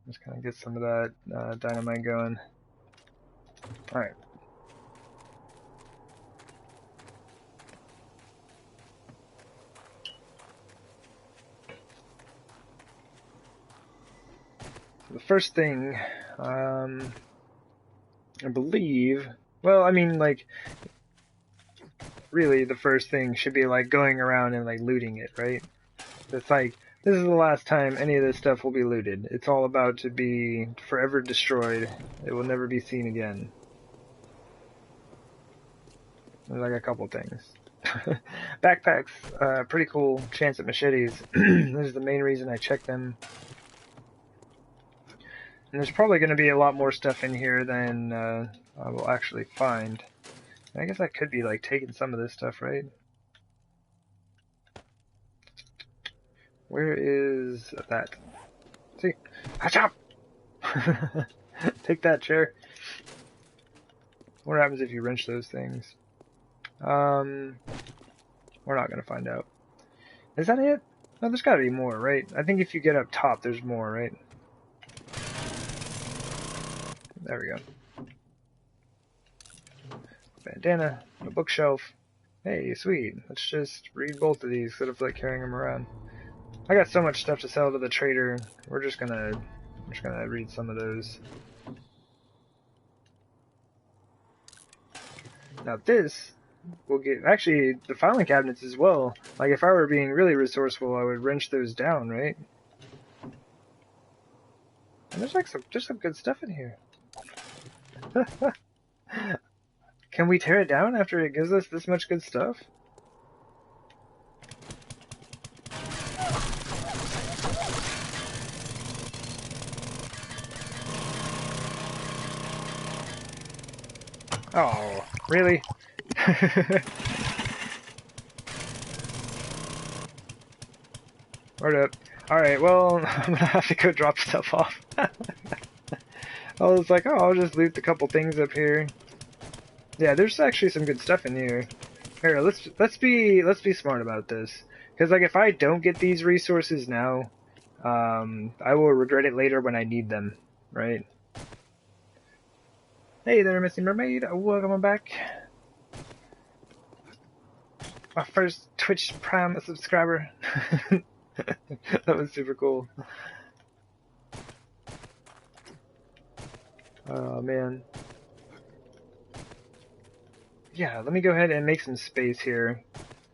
Just kind of get some of that dynamite going. Alright. So the first thing, I believe, well, I mean, like, really the first thing should be like going around and like looting it, right? It's like, this is the last time any of this stuff will be looted. It's all about to be forever destroyed. It will never be seen again. There's like a couple things. Backpacks, pretty cool chance at machetes. This is the main reason I checked them. And there's probably going to be a lot more stuff in here than I will actually find. I guess I could be like taking some of this stuff, right? Where is that? See? Chop! Take that, chair. What happens if you wrench those things? We're not gonna find out. Is that it? No, there's gotta be more, right? I think if you get up top, there's more, right? There we go. Bandana, a bookshelf. Hey, sweet. Let's just read both of these instead of like carrying them around. I got so much stuff to sell to the trader. We're just gonna read some of those. Now this will get, actually, the filing cabinets as well. Like if I were being really resourceful, I would wrench those down, right? And there's like some good stuff in here. Can we tear it down after it gives us this much good stuff? Oh, really? Word up. Alright, well, I'm gonna have to go drop stuff off. I was like, oh, I'll just loot a couple things up here. Yeah, there's actually some good stuff in here. Here, let's be smart about this. Because like if I don't get these resources now, I will regret it later when I need them, right? Hey there, Missy Mermaid. Welcome back. My first Twitch Prime subscriber. That was super cool. Oh man. Yeah, let me go ahead and make some space here.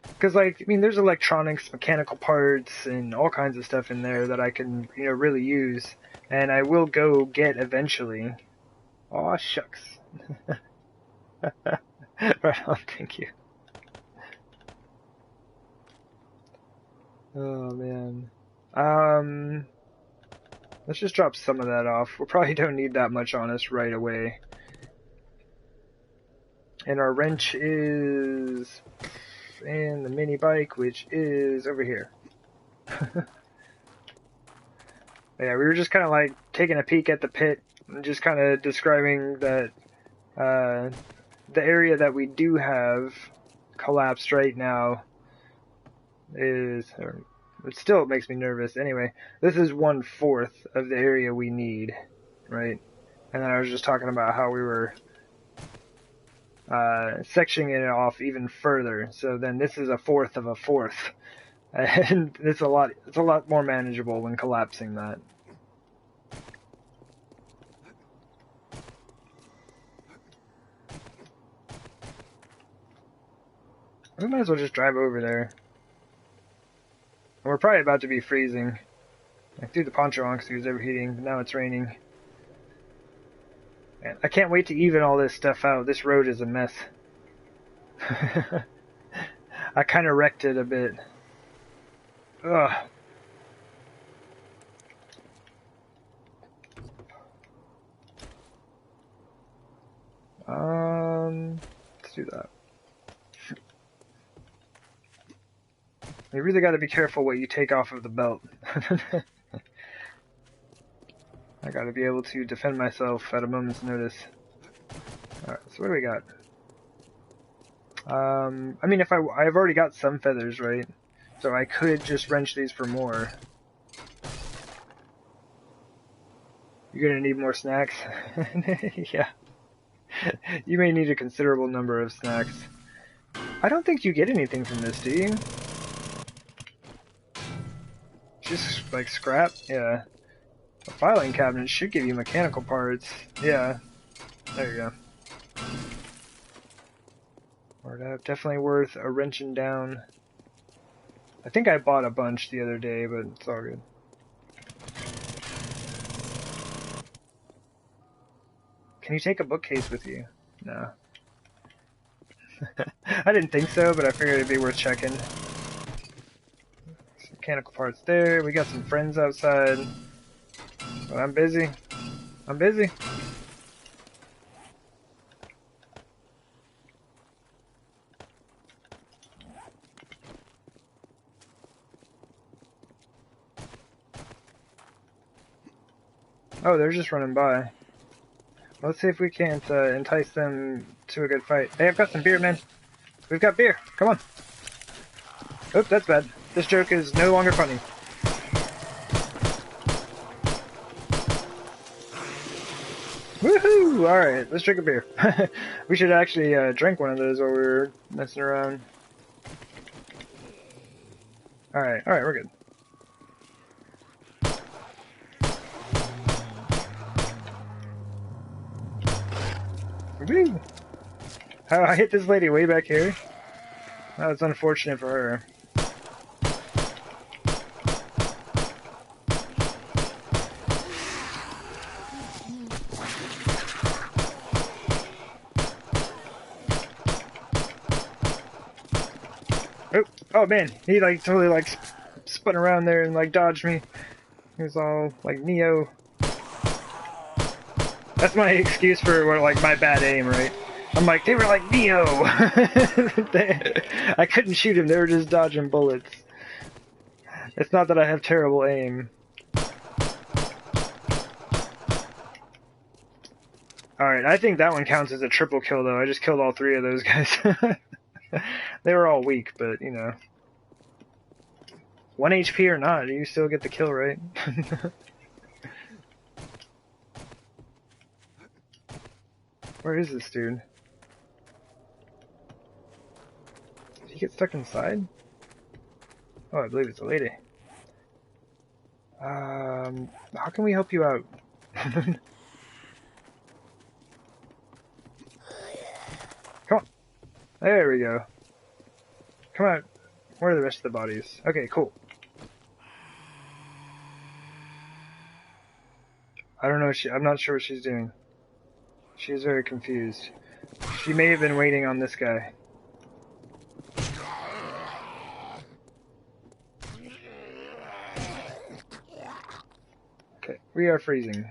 Because, like, I mean, there's electronics, mechanical parts, and all kinds of stuff in there that I can, you know, really use. And I will go get eventually. Aw, shucks. Right on, thank you. Oh, man. Let's just drop some of that off. We probably don't need that much on us right away. And our wrench is... and the mini bike, which is over here. Yeah, we were just kind of like taking a peek at the pit and just kind of describing that the area that we do have collapsed right now is, it still makes me nervous. Anyway, this is 1/4 of the area we need, right? And then I was just talking about how we were sectioning it off even further. So then this is 1/4 of 1/4. And it's a lot more manageable when collapsing that. We might as well just drive over there. We're probably about to be freezing. I threw the poncho on because it was overheating, but now it's raining. Man, I can't wait to even all this stuff out. This road is a mess. I kind of wrecked it a bit. Ugh. Let's do that. You really got to be careful what you take off of the belt. I got to be able to defend myself at a moment's notice. Alright, so what do we got? I mean, if I've already got some feathers, right? So I could just wrench these for more. You're gonna need more snacks. Yeah. You may need a considerable number of snacks. I don't think you get anything from this, do you? Just like scrap? Yeah. A filing cabinet should give you mechanical parts. Yeah. There you go. Or definitely worth a wrenching down. I think I bought a bunch the other day, but it's all good. Can you take a bookcase with you? No. I didn't think so, but I figured it'd be worth checking. Some mechanical parts there. We got some friends outside. But I'm busy. I'm busy. Oh, they're just running by. Let's see if we can't entice them to a good fight. Hey, I've got some beer, man. We've got beer. Come on. Oops, that's bad. This joke is no longer funny. Woohoo! Alright, let's drink a beer. We should actually drink one of those while we were messing around. Alright, we're good. Woo! How I hit this lady way back here. That was unfortunate for her. Oh man, he like totally like spun around there and like dodged me. He was all like Neo. That's my excuse for like my bad aim, right? I'm like, they were like Neo. I couldn't shoot him, they were just dodging bullets. It's not that I have terrible aim. Alright, I think that one counts as a triple kill though. I just killed all three of those guys. They were all weak, but you know. 1 HP or not, you still get the kill, right? Where is this dude? Did he get stuck inside? Oh, I believe it's a lady. How can we help you out? Come on. There we go. Come on. Where are the rest of the bodies? Okay, cool. I don't know. I'm not sure what she's doing. She is very confused. She may have been waiting on this guy. Okay, we are freezing.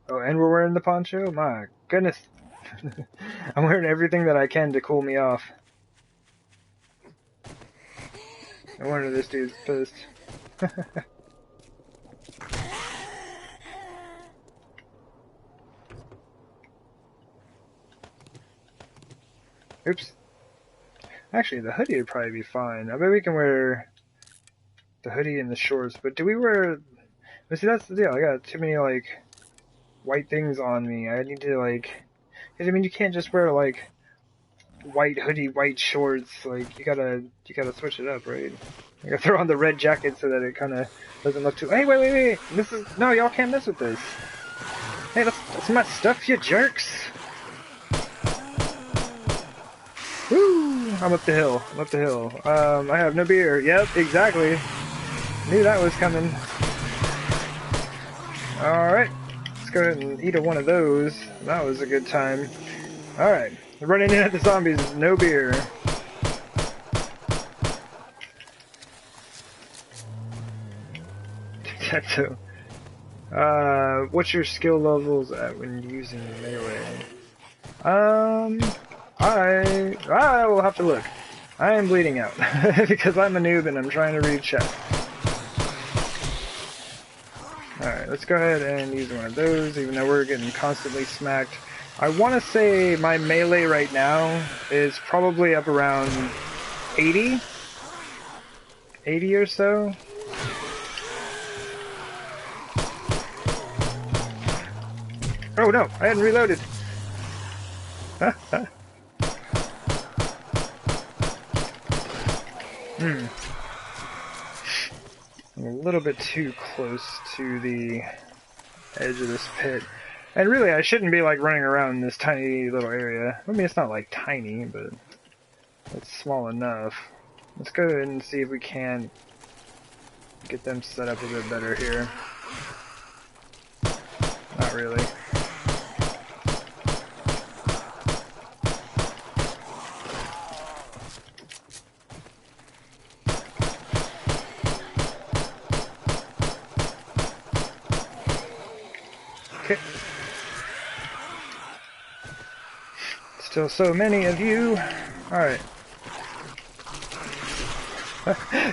Oh, and we're wearing the poncho? My goodness. I'm wearing everything that I can to cool me off. No wonder this dude's pissed. Oops. Actually, the hoodie would probably be fine. I bet we can wear the hoodie and the shorts, but do we wear... But see, that's the deal. I got too many, like, white things on me. I need to, like... Because, I mean, you can't just wear, like, white hoodie, white shorts. Like, you gotta switch it up, right? You gotta throw on the red jacket so that it kind of doesn't look too... Hey, wait. This is... No, y'all can't mess with this. Hey, that's my stuff, you jerks. Woo! I'm up the hill. I have no beer. Yep, exactly. Knew that was coming. Alright. Let's go ahead and eat one of those. That was a good time. Alright. Running in at the zombies, no beer. Detecto. What's your skill levels at when using melee? I will have to look. I am bleeding out because I'm a noob and I'm trying to read chat. Alright, let's go ahead and use one of those, even though we're getting constantly smacked. I want to say my melee right now is probably up around 80? 80 or so? Oh no, I hadn't reloaded! I'm a little bit too close to the edge of this pit. And really, I shouldn't be like running around in this tiny little area. I mean, it's not like tiny, but it's small enough. Let's go ahead and see if we can get them set up a bit better here. Not really. Okay. Still so many of you. Alright.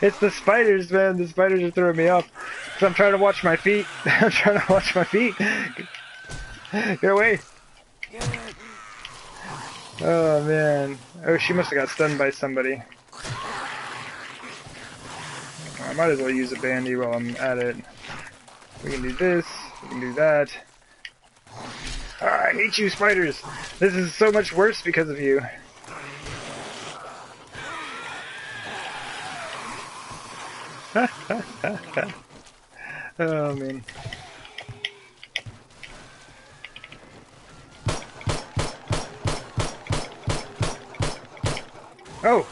It's the spiders, man. The spiders are throwing me off. Because I'm trying to watch my feet. I'm trying to watch my feet. Get away. Oh, man. Oh, she must have got stunned by somebody. I might as well use a bandy while I'm at it. We can do this. We can do that. Oh, I hate you, spiders. This is so much worse because of you. Oh, man. Oh!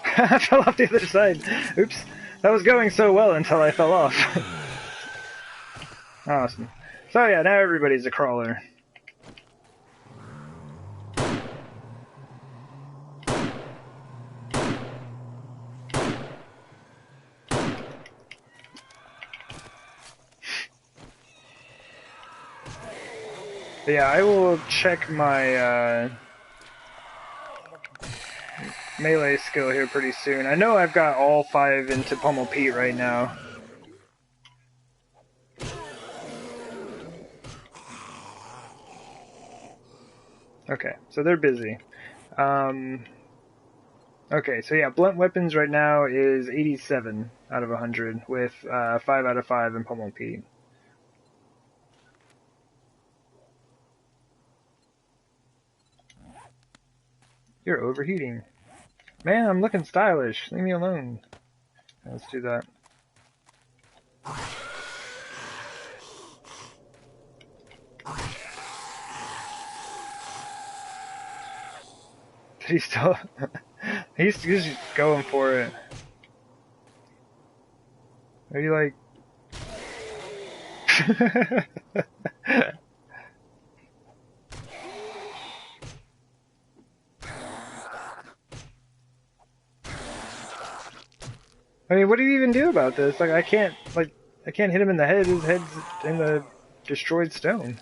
I fell off the other side. Oops. That was going so well until I fell off. Awesome. So yeah, now everybody's a crawler. But yeah, I will check my melee skill here pretty soon. I know I've got all 5 into Pummel Pete right now. Okay, so they're busy. Okay, so yeah, blunt weapons right now is 87 out of 100 with 5 out of 5 in Pummel Pete. You're overheating. Man, I'm looking stylish. Leave me alone. Let's do that. He's still... he's just going for it. Are you like... I mean, what do you even do about this? Like, I can't hit him in the head. His head's in the destroyed stone.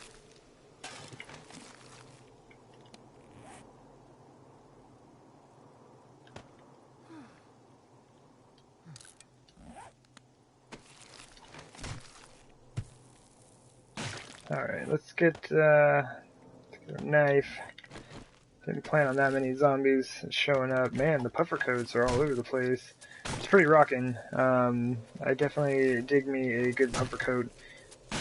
Alright, let's get a knife. Didn't plan on that many zombies showing up. Man, the puffer coats are all over the place. It's pretty rocking. I definitely dig me a good puffer coat,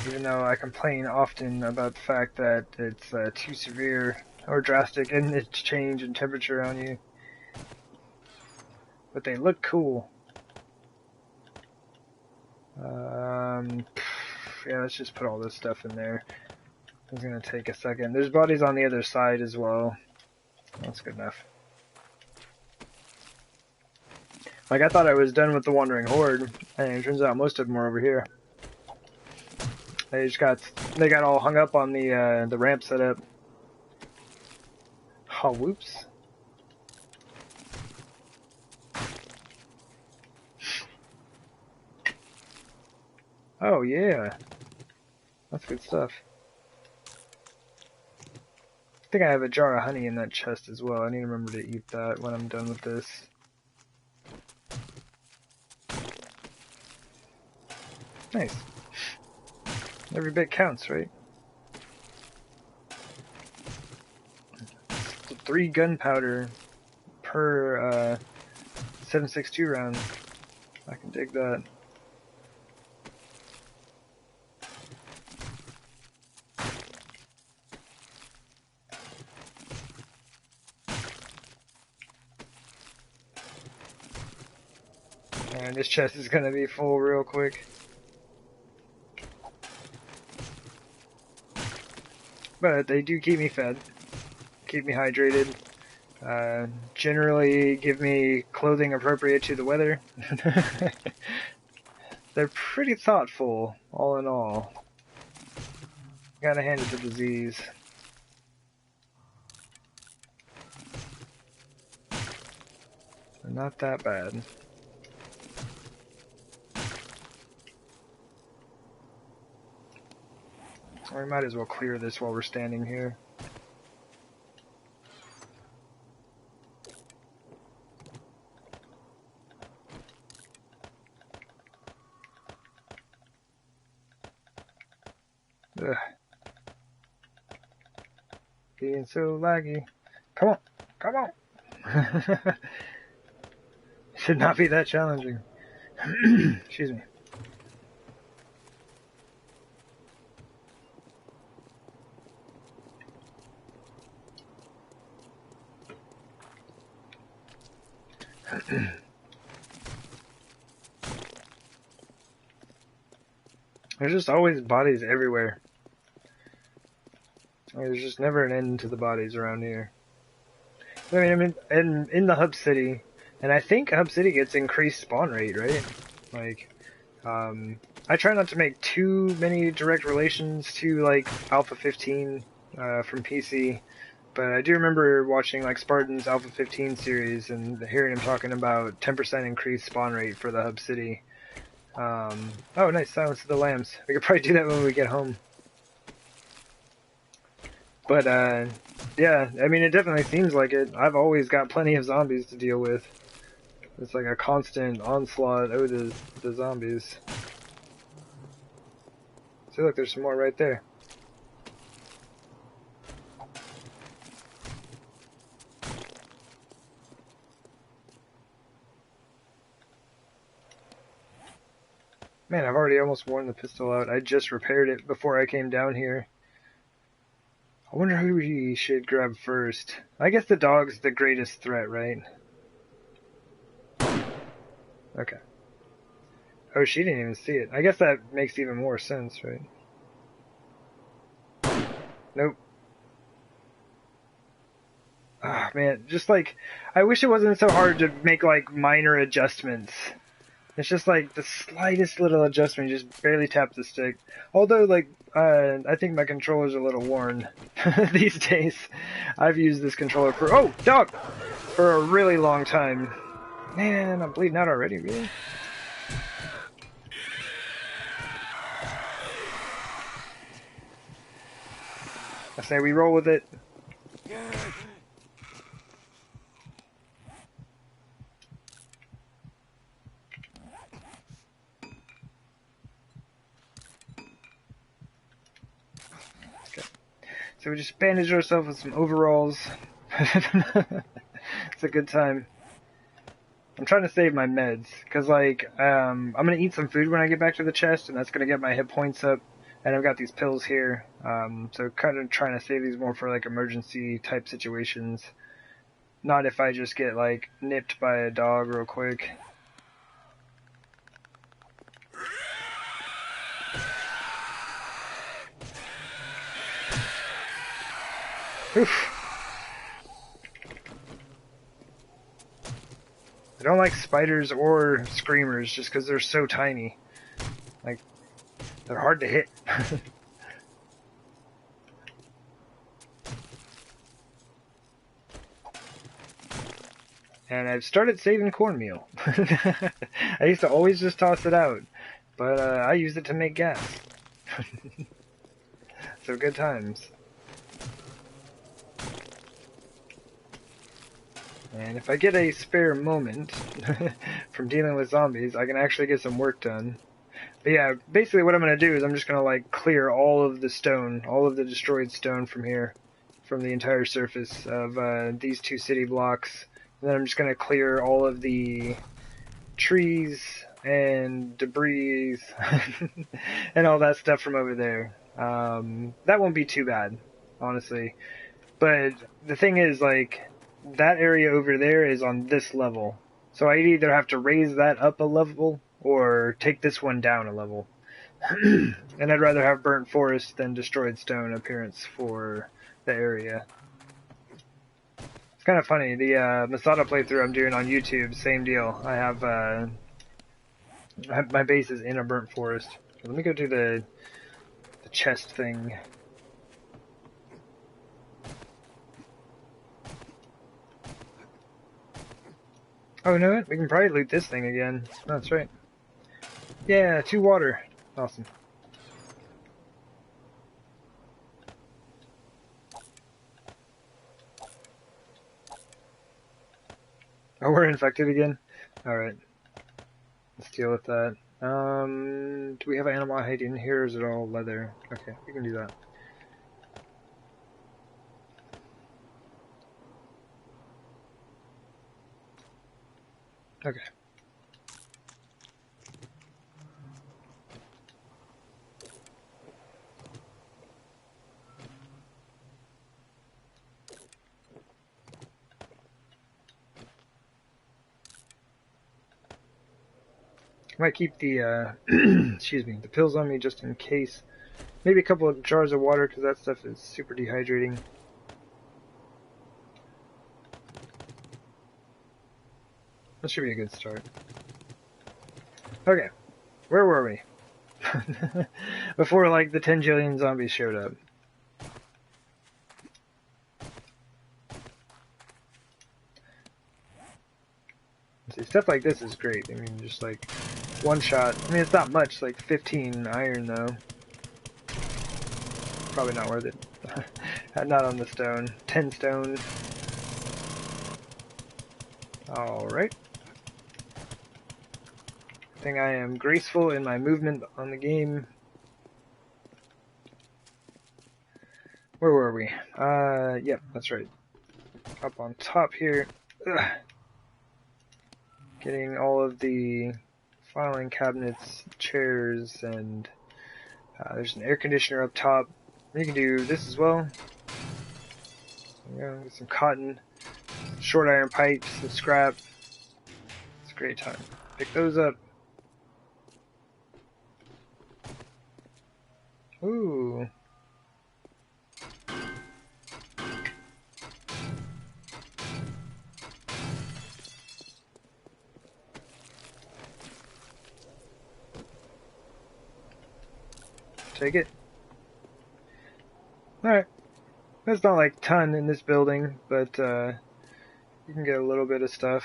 even though I complain often about the fact that it's too severe or drastic in its change in temperature on you. But they look cool. Yeah, let's just put all this stuff in there. It's gonna take a second. There's bodies on the other side as well. That's good enough. Like, I thought I was done with the Wandering Horde, and it turns out most of them are over here. They got all hung up on the ramp setup. Oh, whoops. Oh, yeah. That's good stuff. I think I have a jar of honey in that chest as well. I need to remember to eat that when I'm done with this. Nice. Every bit counts, right? 3 gunpowder per 7.62 round. I can dig that. And this chest is gonna be full real quick. But they do keep me fed, keep me hydrated, generally give me clothing appropriate to the weather. They're pretty thoughtful, all in all. Gotta hand it to disease. They're not that bad. We might as well clear this while we're standing here. Ugh. Being so laggy. Come on! Come on! Should not be that challenging. Excuse me. There's just always bodies everywhere. There's just never an end to the bodies around here. I mean, in the hub city, and I think hub city gets increased spawn rate, right? Like, I try not to make too many direct relations to like Alpha 15 from PC, but I do remember watching like Spartan's Alpha 15 series and hearing him talking about 10% increased spawn rate for the hub city. Oh, nice, Silence of the Lambs. We could probably do that when we get home. But, yeah, I mean, it definitely seems like it. I've always got plenty of zombies to deal with. It's like a constant onslaught of the zombies. See, look, there's some more right there. Man, I've already almost worn the pistol out. I just repaired it before I came down here. I wonder who we should grab first. I guess the dog's the greatest threat, right? Okay. Oh, she didn't even see it. I guess that makes even more sense, right? Nope. Ah, man, just like, I wish it wasn't so hard to make like minor adjustments. It's just like the slightest little adjustment, you just barely tap the stick. Although, like, I think my controller's a little worn these days. I've used this controller for, oh, dog! For a really long time. Man, I'm bleeding out already, really? I say we roll with it. So we just bandage ourselves with some overalls. It's a good time. I'm trying to save my meds, because, like, I'm going to eat some food when I get back to the chest, and that's going to get my hit points up. And I've got these pills here, so kind of trying to save these more for, like, emergency type situations. Not if I just get, like, nipped by a dog real quick. Oof. I don't like spiders or screamers just because they're so tiny. Like, they're hard to hit. And I've started saving cornmeal. I used to always just toss it out, but I use it to make gas. So good times. And if I get a spare moment from dealing with zombies, I can actually get some work done. But yeah, basically what I'm going to do is I'm just going to like clear all of the stone, all of the destroyed stone from here from the entire surface of these 2 city blocks. And then I'm just going to clear all of the trees and debris and all that stuff from over there. That won't be too bad, honestly. But the thing is, like, that area over there is on this level. So I'd either have to raise that up a level or take this one down a level. And I'd rather have burnt forest than destroyed stone appearance for the area. It's kind of funny. The Masada playthrough I'm doing on YouTube, same deal. I have my base is in a burnt forest. So let me go do the chest thing. Oh, you know what? We can probably loot this thing again. Oh, that's right. Yeah, 2 water. Awesome. Oh, we're infected again? Alright. Let's deal with that. Do we have animal hide in here, or is it all leather? Okay, we can do that. Okay. I might keep the, excuse me, the pills on me just in case. Maybe a couple of jars of water, because that stuff is super dehydrating. That should be a good start. Okay, where were we? Before, like, the 10 jillion zombies showed up. See, stuff like this is great. I mean, just like one shot. I mean, it's not much, like 15 iron though. Probably not worth it. Not on the stone. 10 stone. Alright. I think I am graceful in my movement on the game. Where were we? Yep, that's right. Up on top here. Ugh. Getting all of the filing cabinets, chairs, and there's an air conditioner up top. You can do this as well. Get some cotton, short iron pipes, some scrap. It's a great time. Pick those up. Ooh. Take it. Alright. There's not like a ton in this building, but you can get a little bit of stuff.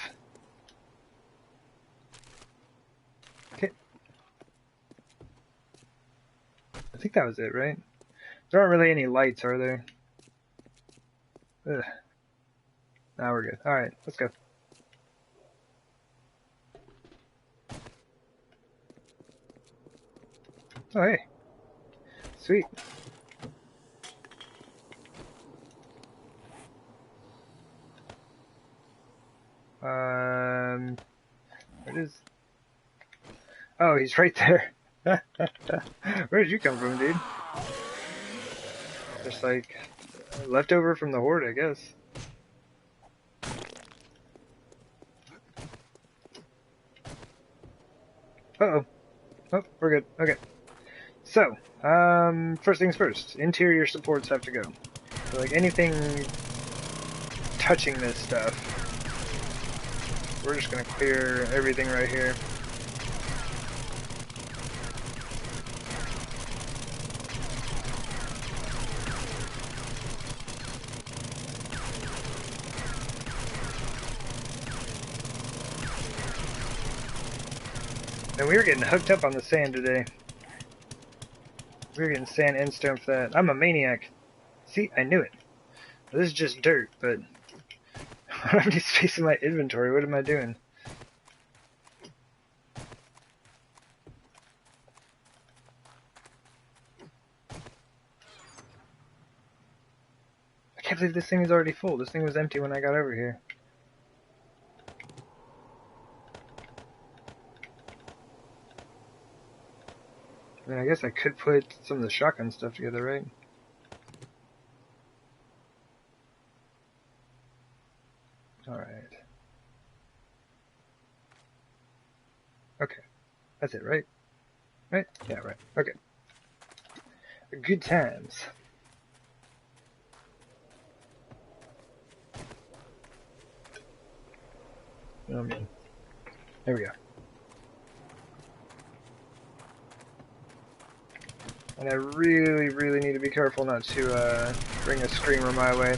Okay. I think that was it, right? There aren't really any lights, are there? Ugh. Now we're good. Alright, let's go. Oh, hey. Sweet. Where is... Oh, he's right there. Where did you come from, dude? Just like leftover from the horde, I guess. Uh-oh. Oh, we're good. Okay. So, first things first. Interior supports have to go. So, like, anything touching this stuff, we're just gonna clear everything right here. And we were getting hooked up on the sand today. We were getting sand and stone for that. I'm a maniac. See, I knew it. This is just dirt, but I don't have any space in my inventory. What am I doing? I can't can't believe this thing is already full. This thing was empty when I got over here. I mean, I guess I could put some of the shotgun stuff together, right? Alright. Okay. That's it, right? Right? Yeah, right. Okay. Good times. Oh man. There we go. And I really, really need to be careful not to bring a screamer my way.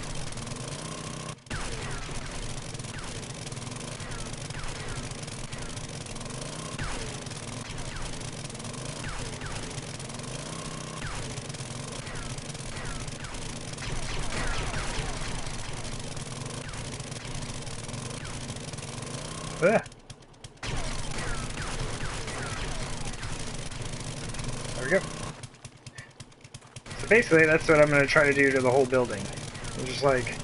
Ah. There we go. So basically, that's what I'm going to try to do to the whole building. Just like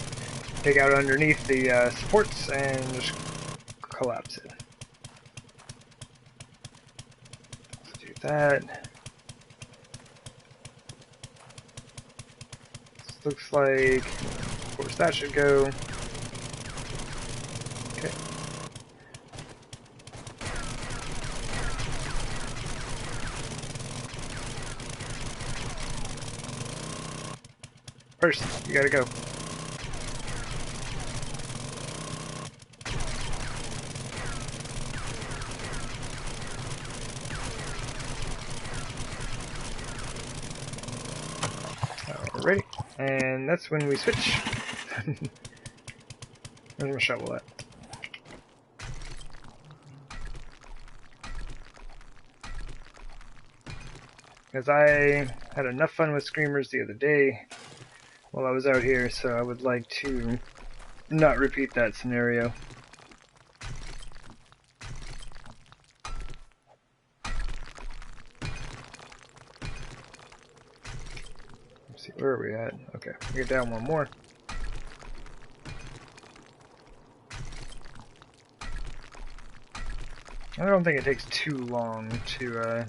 dig out underneath the supports and just collapse it. Let's do that. This looks like, of course, that should go. Okay. First, you gotta go. Alrighty, and that's when we switch. Where's my shovel at? Because I had enough fun with screamers the other day while I was out here, so I would like to not repeat that scenario. Let's see, where are we at? Okay, we get down one more. I don't think it takes too long to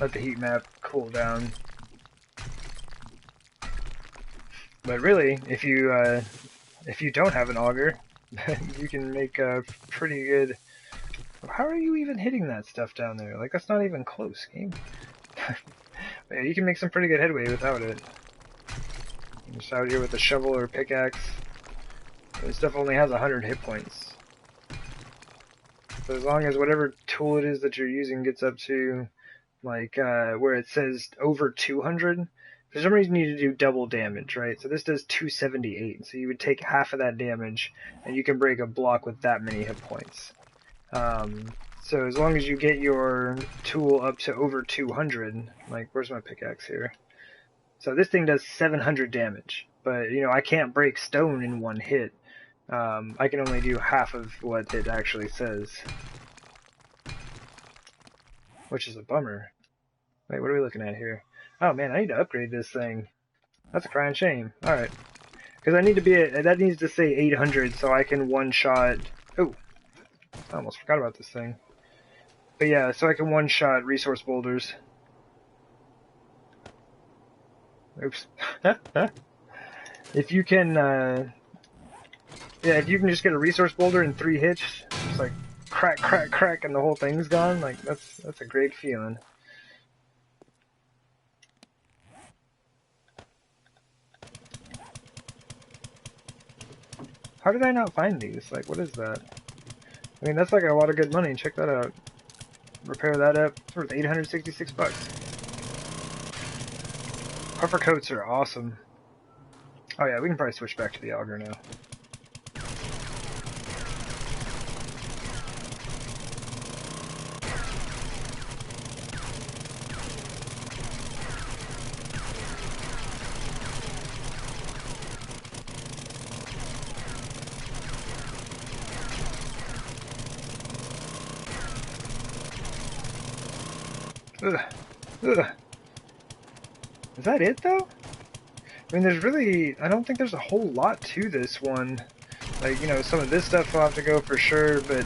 let the heat map cool down. But really, if you don't have an auger, you can make a pretty good... How are you even hitting that stuff down there? Like, that's not even close, game. Yeah, you can make some pretty good headway without it. I'm just out here with a shovel or a pickaxe. This stuff only has 100 hit points. So as long as whatever tool it is that you're using gets up to, like, where it says over 200, for some reason you need to do double damage, right? So this does 278, so you would take half of that damage, and you can break a block with that many hit points. So as long as you get your tool up to over 200, like, where's my pickaxe here? So this thing does 700 damage, but, you know, I can't break stone in one hit. I can only do half of what it actually says. Which is a bummer. Wait, what are we looking at here? Oh man, I need to upgrade this thing. That's a crying shame. Alright. Because I need to be that needs to say 800 so I can one-shot... Oh! I almost forgot about this thing. But yeah, so I can one-shot resource boulders. Oops. If you can, yeah, if you can just get a resource boulder in 3 hits, just like crack, crack, crack, and the whole thing's gone, like, that's a great feeling. How did I not find these? Like, what is that? I mean, that's like a lot of good money. Check that out. Repair that up. It's worth 866 bucks. Puffer coats are awesome. Oh yeah, we can probably switch back to the auger now. Ugh. Ugh. Is that it though? I mean, there's really, I don't think there's a whole lot to this one. Like, you know, some of this stuff will have to go for sure, but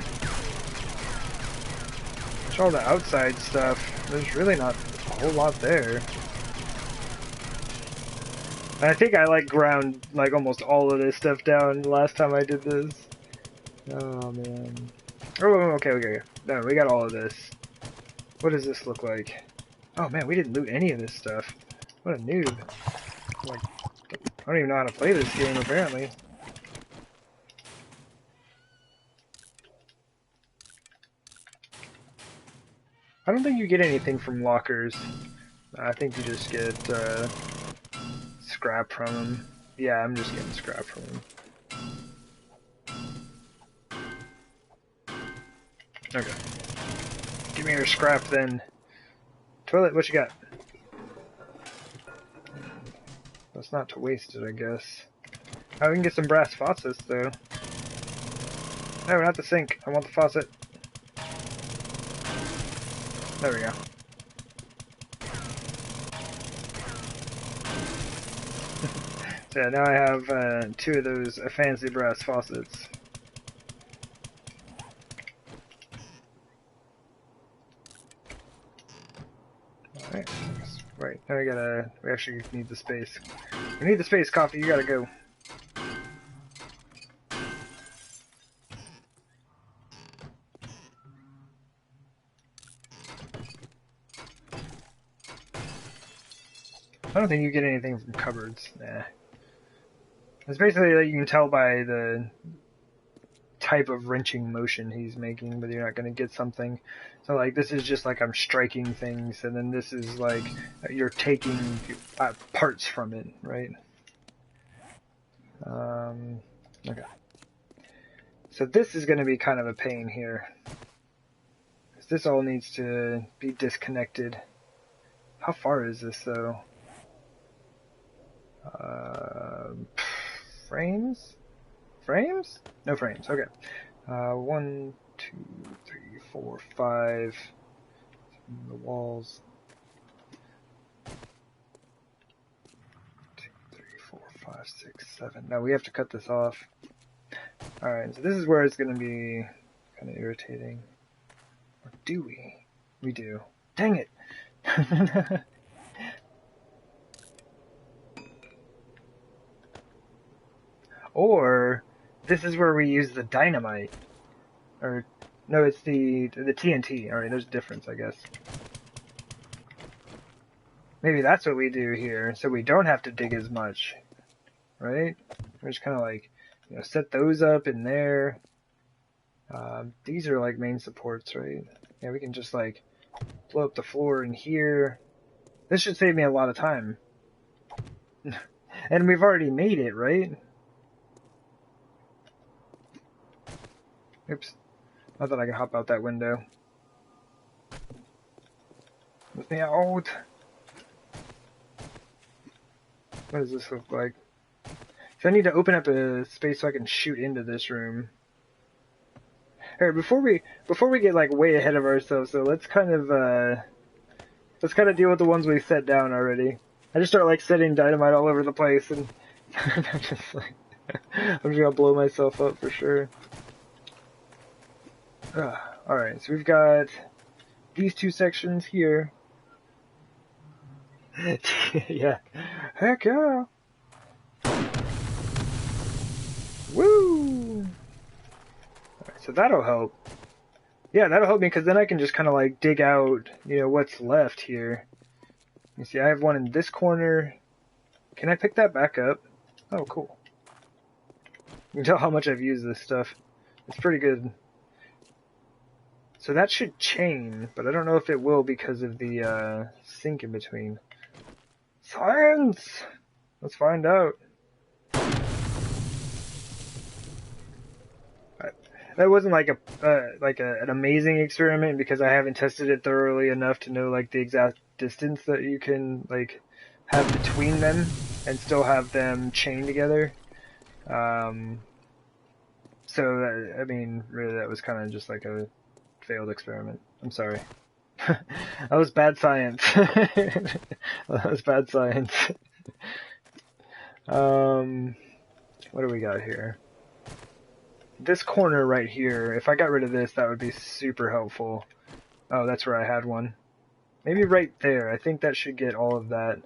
all the outside stuff, there's really not a whole lot there. And I think I like ground like almost all of this stuff down last time I did this. Oh man. Oh, okay. No, we got all of this. What does this look like? Oh man, we didn't loot any of this stuff. What a noob. Like, I don't even know how to play this game apparently. I don't think you get anything from lockers. I think you just get scrap from them. Yeah, I'm just getting scrap from them. Okay. Give me your scrap then. Toilet, what you got? That's not to waste it, I guess. Oh, we can get some brass faucets though. No, not the sink. I want the faucet. There we go. So yeah, now I have 2 of those fancy brass faucets. Alright. Right, now we actually need the space. We need the space, Coffee, you gotta go. I don't think you get anything from cupboards. Nah. It's basically like you can tell by the type of wrenching motion he's making, but you're not going to get something. So like this is just like I'm striking things, and then this is like you're taking parts from it, right? Okay. So this is going to be kind of a pain here. This all needs to be disconnected. How far is this though? Frames? Frames? No frames. Okay. 1, 2, 3, 4, 5. The walls. 2, 3, 4, 5, 6, 7. Now we have to cut this off. Alright, so this is where it's going to be kind of irritating. Or do we? We do. Dang it! Or this is where we use the dynamite. Or no, it's the TNT. Alright, there's a difference, I guess. Maybe that's what we do here, so we don't have to dig as much. Right? We're just kind of like, you know, set those up in there. These are like main supports, right? Yeah, we can just like blow up the floor in here. This should save me a lot of time. And we've already made it, right? Oops. I thought I could hop out that window. Let me out. What does this look like? So I need to open up a space so I can shoot into this room. Alright, before we get like way ahead of ourselves, so let's kind of deal with the ones we set down already. I just start like setting dynamite all over the place, and I'm just like I'm just gonna blow myself up for sure. Alright, so we've got these 2 sections here. Yeah. Heck yeah! Woo! Alright, so that'll help. Yeah, that'll help me, because then I can just kind of like dig out, you know, what's left here. You see, I have one in this corner. Can I pick that back up? Oh, cool. You can tell how much I've used this stuff. It's pretty good. So that should chain, but I don't know if it will because of the sink in between. Science! Let's find out. That wasn't like an amazing experiment because I haven't tested it thoroughly enough to know like the exact distance that you can like have between them and still have them chained together. So I mean, really, that was kind of just like a failed experiment. I'm sorry. That was bad science. That was bad science. What do we got here? This corner right here, if I got rid of this, that would be super helpful. Oh, that's where I had one. Maybe right there. I think that should get all of that.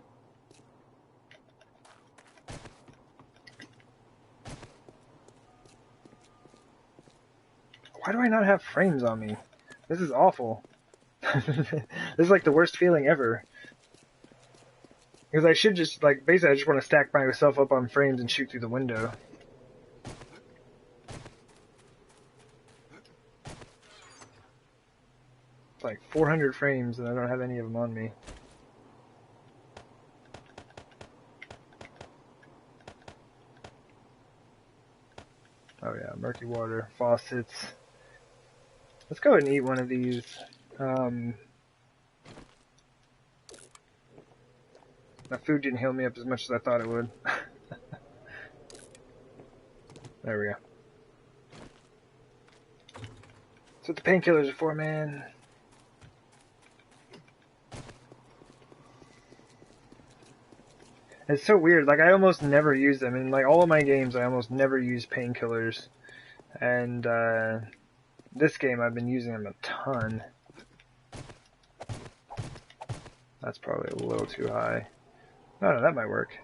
Why do I not have frames on me? This is awful. This is like the worst feeling ever. Because I should just, like, basically I just want to stack myself up on frames and shoot through the window. It's like 400 frames and I don't have any of them on me. Oh yeah, murky water, faucets. Let's go ahead and eat one of these. My food didn't heal me up as much as I thought it would. There we go. That's what the painkillers are for, man. It's so weird, like I almost never use them. In like all of my games I almost never use painkillers. And this game I've been using them a ton. That's probably a little too high. No, that might work.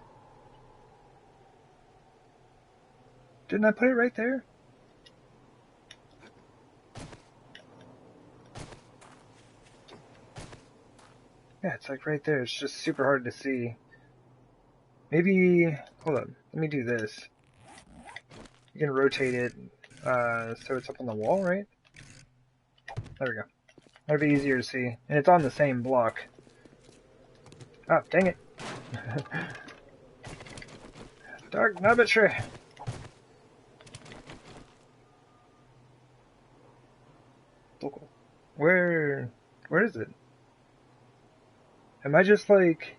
Didn't I put it right there? Yeah, it's like right there. It's just super hard to see. Maybe, hold on, let me do this. You can rotate it so it's up on the wall, right? There we go. That'd be easier to see. And it's on the same block. Oh, dang it. Dark Nubbitry. Where is it? Am I just like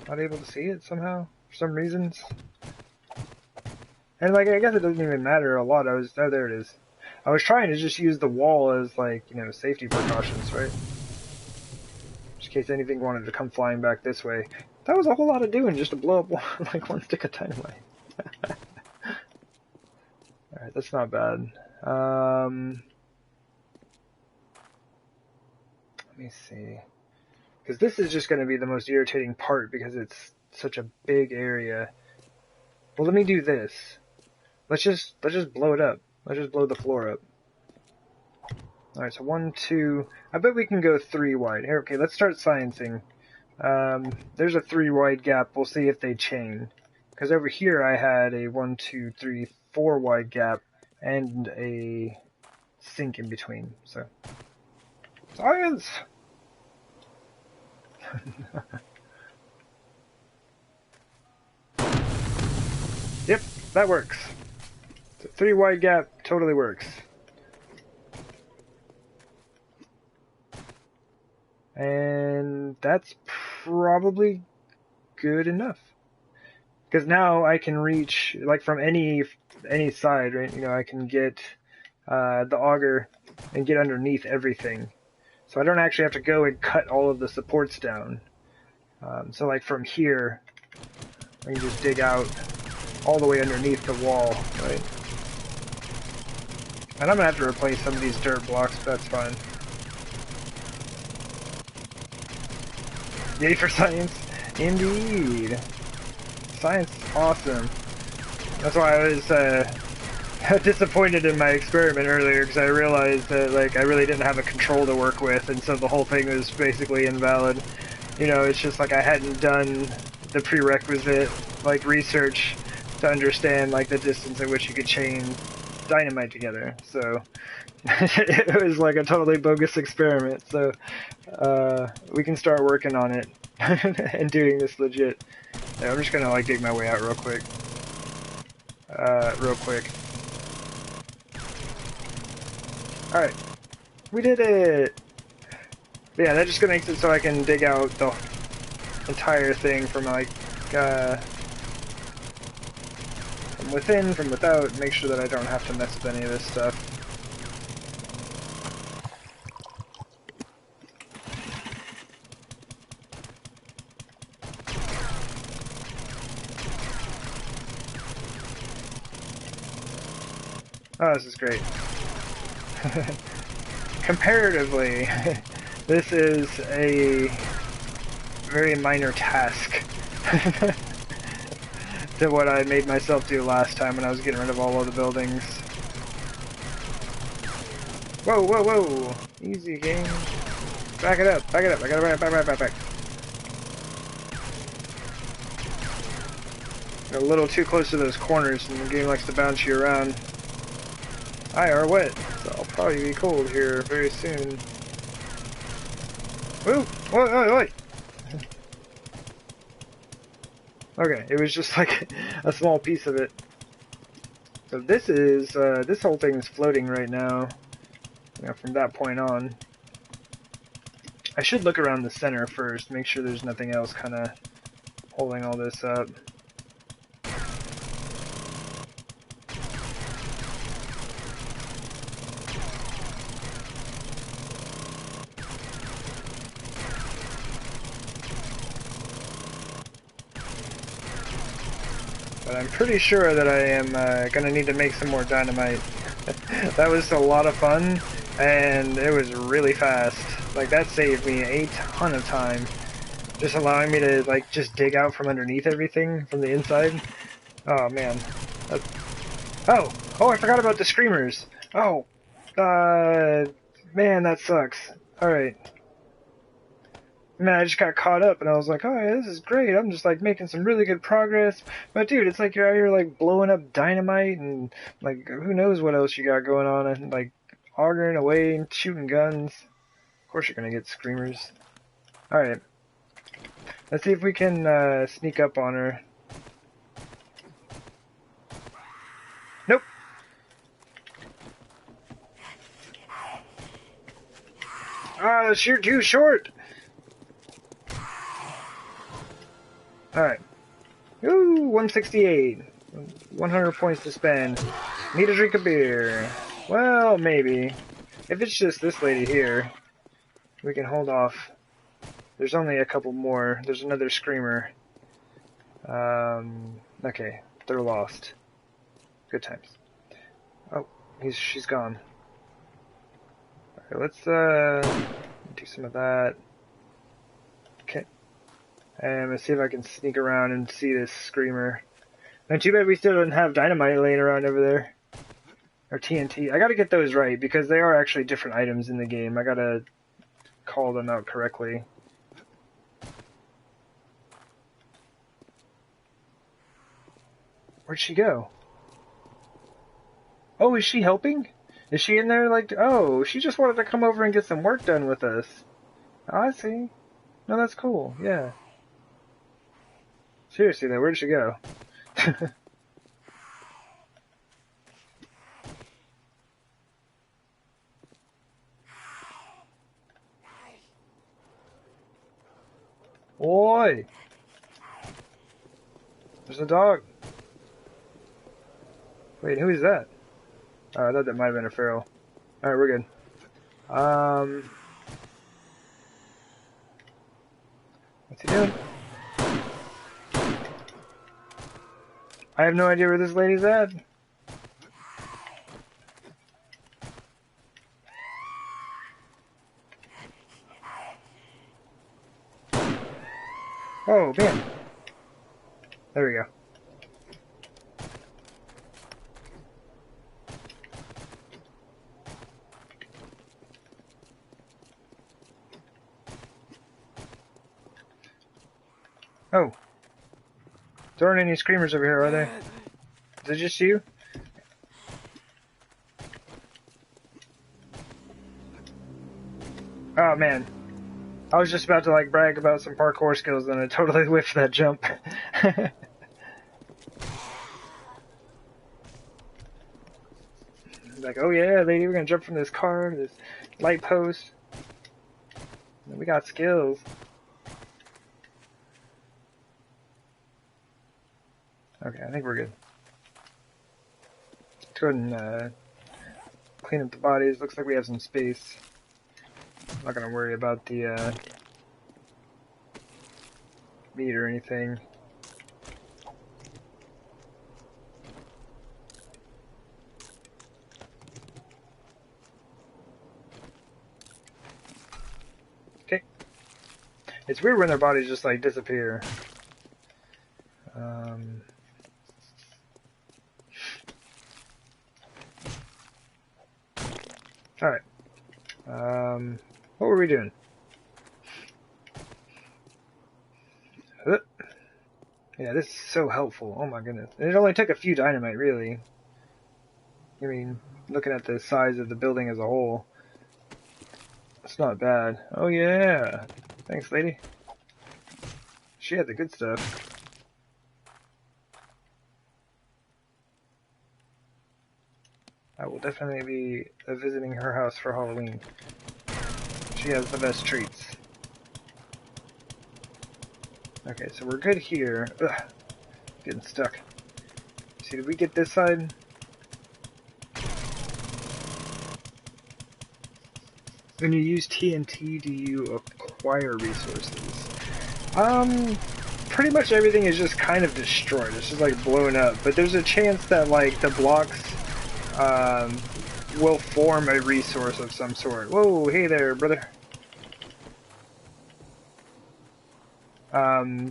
not able to see it somehow for some reasons? And like I guess it doesn't even matter a lot. Oh, there it is. I was trying to just use the wall as like, you know, safety precautions, right? Just in case anything wanted to come flying back this way. That was a whole lot of doing just to blow up like one stick of dynamite. Alright, that's not bad. Let me see. Because this is just going to be the most irritating part because it's such a big area. Well, let me do this. Let's just blow it up. Let's just blow the floor up. Alright, so 1, 2... I bet we can go 3 wide. Here, okay, let's start sciencing. There's a 3 wide gap. We'll see if they chain. Because over here I had a 1, 2, 3, 4 wide gap and a sink in between. So, science! Yep, that works. So 3 wide gap totally works. And that's probably good enough. Because now I can reach, like, from any side, right? You know, I can get the auger and get underneath everything. So I don't actually have to go and cut all of the supports down. So like from here, I can just dig out all the way underneath the wall, right? And I'm going to have to replace some of these dirt blocks, but that's fine. Yay for science! Indeed! Science is awesome. That's why I was disappointed in my experiment earlier, because I realized that like I really didn't have a control to work with, and so the whole thing was basically invalid. You know, it's just like I hadn't done the prerequisite like research to understand like the distance at which you could chain dynamite together. So it was like a totally bogus experiment. So we can start working on it and doing this legit. Yeah, I'm just gonna like dig my way out real quick. Alright. We did it! Yeah, that just makes it so I can dig out the entire thing from like, from within, from without, make sure that I don't have to mess with any of this stuff. Oh, this is great. Comparatively, this is a very minor task to what I made myself do last time when I was getting rid of all of the buildings. Whoa, whoa, whoa! Easy game. Back it up, back it up. I gotta back. Got a little too close to those corners, and the game likes to bounce you around. I are wet, so I'll probably be cold here very soon. Whoa! Wait! Okay, it was just like a small piece of it. So this is, this whole thing is floating right now. You know, from that point on. I should look around the center first, make sure there's nothing else kind of holding all this up. But I'm pretty sure that I am going to need to make some more dynamite. That was a lot of fun, and it was really fast. Like, that saved me a ton of time. Just allowing me to, like, just dig out from underneath everything from the inside. Oh, man. Oh, I forgot about the screamers. Oh, man, that sucks. Alright. Man, I just got caught up, and I was like, oh, yeah, this is great. I'm just, like, making some really good progress. But, dude, it's like you're out here, like, blowing up dynamite, and, like, who knows what else you got going on, and, like, arguing away and shooting guns. Of course you're gonna get screamers. Alright. Let's see if we can, sneak up on her. Nope. Ah, you're too short! Alright. Ooh, 168. 100 points to spend. Need a drink of beer. Well, maybe. If it's just this lady here, we can hold off. There's only a couple more. There's another screamer. Okay. They're lost. Good times. Oh, she's gone. Okay, let's, do some of that. Okay. And let's see if I can sneak around and see this screamer. And too bad we still don't have dynamite laying around over there. Or TNT. I gotta get those right, because they are actually different items in the game. I gotta call them out correctly. Where'd she go? Oh, is she helping? Is she in there like... Oh, she just wanted to come over and get some work done with us. Oh, I see. No, that's cool. Yeah. Seriously, though, where'd she go? Oi! There's a dog. Wait, who is that? Oh, I thought that might have been a feral. Alright, we're good. What's he doing? I have no idea where this lady's at. Oh, man. There we go. Oh. There aren't any screamers over here, are there? Is it just you? Oh, man. I was just about to, like, brag about some parkour skills, and I totally whiffed that jump. Like, oh yeah, lady, we're gonna jump from this car to this light post. And we got skills. Okay, I think we're good. Let's go ahead and clean up the bodies. Looks like we have some space. I'm not gonna worry about the meat or anything. It's weird when their bodies just like disappear. Alright. What were we doing? Yeah, this is so helpful. Oh my goodness. And it only took a few dynamite, really. I mean, looking at the size of the building as a whole, it's not bad. Oh yeah! Thanks, lady. She had the good stuff. I will definitely be visiting her house for Halloween. She has the best treats. Okay, so we're good here. Ugh, getting stuck. See, did we get this side? When you use TNT, do you acquire resources? Pretty much everything is just kind of destroyed. It's just like blown up. But there's a chance that like the blocks will form a resource of some sort. Whoa, hey there, brother.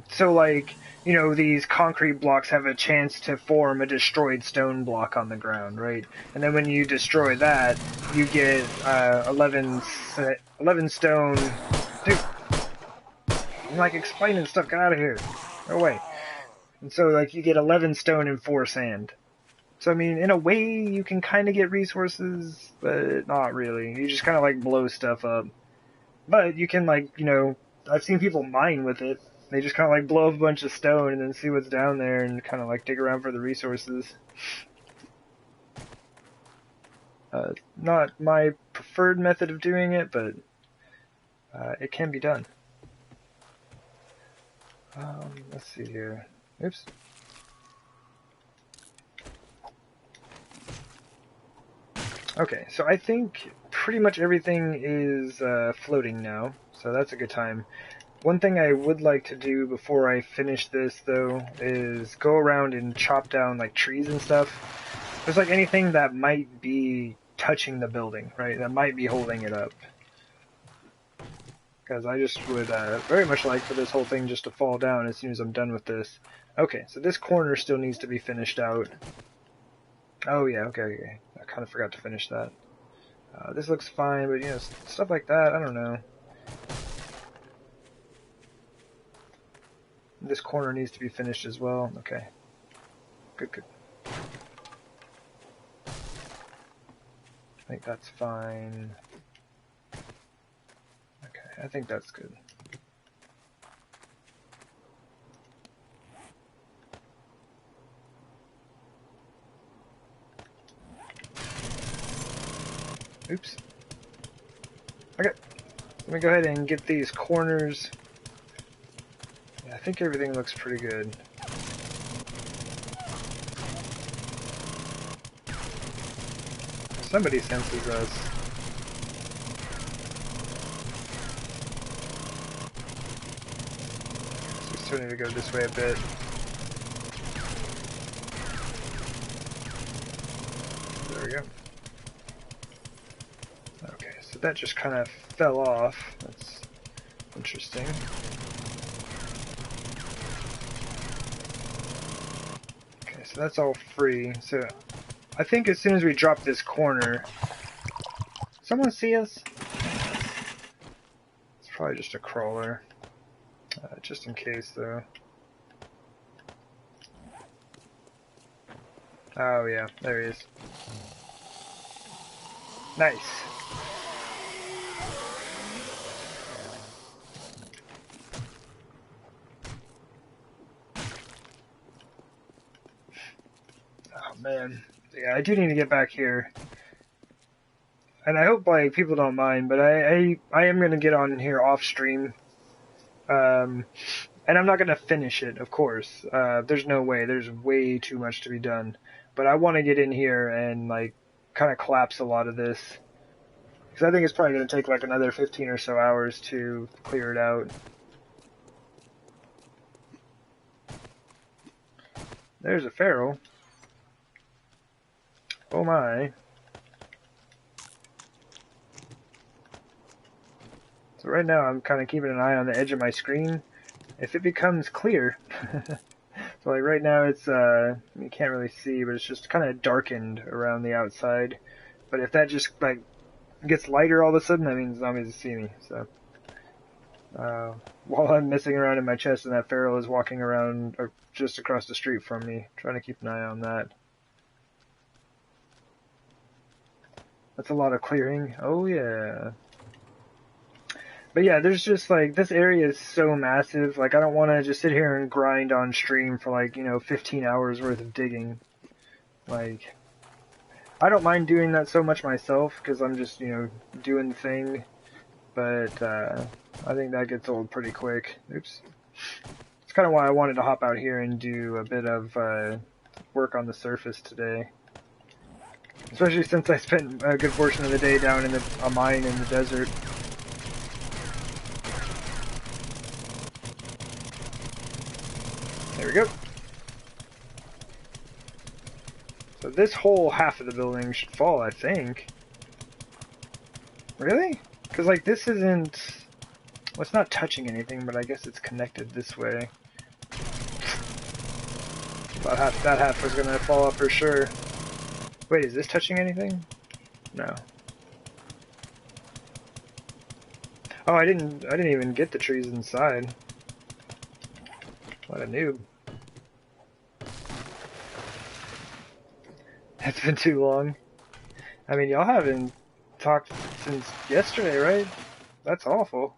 So like, you know, these concrete blocks have a chance to form a destroyed stone block on the ground, right? And then when you destroy that, you get 11 stone. Dude, I'm like explaining stuff. Get out of here. Go away. And so like you get 11 stone and 4 sand. So I mean, in a way, you can kind of get resources, but not really. You just kind of like blow stuff up. But you can like, you know, I've seen people mine with it. They just kind of like blow up a bunch of stone and then see what's down there and kind of like dig around for the resources. Not my preferred method of doing it, but it can be done. Let's see here. Oops. Okay, so I think pretty much everything is floating now, so that's a good time. One thing I would like to do before I finish this, though, is go around and chop down, like, trees and stuff. There's, like, anything that might be touching the building, right? That might be holding it up. Because I just would very much like for this whole thing just to fall down as soon as I'm done with this. Okay, so this corner still needs to be finished out. Oh, yeah, okay. I kind of forgot to finish that. This looks fine, but, you know, stuff like that, I don't know. This corner needs to be finished as well. Okay. Good, good. I think that's fine. Okay, I think that's good. Oops. Okay. Let me go ahead and get these corners. Yeah, I think everything looks pretty good. Somebody senses us. So we still need to go this way a bit. There we go. Okay, so that just kind of fell off. That's interesting. Okay, so that's all free. So I think as soon as we drop this corner... Someone see us? It's probably just a crawler. Just in case, though. Oh, yeah. There he is. Nice. Oh, man. Yeah, I do need to get back here. And I hope, like, people don't mind, but I am going to get on here off stream. And I'm not going to finish it, of course. There's no way. There's way too much to be done. But I want to get in here and, like, kind of collapse a lot of this. Because I think it's probably going to take, like, another 15 or so hours to clear it out. There's a feral. Oh my. So right now I'm kind of keeping an eye on the edge of my screen. If it becomes clear, so like right now it's, you can't really see, but it's just kind of darkened around the outside. But if that just like gets lighter all of a sudden, that means zombies see me, so. While I'm messing around in my chest and that feral is walking around just across the street from me, trying to keep an eye on that. That's a lot of clearing. Oh yeah. But yeah, there's just like, this area is so massive, like I don't want to just sit here and grind on stream for like, 15 hours worth of digging. Like, I don't mind doing that so much myself, because I'm just, doing the thing. But, I think that gets old pretty quick. Oops. It's kind of why I wanted to hop out here and do a bit of, work on the surface today. Especially since I spent a good portion of the day down in a mine in the desert. There we go. So this whole half of the building should fall, I think. Really? Because, like, this isn't... Well, it's not touching anything, but I guess it's connected this way. That half was gonna fall off for sure. Wait, is this touching anything? No. Oh, I didn't even get the trees inside. What a noob. It's been too long. I mean, y'all haven't talked since yesterday, right? That's awful.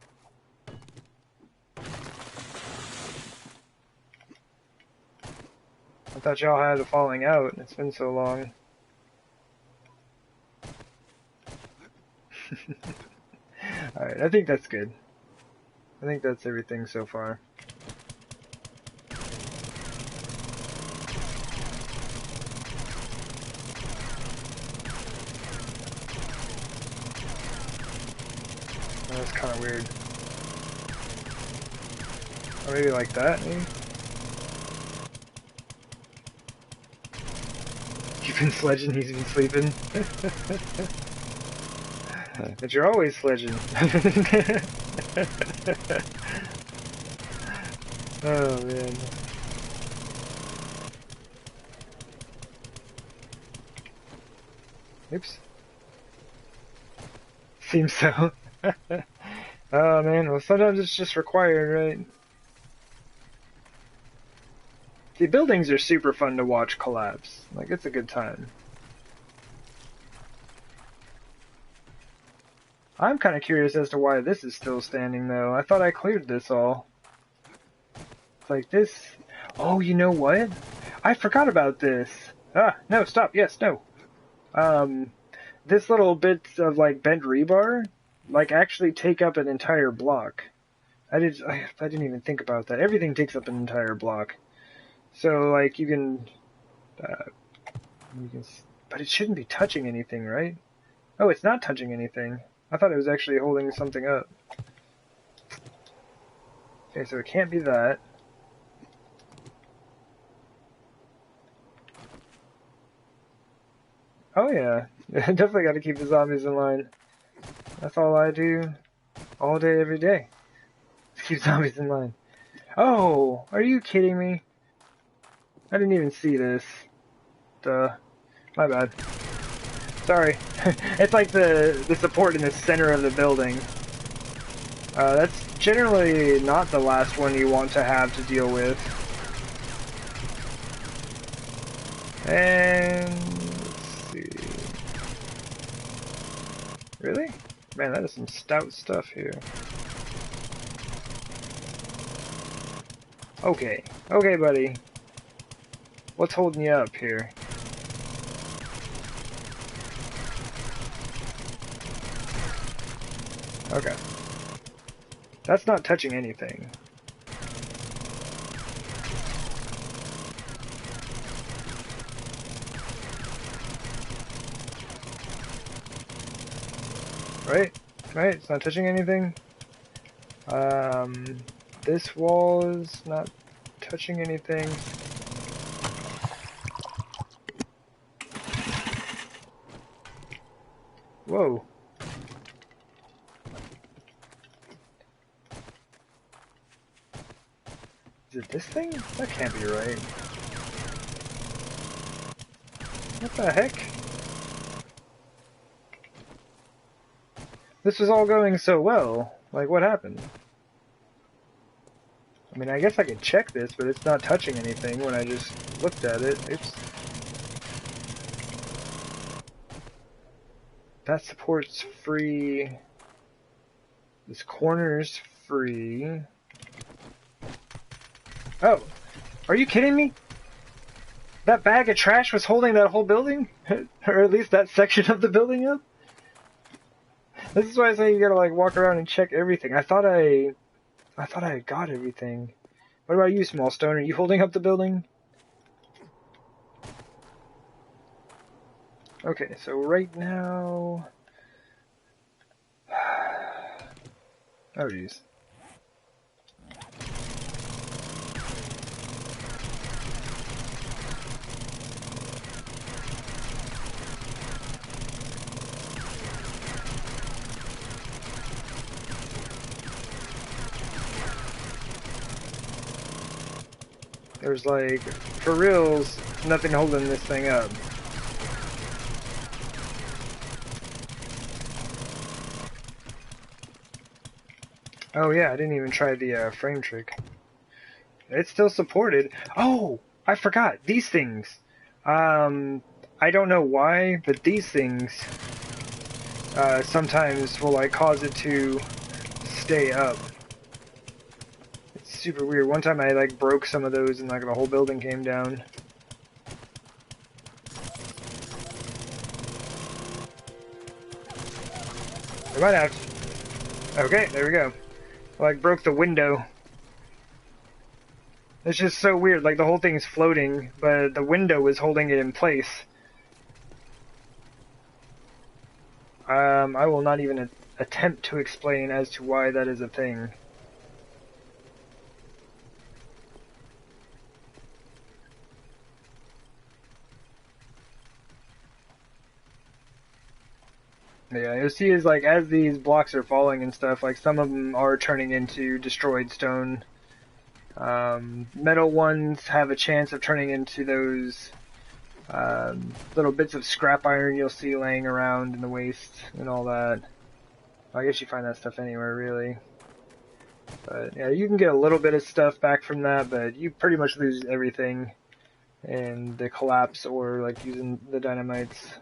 I thought y'all had a falling out. It's been so long. Alright, I think that's good. I think that's everything so far. That's kind of weird. Or maybe like that, maybe? You've been sledging, he's been sleeping. But you're always sledging. Oh man. Oops. Seems so. Oh man, well sometimes it's just required, right? The buildings are super fun to watch collapse. Like, it's a good time. I'm kind of curious as to why this is still standing, though. I thought I cleared this all. It's like this... Oh, you know what? I forgot about this. Ah, no, stop. Yes, no. This little bit of, like, bent rebar, like, actually take up an entire block. I didn't even think about that. Everything takes up an entire block. So, like, you can, but it shouldn't be touching anything, right? Oh, it's not touching anything. I thought it was actually holding something up. Okay, so it can't be that. Oh yeah, definitely got to keep the zombies in line. That's all I do, all day, every day. Keep zombies in line. Oh, are you kidding me? I didn't even see this. Duh. My bad. Sorry. It's like the support in the center of the building. That's generally not the last one you want to have to deal with. And... let's see... Really? Man, that is some stout stuff here. Okay. Okay, buddy. What's holding you up here? Okay. That's not touching anything. Right? Right? It's not touching anything. This wall is not touching anything. Whoa. it this thing? That can't be right. What the heck? This was all going so well. Like, what happened? I mean, I guess I could check this, but it's not touching anything when I just looked at it. Oops. That support's free. This corner's free. Oh, are you kidding me? That bag of trash was holding that whole building? Or at least that section of the building up? This is why I say you gotta like walk around and check everything. I thought I got everything. What about you, Small Stone? Are you holding up the building? Okay, so right now... Oh, jeez. There's like, for reals, nothing holding this thing up. Oh yeah, I didn't even try the frame trick. It's still supported. Oh, I forgot. These things. I don't know why, but these things sometimes will like cause it to stay up. It's super weird. One time I like broke some of those and like the whole building came down. I might have to... Okay, there we go. I like broke the window. It's just so weird, like the whole thing's floating, but the window is holding it in place. I will not even attempt to explain as to why that is a thing. Yeah, you'll see is like as these blocks are falling and stuff, like some of them are turning into destroyed stone. Metal ones have a chance of turning into those little bits of scrap iron you'll see laying around in the waste and all that. I guess you find that stuff anywhere, really. But yeah, you can get a little bit of stuff back from that, but you pretty much lose everything in the collapse or like using the dynamites.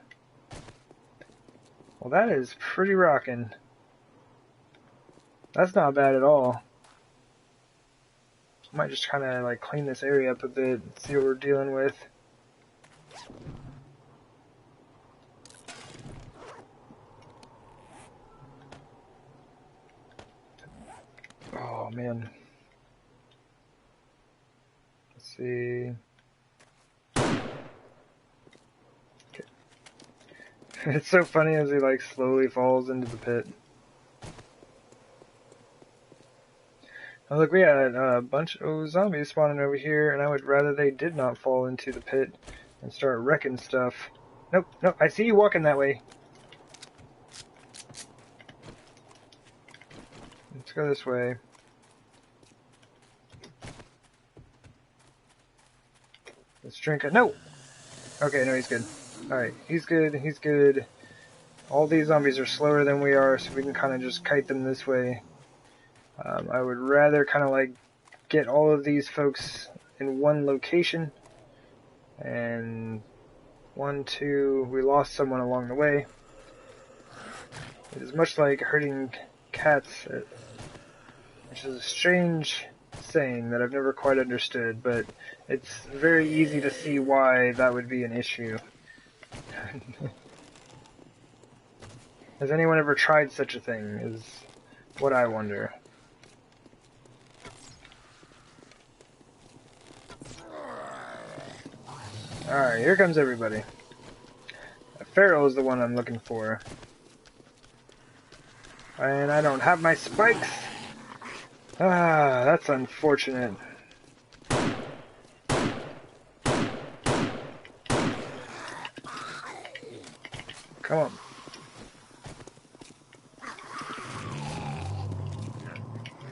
Well, that is pretty rockin'. That's not bad at all. I might just kind of like clean this area up a bit, see what we're dealing with. Oh man. Let's see. Okay. It's so funny as he like slowly falls into the pit. Oh look, we had a bunch of zombies spawning over here, and I would rather they did not fall into the pit and start wrecking stuff. Nope, nope, I see you walking that way. Let's go this way. Let's drink it. No! Okay, no, he's good. Alright, he's good, he's good. All these zombies are slower than we are, so we can kind of just kite them this way. I would rather kind of like get all of these folks in one location. And 1, 2, we lost someone along the way. It is much like herding cats, which is a strange saying that I've never quite understood, but it's very easy to see why that would be an issue. Has anyone ever tried such a thing, is what I wonder. Alright, here comes everybody. Pharaoh is the one I'm looking for. And I don't have my spikes! Ah, that's unfortunate. Come on.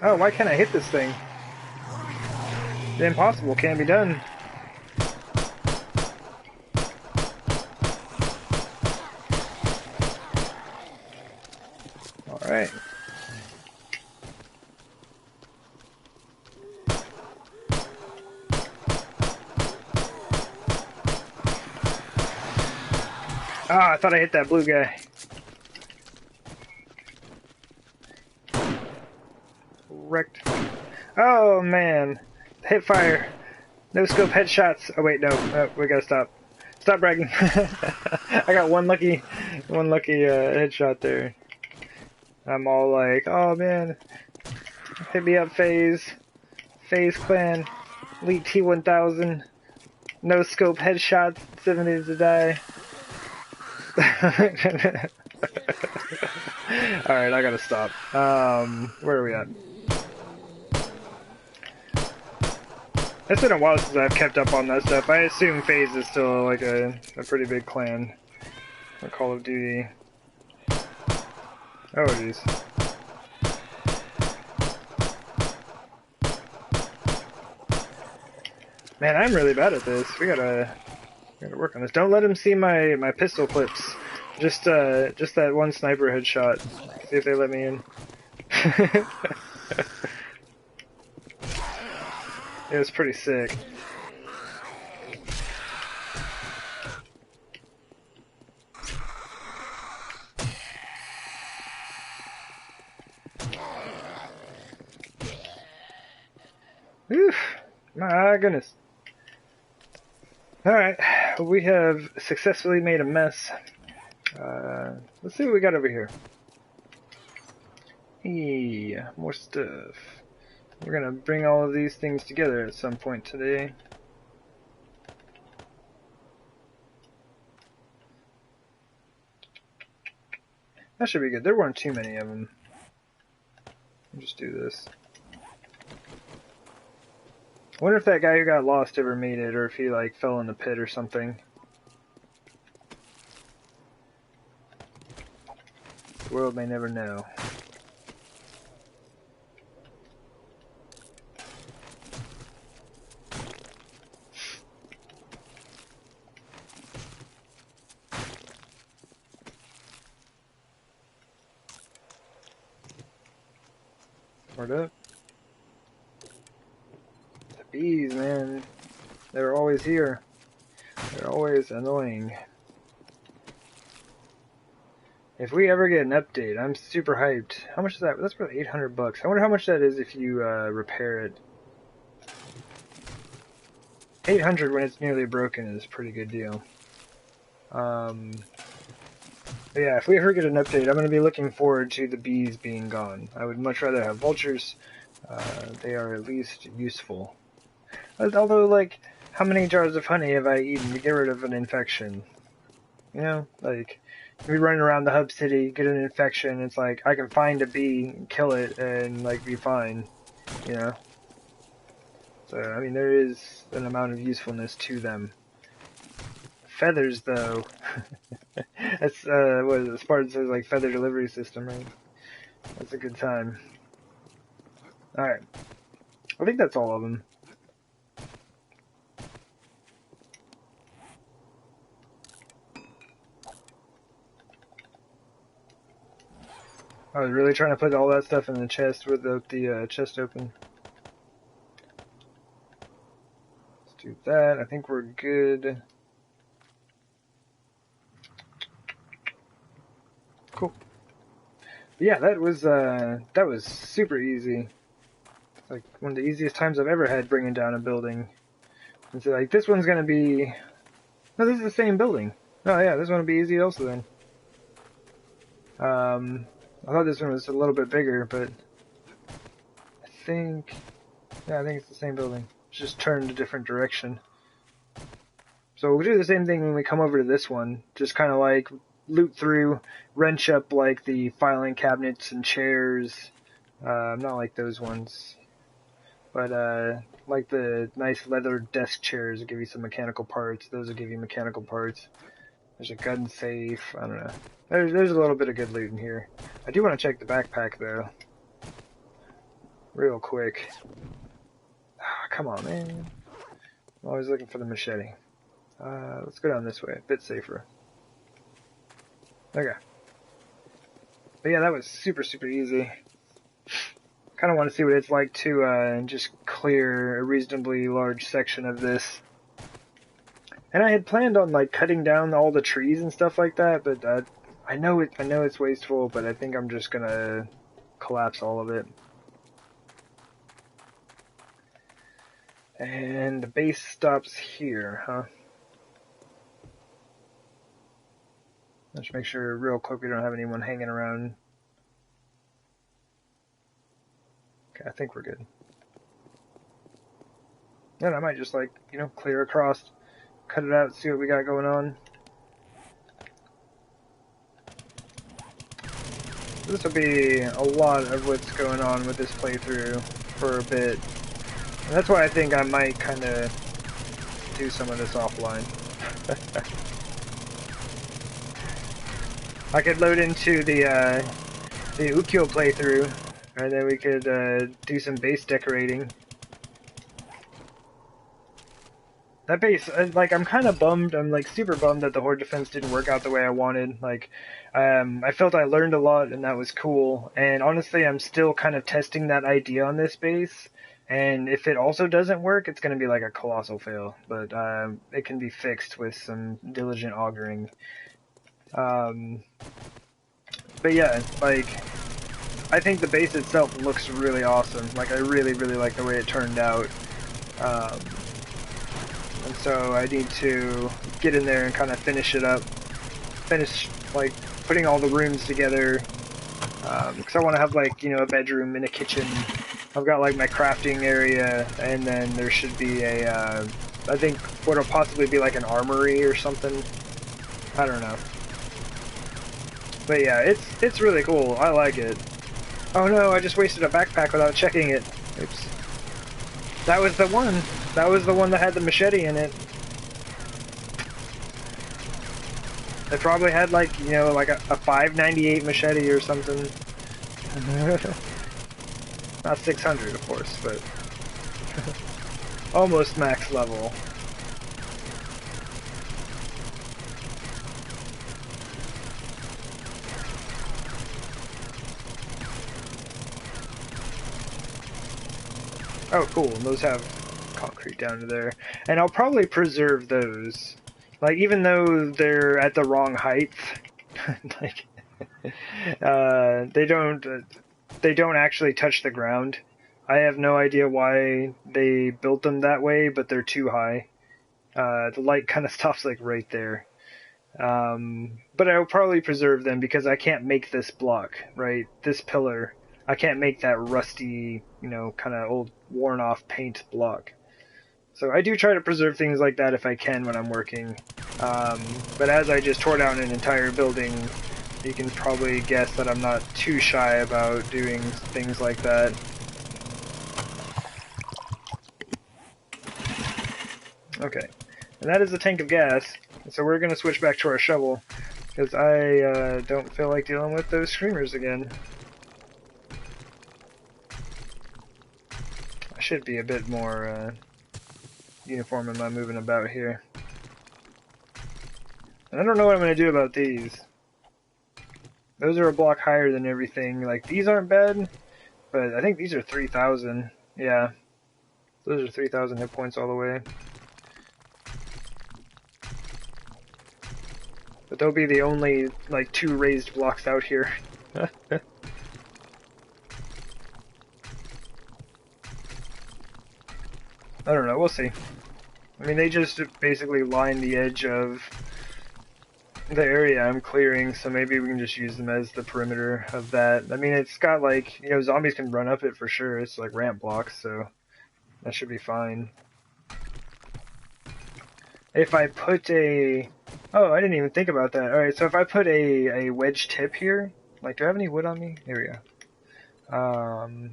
Oh, why can't I hit this thing? The impossible can be done. Alright. Ah, I thought I hit that blue guy. Wrecked. Oh man. Hit fire. No scope headshots. Oh wait, no, we gotta stop. Stop bragging. I got one lucky headshot there. I'm all like, oh man, hit me up, FaZe Clan, Elite T1000, no scope headshots, 7 days to die. Alright, I gotta stop. Where are we at? It's been a while since I've kept up on that stuff. I assume FaZe is still like a pretty big clan for Call of Duty. Oh jeez. Man, I'm really bad at this. We gotta work on this. Don't let him see my pistol clips. Just that one sniper headshot. See if they let me in. It was pretty sick. Oof, my goodness. Alright, we have successfully made a mess. Let's see what we got over here. Yeah, more stuff. We're gonna bring all of these things together at some point today. That should be good. There weren't too many of them. I'll just do this. I wonder if that guy who got lost ever made it, or if he like fell in the pit or something. The world may never know. Word up. The bees, man. They're always here. They're always annoying. If we ever get an update, I'm super hyped. How much is that? That's probably 800 bucks. I wonder how much that is if you repair it. 800 when it's nearly broken is a pretty good deal. Yeah, if we ever get an update, I'm going to be looking forward to the bees being gone. I would much rather have vultures. They are at least useful. Although, like, how many jars of honey have I eaten to get rid of an infection? You know, like, we run around the hub city, get an infection, it's like, I can find a bee, kill it, and, like, be fine. You know? So, I mean, there is an amount of usefulness to them. Feathers, though. That's, what is it? Spartan says, like, feather delivery system, right? That's a good time. Alright. I think that's all of them. I was really trying to put all that stuff in the chest without the chest open. Let's do that. I think we're good. Cool. But yeah, that was super easy. Like one of the easiest times I've ever had bringing down a building. And so like this one's gonna be. No, this is the same building. Oh yeah, this one will be easy also then. I thought this one was a little bit bigger, but I think it's the same building. It's just turned a different direction. So we'll do the same thing when we come over to this one. Just kind of like loot through, wrench up like the filing cabinets and chairs. Not like those ones, but like the nice leather desk chairs will give you some mechanical parts. Those will give you mechanical parts. There's a gun safe. I don't know. There's a little bit of good loot in here. I do want to check the backpack though, real quick. come on, man. I'm always looking for the machete. Let's go down this way, a bit safer. Okay. But yeah, that was super, super easy. Kind of want to see what it's like to just clear a reasonably large section of this. And I had planned on like cutting down all the trees and stuff like that, but I know it's wasteful, but I think I'm just gonna collapse all of it. And the base stops here, huh? Let's make sure real quick we don't have anyone hanging around. Okay, I think we're good. And I might just like, you know, clear across, cut it out, see what we got going on. This will be a lot of what's going on with this playthrough for a bit. And that's why I think I might kind of do some of this offline. I could load into the Ukiyo playthrough, and then we could do some base decorating. That base, like, I'm kind of bummed. I'm like super bummed that the horde defense didn't work out the way I wanted. Like, I felt I learned a lot, and that was cool. And honestly, I'm still kind of testing that idea on this base. And if it also doesn't work, it's going to be like a colossal fail. But it can be fixed with some diligent auguring. But yeah, like, I think the base itself looks really awesome. Like, I really, really like the way it turned out. And so I need to get in there and kind of finish it up. Finish, like, putting all the rooms together. Because I want to have, like, you know, a bedroom and a kitchen. I've got, like, my crafting area, and then there should be a, I think what'll possibly be, like, an armory or something. I don't know. But yeah, it's really cool. I like it. Oh no, I just wasted a backpack without checking it. Oops. That was the one. That was the one that had the machete in it. It probably had like, you know, like a 598 machete or something. Not 600, of course, but almost max level. Oh, cool. And those have concrete down to there. And I'll probably preserve those. Like, even though they're at the wrong height, like, they don't actually touch the ground. I have no idea why they built them that way, but they're too high. The light kind of stops, like, right there. But I'll probably preserve them because I can't make this block, right? This pillar. I can't make that rusty, you know, kind of old, worn-off paint block. So I do try to preserve things like that if I can when I'm working. But as I just tore down an entire building, you can probably guess that I'm not too shy about doing things like that. Okay, and that is a tank of gas. So we're going to switch back to our shovel, because I don't feel like dealing with those screamers again. I should be a bit more uniform in my moving about here. And I don't know what I'm going to do about these. Those are a block higher than everything. Like, these aren't bad, but I think these are 3,000. Yeah. Those are 3,000 hit points all the way. But they'll be the only, like, 2 raised blocks out here. I don't know, we'll see. I mean, they just basically line the edge of the area I'm clearing, so maybe we can just use them as the perimeter of that. I mean, it's got, like, you know, zombies can run up it for sure. It's like ramp blocks, so that should be fine. If I put a... Oh, I didn't even think about that. Alright, so if I put a wedge tip here... Like, do I have any wood on me? Here we go.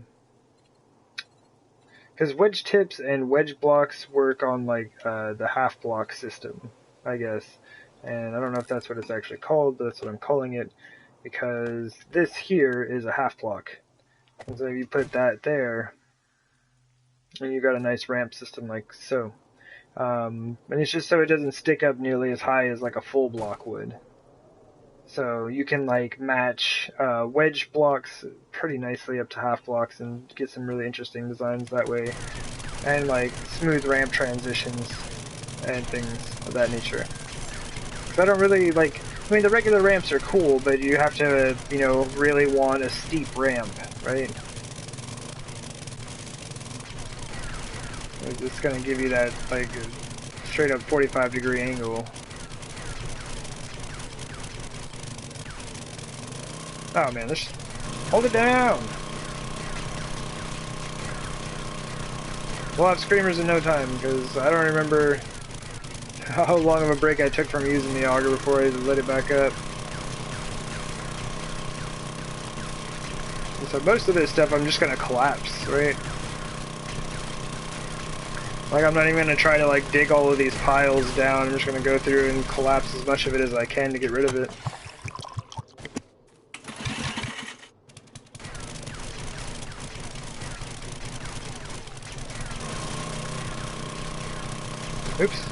Because wedge tips and wedge blocks work on, like, the half block system, I guess. And I don't know if that's what it's actually called, but that's what I'm calling it. Because this here is a half block. And so if you put that there, and you've got a nice ramp system like so. And it's just so it doesn't stick up nearly as high as like a full block would. So you can like match wedge blocks pretty nicely up to half blocks and get some really interesting designs that way. And like smooth ramp transitions and things of that nature. Because I don't really like, I mean the regular ramps are cool, but you have to, you know, really want a steep ramp, right? It's gonna give you that like straight up 45-degree angle. Oh man, let's hold it down. We'll have screamers in no time because I don't remember how long of a break I took from using the auger before I let it back up. And so most of this stuff I'm just gonna collapse, right? Like I'm not even gonna try to like dig all of these piles down. I'm just gonna go through and collapse as much of it as I can to get rid of it. Oops.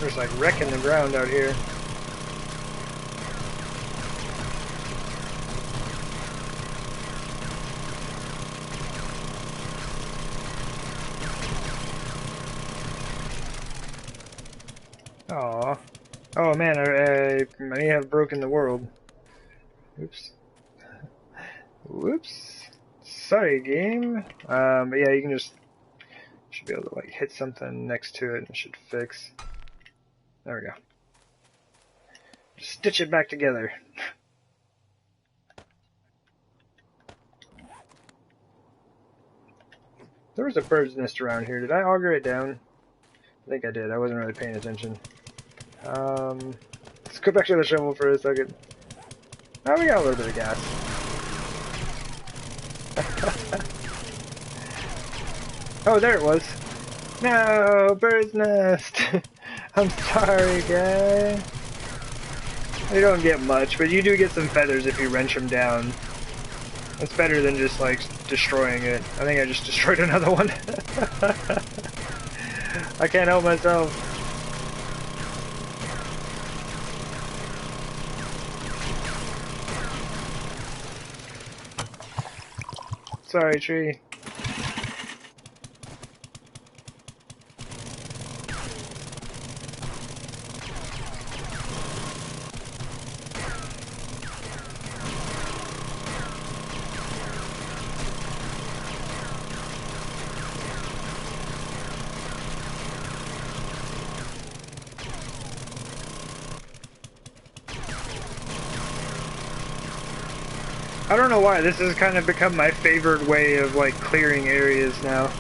There's like wrecking the ground out here. Aww. Oh man, I may have broken the world. Oops. Whoops. Sorry, game. But yeah, you can just should be able to like hit something next to it and it should fix. There we go. Just stitch it back together. There was a bird's nest around here. Did I auger it down? I think I did. I wasn't really paying attention. Let's go back to the shovel for a second. Oh, we got a little bit of gas. Oh, there it was. No, bird's nest. I'm sorry, guy. You don't get much, but you do get some feathers if you wrench them down. It's better than just like destroying it. I think I just destroyed another one. I can't help myself. Sorry, tree. I don't know why, this has kind of become my favorite way of like clearing areas now.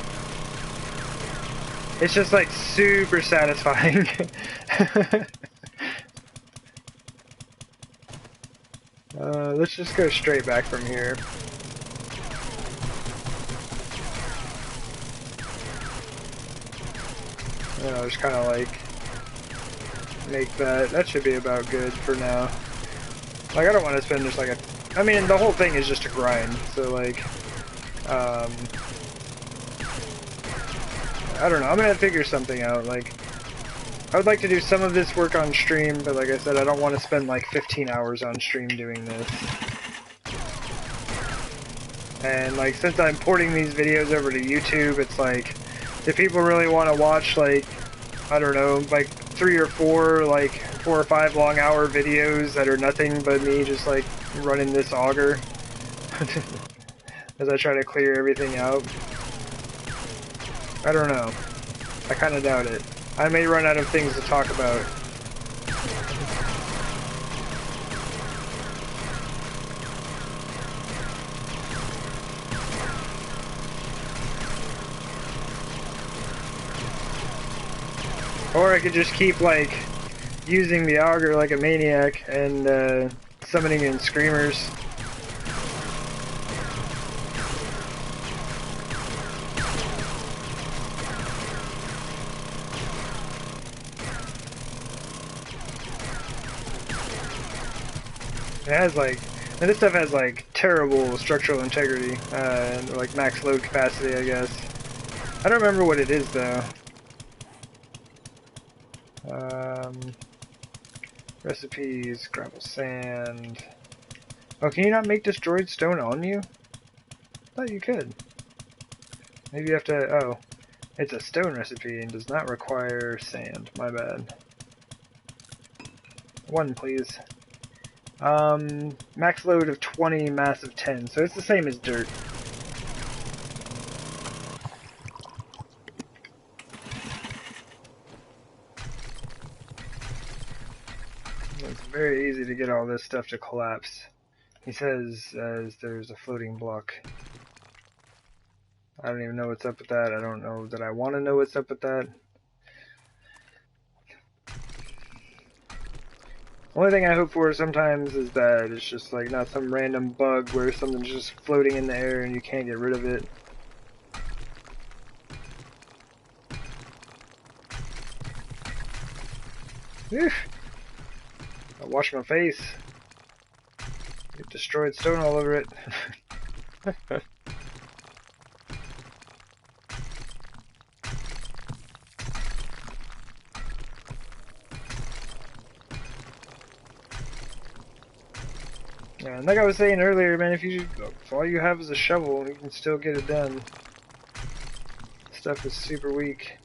It's just like super satisfying. Let's just go straight back from here. Just kind of like make that. That should be about good for now. Like I don't want to spend just like a. I mean, the whole thing is just a grind, so like, I don't know, I'm gonna figure something out. Like, I would like to do some of this work on stream, but like I said, I don't want to spend like 15 hours on stream doing this. And like, since I'm porting these videos over to YouTube, it's like, if people really want to watch like, I don't know, like 3 or 4 or 5 long hour videos that are nothing but me just like running this auger as I try to clear everything out. I don't know. I kind of doubt it. I may run out of things to talk about. Or I could just keep like using the auger like a maniac and summoning in screamers. It has like, and this stuff has like terrible structural integrity, and like max load capacity, I guess. I don't remember what it is though. Recipes, gravel sand. Oh, can you not make destroyed stone on you? I thought you could. Maybe you have to, oh. It's a stone recipe and does not require sand. My bad. 1, please. Max load of 20, mass of 10, so it's the same as dirt. It's very easy to get all this stuff to collapse. He says there's a floating block. I don't even know what's up with that. I don't know that I want to know what's up with that. Only thing I hope for sometimes is that it's just like not some random bug where something's just floating in the air and you can't get rid of it. I wash my face. Get destroyed stone all over it. Yeah, and like I was saying earlier, man, if all you have is a shovel, you can still get it done. Stuff is super weak.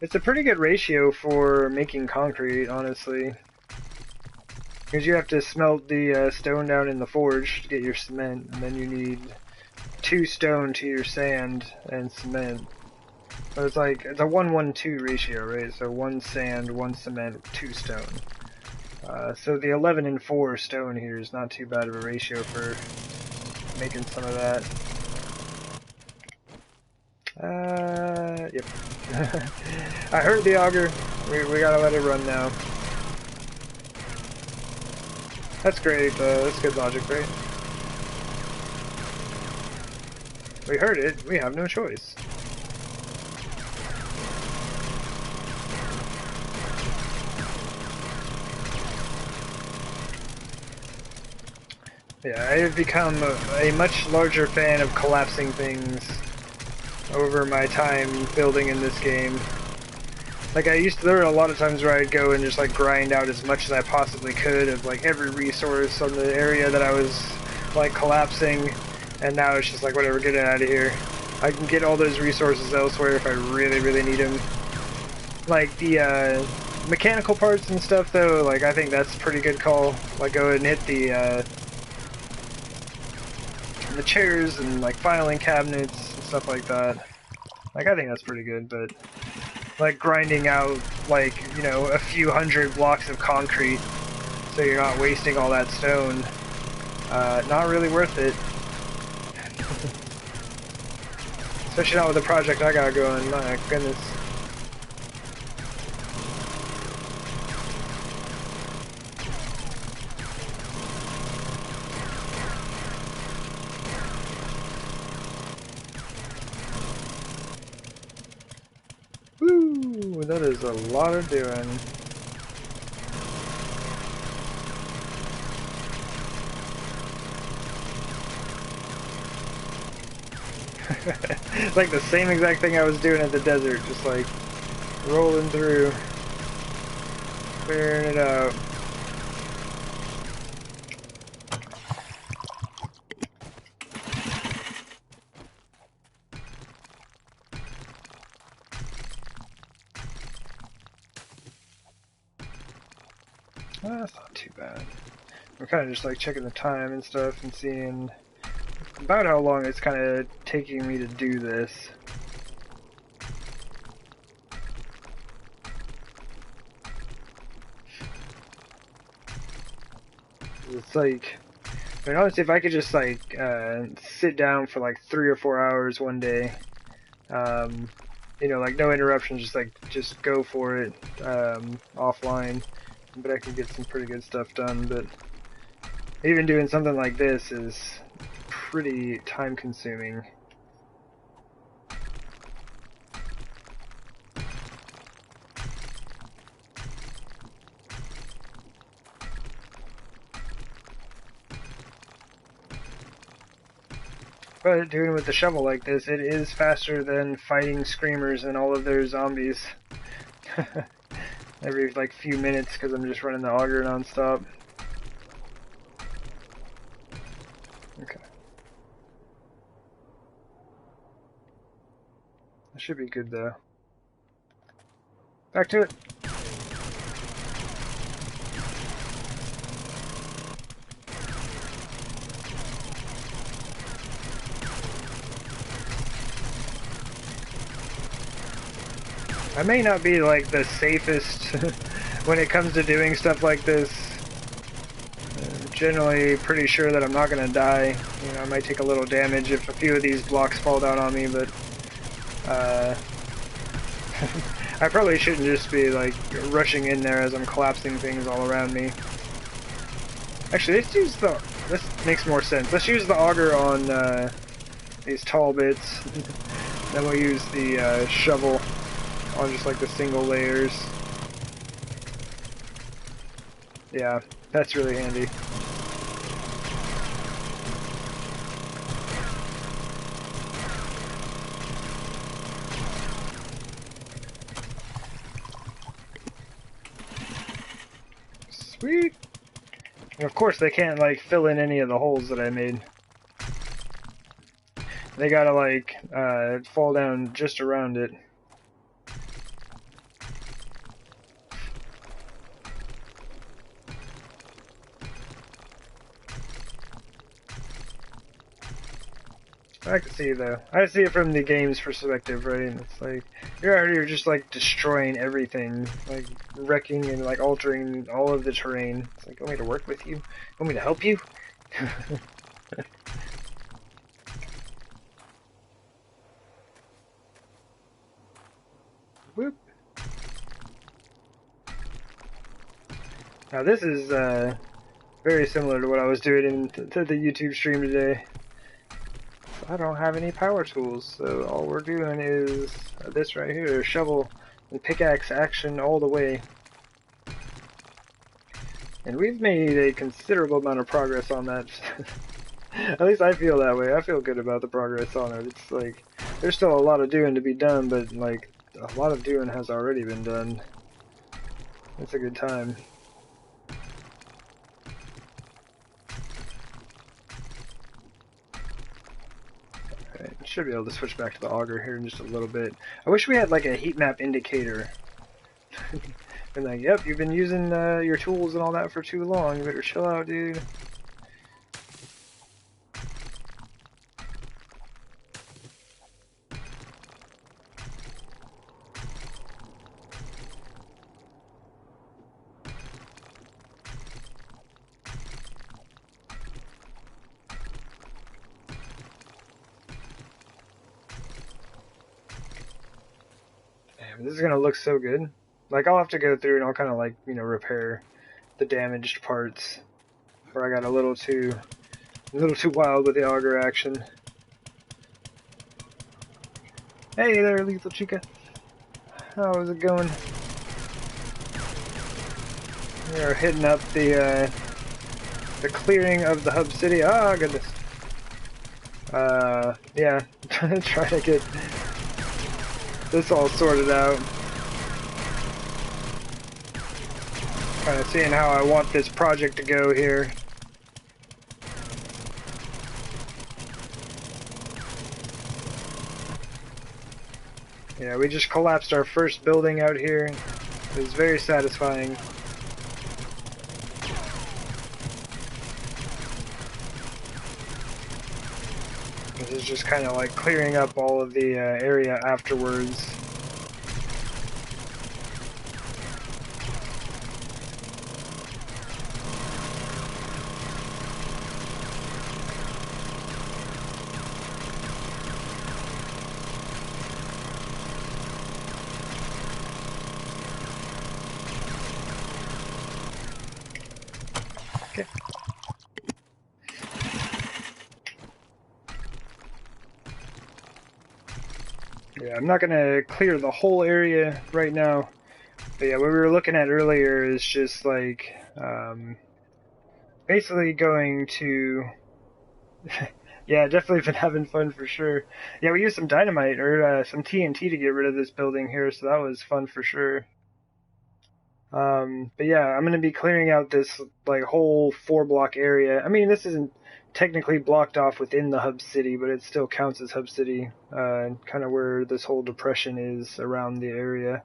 It's a pretty good ratio for making concrete, honestly. Because you have to smelt the stone down in the forge to get your cement, and then you need 2 stone to your sand and cement. So it's like, it's a 1-1-2 ratio, right? So 1 sand, 1 cement, 2 stone. So the 11 and 4 stone here is not too bad of a ratio for making some of that. Yep. I heard the auger. We gotta let it run now. That's great, that's good logic, right? We heard it, we have no choice. Yeah, I have become a much larger fan of collapsing things over my time building in this game. Like there were a lot of times where I'd go and just like grind out as much as I possibly could of like every resource on the area that I was like collapsing, and now it's just like whatever, get it out of here. I can get all those resources elsewhere if I really, really need them. Like the mechanical parts and stuff though, like I think that's a pretty good call. Like go ahead and hit the chairs and like filing cabinets and stuff like that. Like I think that's pretty good, but like grinding out like, you know, a few hundred blocks of concrete so you're not wasting all that stone, not really worth it. Especially not with the project I got going, my goodness. Woo, that is a lot of doing. It's like the same exact thing I was doing at the desert, just like rolling through, clearing it out. That's not too bad. I'm kind of just like checking the time and stuff and seeing about how long it's kind of taking me to do this. It's like, I mean, honestly, if I could just like sit down for like 3 or 4 hours one day, you know, like no interruptions, just go for it offline. But I could get some pretty good stuff done. But even doing something like this is pretty time consuming. But doing it with the shovel like this, it is faster than fighting screamers and all of their zombies. Every like few minutes because I'm just running the auger non-stop. Okay. That should be good though. Back to it. I may not be like the safest when it comes to doing stuff like this. I'm generally pretty sure that I'm not going to die. You know, I might take a little damage if a few of these blocks fall down on me, but I probably shouldn't just be like rushing in there as I'm collapsing things all around me. Actually, this makes more sense. Let's use the auger on these tall bits. Then we'll use the shovel on just like the single layers. Yeah, that's really handy. Sweet! And of course they can't like fill in any of the holes that I made. They gotta like fall down just around it. I can see though. I see it from the game's perspective, right? And it's like you're just like destroying everything, like wrecking and like altering all of the terrain. It's like, you want me to work with you? You want me to help you? Whoop. Now this is very similar to what I was doing to the YouTube stream today. I don't have any power tools, so all we're doing is this right here, shovel and pickaxe action all the way. And we've made a considerable amount of progress on that. At least I feel that way. I feel good about the progress on it. It's like, there's still a lot of doing to be done, but like, a lot of doing has already been done. It's a good time. Should be able to switch back to the auger here in just a little bit. I wish we had like a heat map indicator. And like, yep, you've been using your tools and all that for too long. You better chill out, dude. This is gonna look so good. Like, I'll have to go through and I'll kind of like, you know, repair the damaged parts where I got a little too wild with the auger action. Hey there, Lethal Chica. How is it going? We are hitting up the clearing of the hub city. Oh goodness. Yeah, trying to get this all sorted out. Kind of seeing how I want this project to go here. Yeah, we just collapsed our first building out here. It was very satisfying. This is just kind of like clearing up all of the area afterwards. Yeah, I'm not going to clear the whole area right now, but yeah, what we were looking at earlier is just like, basically going to Yeah, definitely been having fun for sure. Yeah, we used some dynamite or some TNT to get rid of this building here, so that was fun for sure. But yeah, I'm gonna be clearing out this like whole 4 block area. I mean, this isn't technically blocked off within the hub city, but it still counts as hub city, kind of where this whole depression is around the area.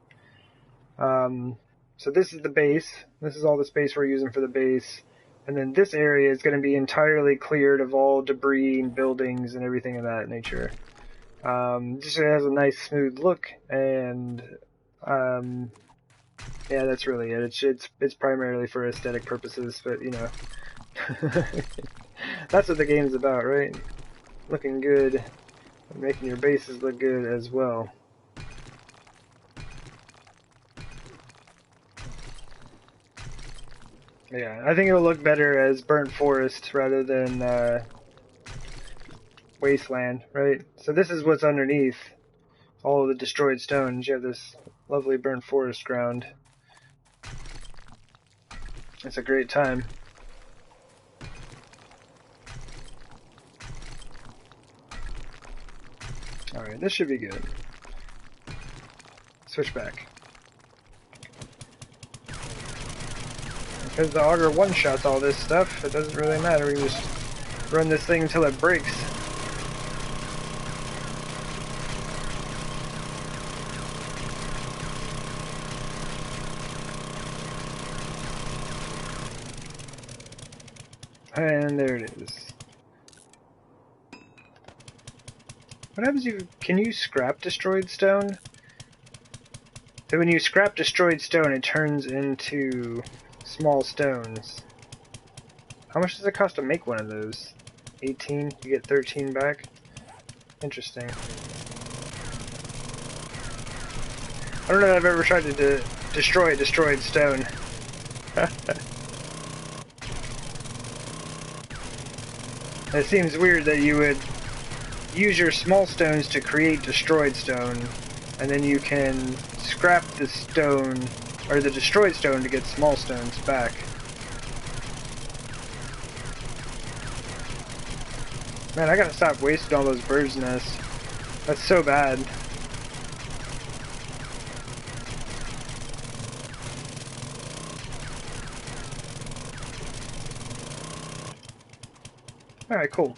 So this is the base. This is all the space we're using for the base. And then this area is going to be entirely cleared of all debris and buildings and everything of that nature. Just so it has a nice smooth look, and yeah, that's really it. It's primarily for aesthetic purposes, but you know, that's what the game's about, right? Looking good, and making your bases look good as well. Yeah, I think it'll look better as burnt forest rather than wasteland, right? So this is what's underneath all of the destroyed stones. You have this lovely burnt forest ground. It's a great time. Alright, this should be good. Switch back. Because the auger one-shots all this stuff, it doesn't really matter. We can just run this thing until it breaks. And there it is. What happens if you... Can you scrap destroyed stone? So when you scrap destroyed stone, it turns into small stones. How much does it cost to make one of those? 18? You get 13 back? Interesting. I don't know if I've ever tried to destroy a destroyed stone. It seems weird that you would use your small stones to create destroyed stone, and then you can scrap the stone, or the destroyed stone, to get small stones back. Man, I gotta stop wasting all those birds' nests. That's so bad. Alright, cool.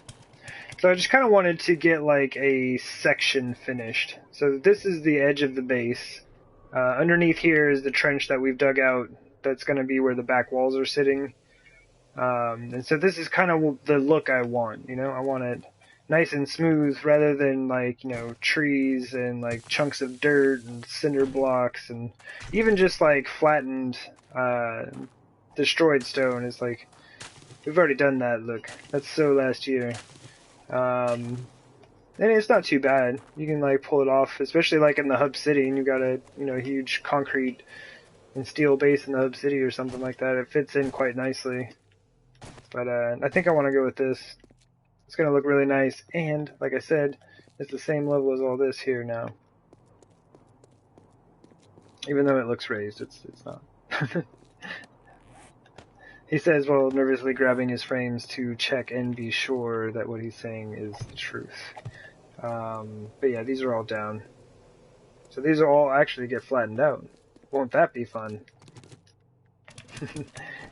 So I just kind of wanted to get like a section finished. So this is the edge of the base. Underneath here is the trench that we've dug out. That's going to be where the back walls are sitting. And so this is kind of the look I want, you know? I want it nice and smooth rather than like, you know, trees and like chunks of dirt and cinder blocks, and even just like flattened, destroyed stone is like, we've already done that, look. That's so last year. And it's not too bad. You can like pull it off, especially like in the hub city, and you got a, you know, huge concrete and steel base in the hub city or something like that. It fits in quite nicely. But I think I want to go with this. It's gonna look really nice, and like I said, it's the same level as all this here now. Even though it looks raised, it's not. He says while nervously grabbing his frames to check and be sure that what he's saying is the truth. But yeah, these are all down. So these are all actually get flattened out. Won't that be fun?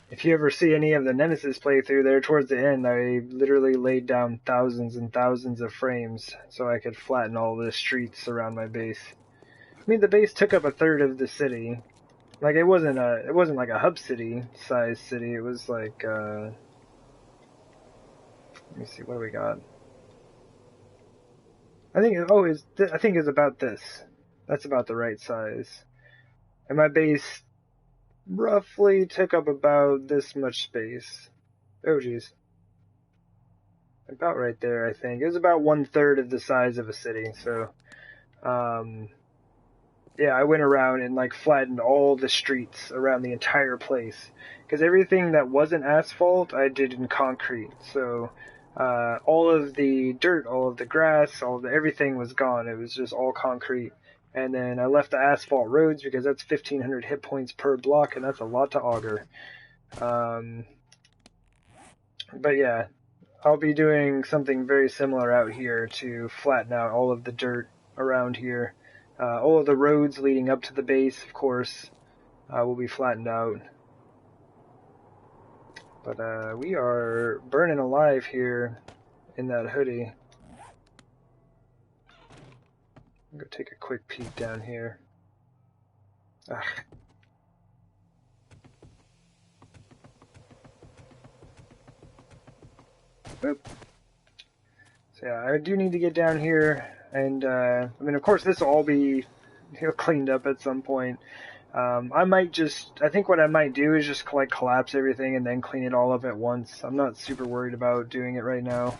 If you ever see any of the Nemesis playthrough there towards the end, I literally laid down thousands and thousands of frames so I could flatten all the streets around my base. I mean, the base took up a third of the city. Like, it wasn't like a hub city size city. It was like, let me see, what do we got? I think it's about this. That's about the right size. And my base roughly took up about this much space. Oh geez. About right there, I think. It was about 1/3 of the size of a city, so yeah, I went around and like flattened all the streets around the entire place. Because everything that wasn't asphalt, I did in concrete. So all of the dirt, all of the grass, everything was gone. It was just all concrete. And then I left the asphalt roads because that's 1,500 hit points per block, and that's a lot to auger. But yeah, I'll be doing something very similar out here to flatten out all of the dirt around here. All of the roads leading up to the base, of course, will be flattened out. But we are burning alive here in that hoodie. I'm gonna take a quick peek down here. Ugh. Boop. So yeah, I do need to get down here, and I mean, of course, this will all be cleaned up at some point. I think what I might do is just like collapse everything and then clean it all up at once. I'm not super worried about doing it right now.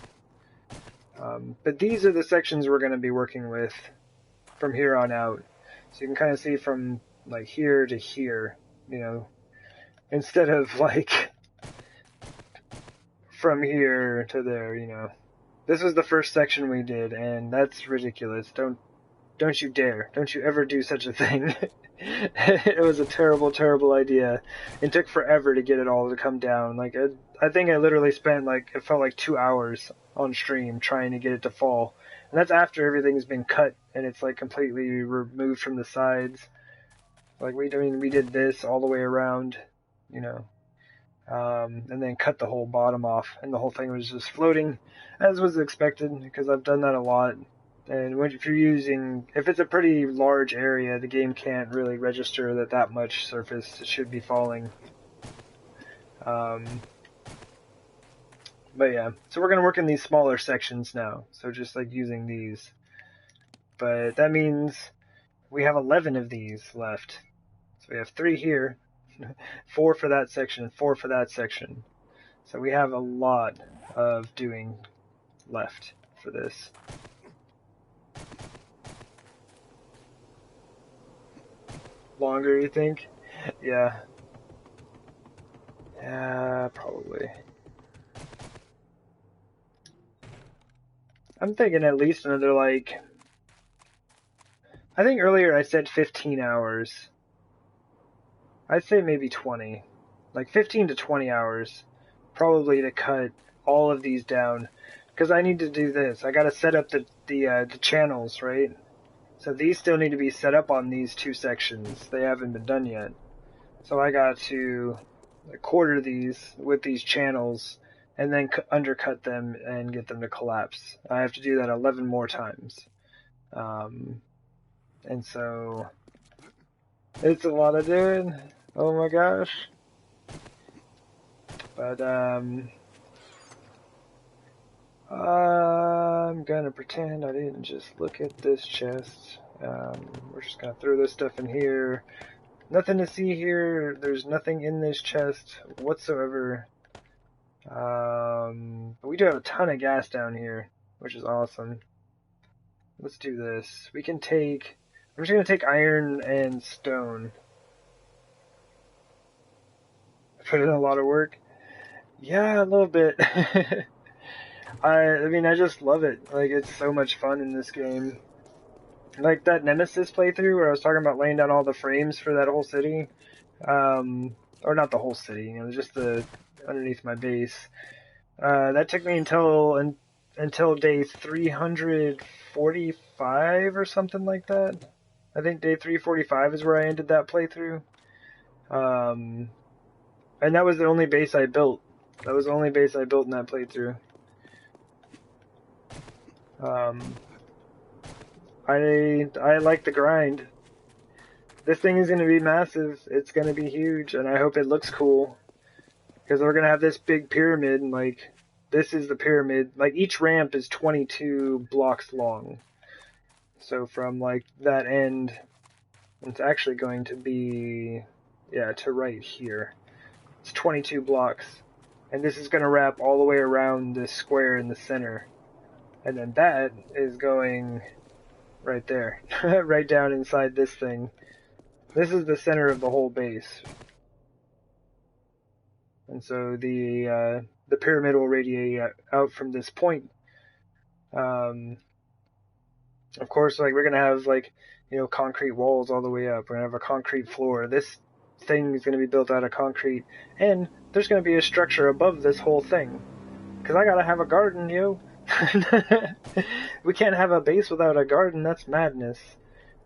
But these are the sections we're going to be working with from here on out. So you can kind of see from like here to here, you know, instead of like from here to there, you know. This was the first section we did, and that's ridiculous. Don't you dare. Don't you ever do such a thing. It was a terrible, terrible idea. It took forever to get it all to come down. Like, I think I literally spent, like, it felt like 2 hours on stream trying to get it to fall. And that's after everything's been cut, and it's, like, completely removed from the sides. Like, we did this all the way around, you know. And then cut the whole bottom off, and the whole thing was just floating, as was expected, because I've done that a lot. And if it's a pretty large area, the game can't really register that much surface should be falling. But yeah, so we're going to work in these smaller sections now, so just like using these. But that means we have 11 of these left. So we have 3 here, 4 for that section, 4 for that section. So we have a lot of doing left for this. Longer, you think? Yeah. Yeah, probably. I'm thinking at least another, like... I think earlier I said 15 hours. I'd say maybe 20. Like 15 to 20 hours. Probably to cut all of these down. Because I need to do this. I gotta set up the channels, right? So these still need to be set up on these 2 sections. They haven't been done yet. So I got to quarter these with these channels and then undercut them and get them to collapse. I have to do that 11 more times. And so it's a lot of doing. Oh my gosh. But I'm gonna pretend I didn't just look at this chest. We're just gonna throw this stuff in here. Nothing to see here. There's nothing in this chest whatsoever. But we do have a ton of gas down here, which is awesome. Let's do this. I'm just gonna take iron and stone. Put in a lot of work. Yeah, a little bit. I mean, I just love it. Like, it's so much fun in this game. Like that Nemesis playthrough where I was talking about laying down all the frames for that whole city. Or not the whole city, you know, just the underneath my base. That took me until day 345 or something like that. I think day 345 is where I ended that playthrough. And that was the only base I built. That was the only base I built in that playthrough. I like the grind. This thing is going to be massive. It's going to be huge, and I hope it looks cool. Because we're going to have this big pyramid, and, like, this is the pyramid. Like, each ramp is 22 blocks long. So from, like, that end, it's actually going to be, yeah, to right here. It's 22 blocks. And this is going to wrap all the way around this square in the center. And then that is going right there. Right down inside this thing. This is the center of the whole base. And so the pyramid will radiate out from this point. Of course, like, we're going to have, like, you know, concrete walls all the way up. We're going to have a concrete floor. This thing is going to be built out of concrete. And there's going to be a structure above this whole thing. Because I gotta have a garden, yo. We can't have a base without a garden, that's madness.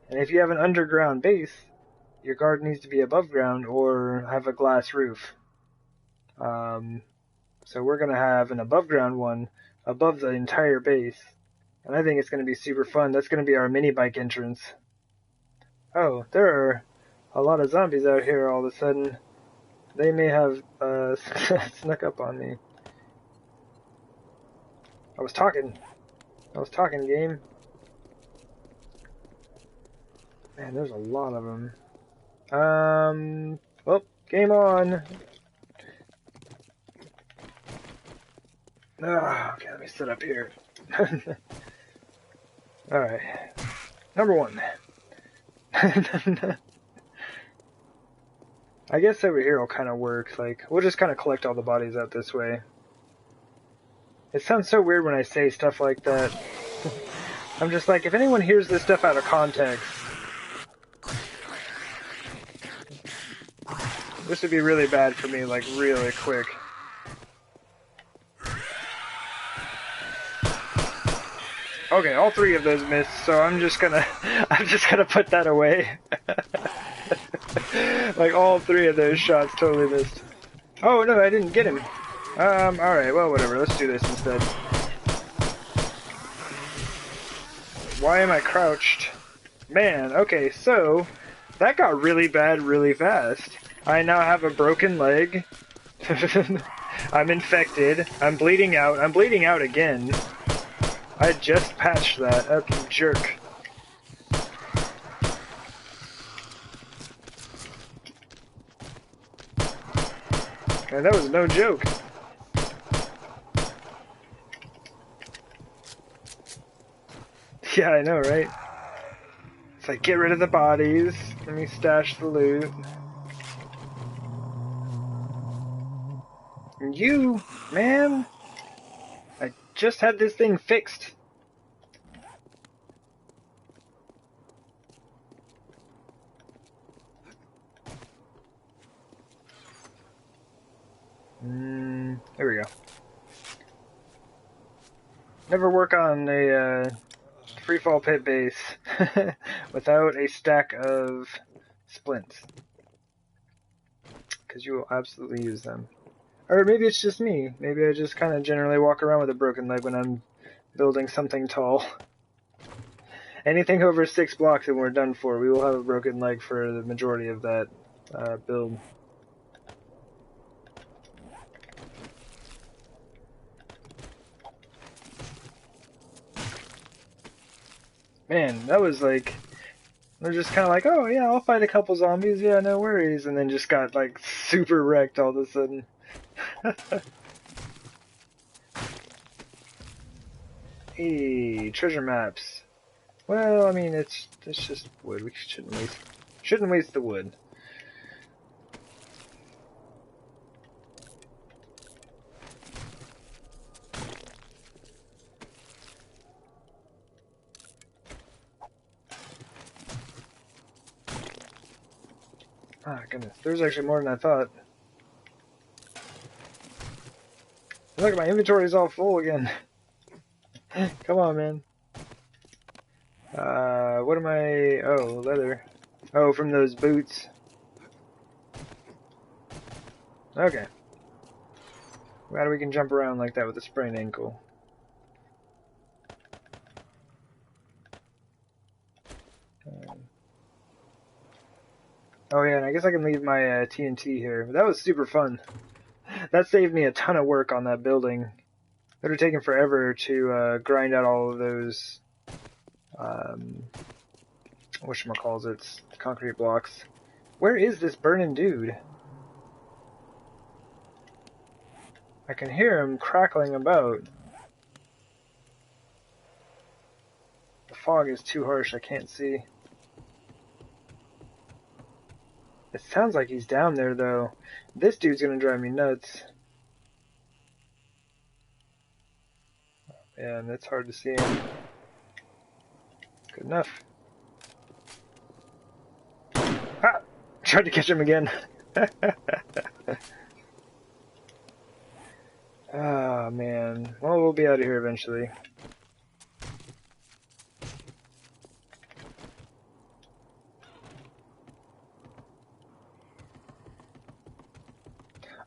And if you have an underground base, your garden needs to be above ground or have a glass roof. So we're gonna have an above ground one above the entire base. And I think it's gonna be super fun. That's gonna be our mini bike entrance. Oh, there are a lot of zombies out here all of a sudden. They may have snuck up on me. I was talking, game. Man, there's a lot of them. Well, game on. Okay, let me sit up here. Alright. Number 1. I guess over here will kind of work. Like, we'll just kind of collect all the bodies out this way. It sounds so weird when I say stuff like that. I'm just like, if anyone hears this stuff out of context, this would be really bad for me, like, really quick. Okay, all 3 of those missed, so I'm just gonna put that away. Like, all 3 of those shots totally missed. Oh, no, I didn't get him. Alright, well, whatever, let's do this instead. Why am I crouched? Man, okay, so, that got really bad really fast. I now have a broken leg. I'm infected. I'm bleeding out again. I just patched that. Okay, jerk. And that was no joke. Yeah, I know, right? It's like, get rid of the bodies. Let me stash the loot. And you, man, I just had this thing fixed. There we go. Never work on a freefall pit base without a stack of splints. Because you will absolutely use them. Or maybe it's just me. Maybe I just kind of generally walk around with a broken leg when I'm building something tall. Anything over 6 blocks and we're done for. We will have a broken leg for the majority of that build. Man, that was like... They're just kind of like, oh yeah, I'll fight a couple zombies, yeah, no worries. And then just got like super wrecked all of a sudden. Hey, treasure maps. Well, I mean, it's just wood. We shouldn't waste the wood. Ah, goodness. There's actually more than I thought. Look, my inventory's all full again. Come on, man. What am I... Oh, leather. Oh, from those boots. Okay. Glad we can jump around like that with a sprained ankle. Oh yeah, and I guess I can leave my TNT here. But that was super fun. That saved me a ton of work on that building. It would have taken forever to grind out all of those, whatchamacallits, concrete blocks. Where is this burning dude? I can hear him crackling about. The fog is too harsh, I can't see. It sounds like he's down there, though. This dude's gonna drive me nuts. Yeah, and it's hard to see him. Good enough. Ah! Tried to catch him again. Oh, man. Well, we'll be out of here eventually.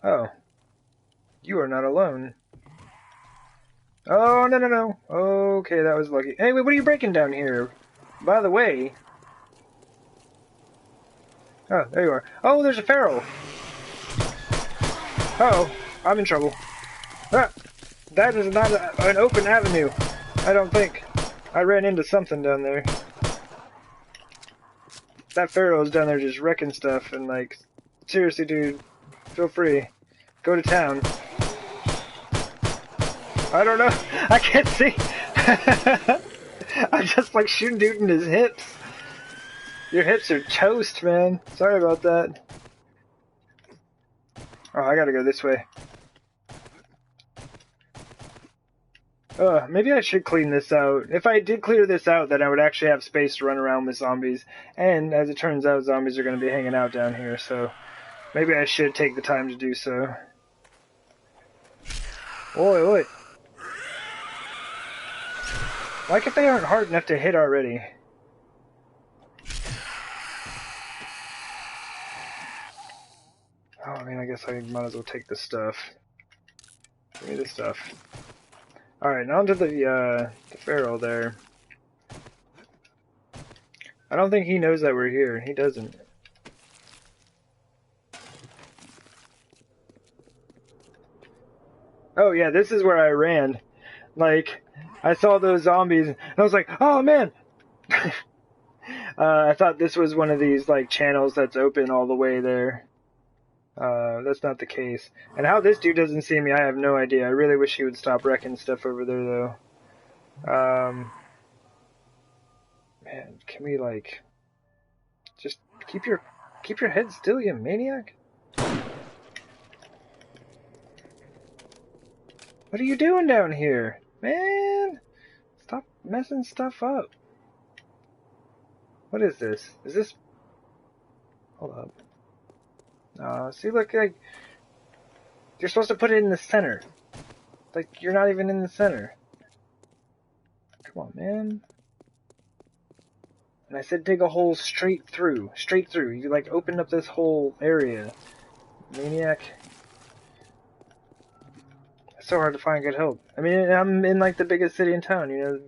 Oh. You are not alone. Oh, no, no, no. Okay, that was lucky. Hey, wait, what are you breaking down here? By the way... Oh, there you are. Oh, there's a feral. Uh-oh, I'm in trouble. Ah, that is not an open avenue. I don't think. I ran into something down there. That feral is down there just wrecking stuff and like... Seriously, dude. Feel free. Go to town. I don't know. I can't see. I'm just like shooting dude in his hips. Your hips are toast, man. Sorry about that. Oh, I gotta go this way. Maybe I should clean this out. If I did clear this out, then I would actually have space to run around with zombies. And as it turns out, zombies are going to be hanging out down here, so maybe I should take the time to do so. Oi, oi. Like if they aren't hard enough to hit already. Oh, I mean, I guess I might as well take the stuff. Give me the stuff. Alright, now onto the feral there. I don't think he knows that we're here. He doesn't. Oh yeah, this is where I ran. Like, I saw those zombies, and I was like, oh man! I thought this was one of these, like, channels that's open all the way there. That's not the case. And how this dude doesn't see me, I have no idea. I really wish he would stop wrecking stuff over there, though. Man, can we, like... Just keep your head still, you maniac? What are you doing down here? Man! Stop messing stuff up. What is this? Is this... Hold up. See, look, like... You're supposed to put it in the center. Like, you're not even in the center. Come on, man. And I said dig a hole straight through. Straight through. You, like, opened up this whole area. Maniac. It's so hard to find good help. I mean, I'm in, like, the biggest city in town, you know.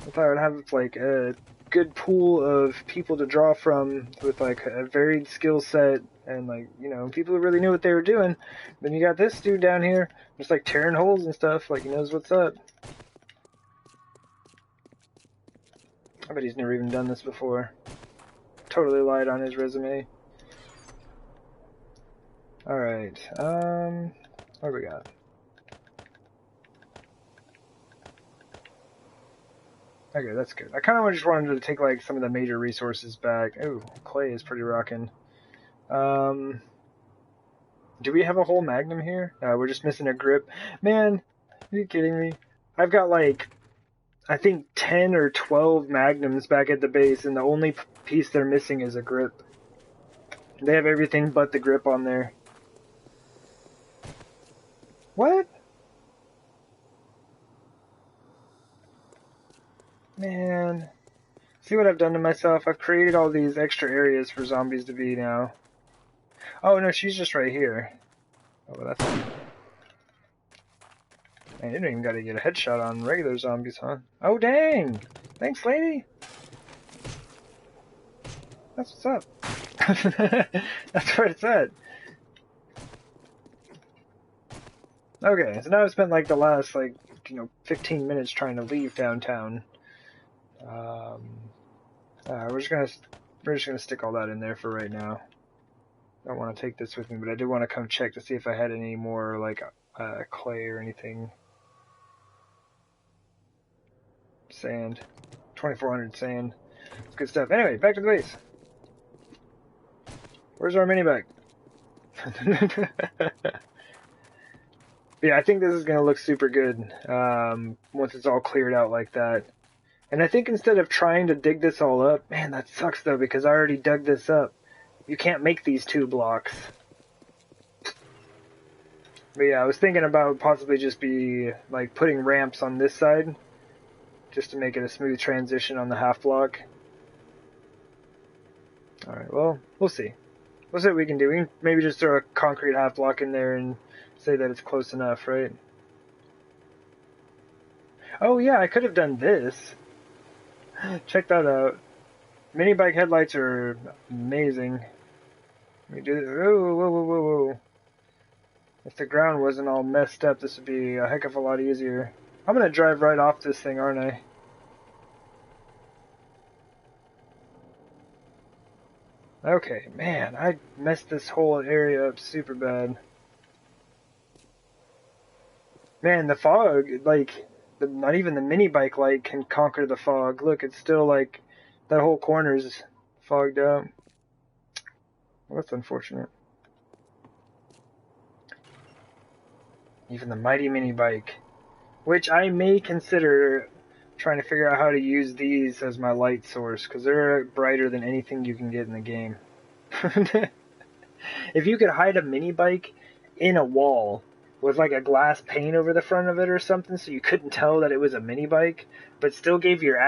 If I would have, like, a good pool of people to draw from with, like, a varied skill set and, like, you know, people who really knew what they were doing. Then you got this dude down here just, like, tearing holes and stuff, like, he knows what's up. I bet he's never even done this before. Totally lied on his resume. Alright, what do we got? Okay, that's good. I kind of just wanted to take, like, some of the major resources back. Ooh, clay is pretty rockin'. Do we have a whole magnum here? No, we're just missing a grip. Man, are you kidding me? I've got, like, I think 10 or 12 magnums back at the base, and the only piece they're missing is a grip. They have everything but the grip on there. What? Man. See what I've done to myself? I've created all these extra areas for zombies to be now. Oh, no, she's just right here. Oh, well, that's... Man, you don't even gotta get a headshot on regular zombies, huh? Oh, dang! Thanks, lady! That's what's up. That's where it's at. Okay, so now I've spent, like, the last, like, you know, 15 minutes trying to leave downtown. We're just gonna stick all that in there for right now. I don't want to take this with me, but I did want to come check to see if I had any more, like, clay or anything. Sand. 2400 sand. It's good stuff. Anyway, back to the base. Where's our mini bag? Yeah, I think this is going to look super good once it's all cleared out like that. And I think instead of trying to dig this all up... Man, that sucks, though, because I already dug this up. You can't make these 2 blocks. But yeah, I was thinking about possibly just be like putting ramps on this side, just to make it a smooth transition on the half block. Alright, well, we'll see. We'll see what we can do. We can maybe just throw a concrete half block in there and say that it's close enough, right? Oh yeah, I could have done this. Check that out. Mini bike headlights are amazing. Let me do this. Whoa, whoa, whoa, whoa, whoa. If the ground wasn't all messed up, this would be a heck of a lot easier. I'm gonna drive right off this thing, aren't I? Okay, man, I messed this whole area up super bad. Man, the fog, like, not even the mini bike light can conquer the fog. Look, it's still like, that whole corner's fogged out. Well, that's unfortunate. Even the mighty mini bike, which I may consider trying to figure out how to use these as my light source, because they're brighter than anything you can get in the game. If you could hide a mini bike in a wall with like a glass pane over the front of it or something, so you couldn't tell that it was a mini bike, but still gave your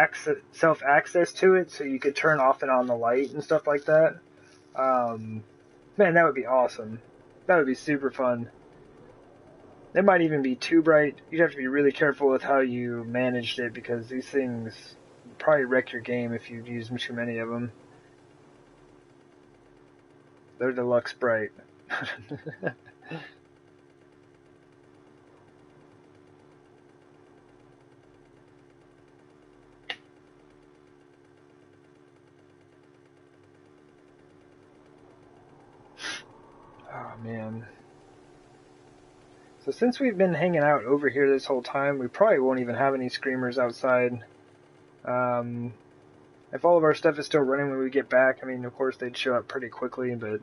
self access to it, so you could turn off and on the light and stuff like that. Man, that would be awesome. That would be super fun. It might even be too bright. You'd have to be really careful with how you managed it, because these things probably wreck your game if you use too many of them. They're deluxe bright. Oh man. So since we've been hanging out over here this whole time, we probably won't even have any screamers outside. If all of our stuff is still running when we get back, I mean, of course they'd show up pretty quickly, but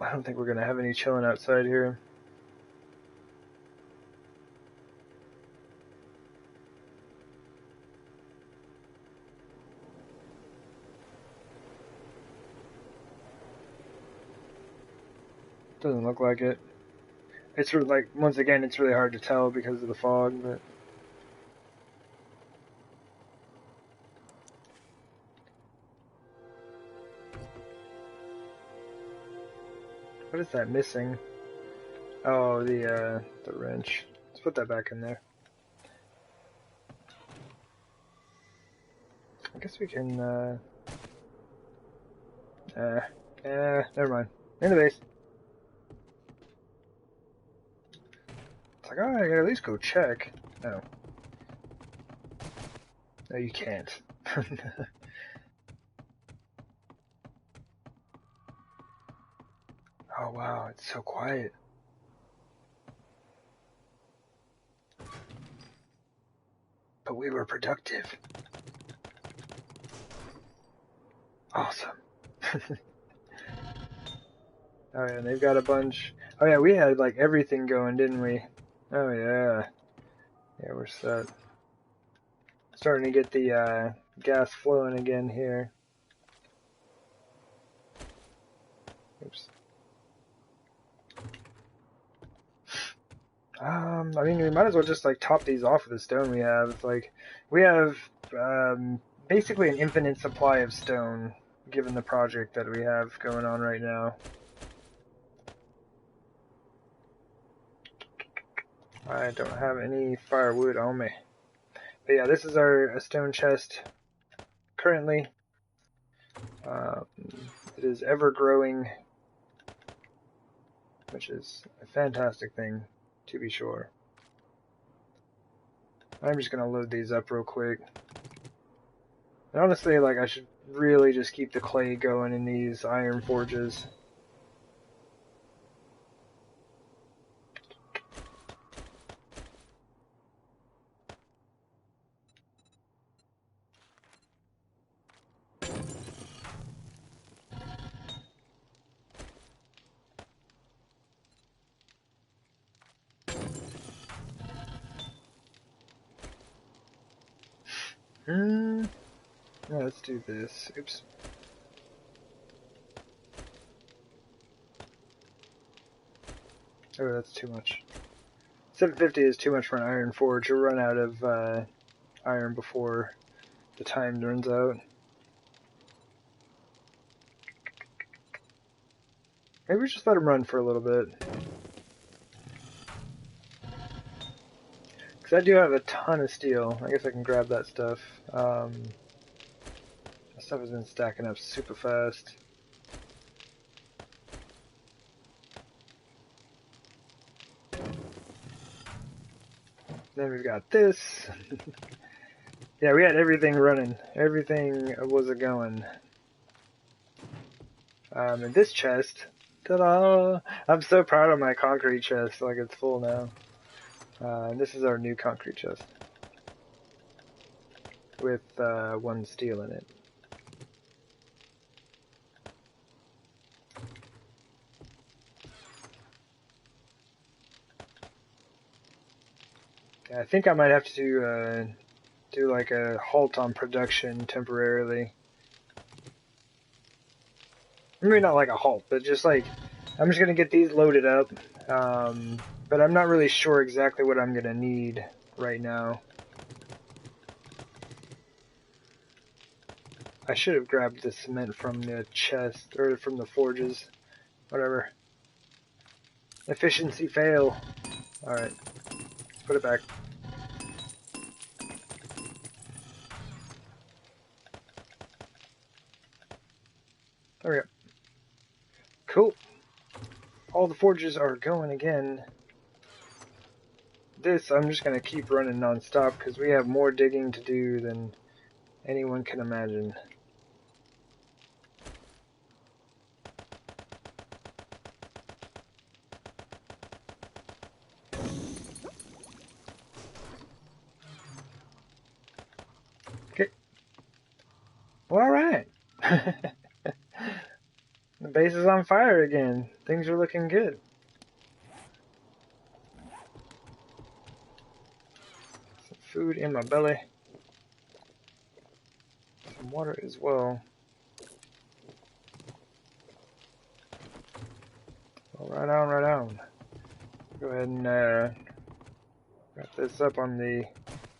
I don't think we're going to have any chilling outside here. Doesn't look like it. It's sort of like, once again, it's really hard to tell because of the fog, but... What is that missing? Oh, the wrench. Let's put that back in there. I guess we can, never mind. In the base. It's like, oh, I gotta at least go check. No. No, you can't. Oh wow, it's so quiet. But we were productive. Awesome. Oh yeah, and they've got a bunch. Oh yeah, we had like everything going, didn't we? Oh yeah. Yeah, we're set. Starting to get the gas flowing again here. Oops. I mean, we might as well just like top these off with the stone we have. It's like we have basically an infinite supply of stone, given the project that we have going on right now. I don't have any firewood on me. But yeah, this is our stone chest currently. It is ever growing, which is a fantastic thing, to be sure. I'm just gonna load these up real quick. And honestly, like, I should really just keep the clay going in these iron forges. Yeah, let's do this. Oops. Oh, that's too much. 750 is too much for an iron forge. You'll run out of iron before the time runs out. Maybe we just let him run for a little bit. Because I do have a ton of steel. I guess I can grab that stuff. That stuff has been stacking up super fast. Then we've got this. Yeah, we had everything running. Everything was a-going. And this chest, ta-da! I'm so proud of my concrete chest, like it's full now. And this is our new concrete chest. With 1 steel in it. I think I might have to do like a halt on production temporarily. Maybe not like a halt, but just like, I'm just gonna get these loaded up. But I'm not really sure exactly what I'm gonna need right now. I should have grabbed the cement from the chest, or from the forges. Whatever. Efficiency fail. Alright. Put it back. There we go. Cool. All the forges are going again. This, I'm just going to keep running non-stop because we have more digging to do than anyone can imagine. Okay. Well, alright. The base is on fire again. Things are looking good. Some food in my belly. Some water as well. Well, right on, right on. Go ahead and wrap this up on the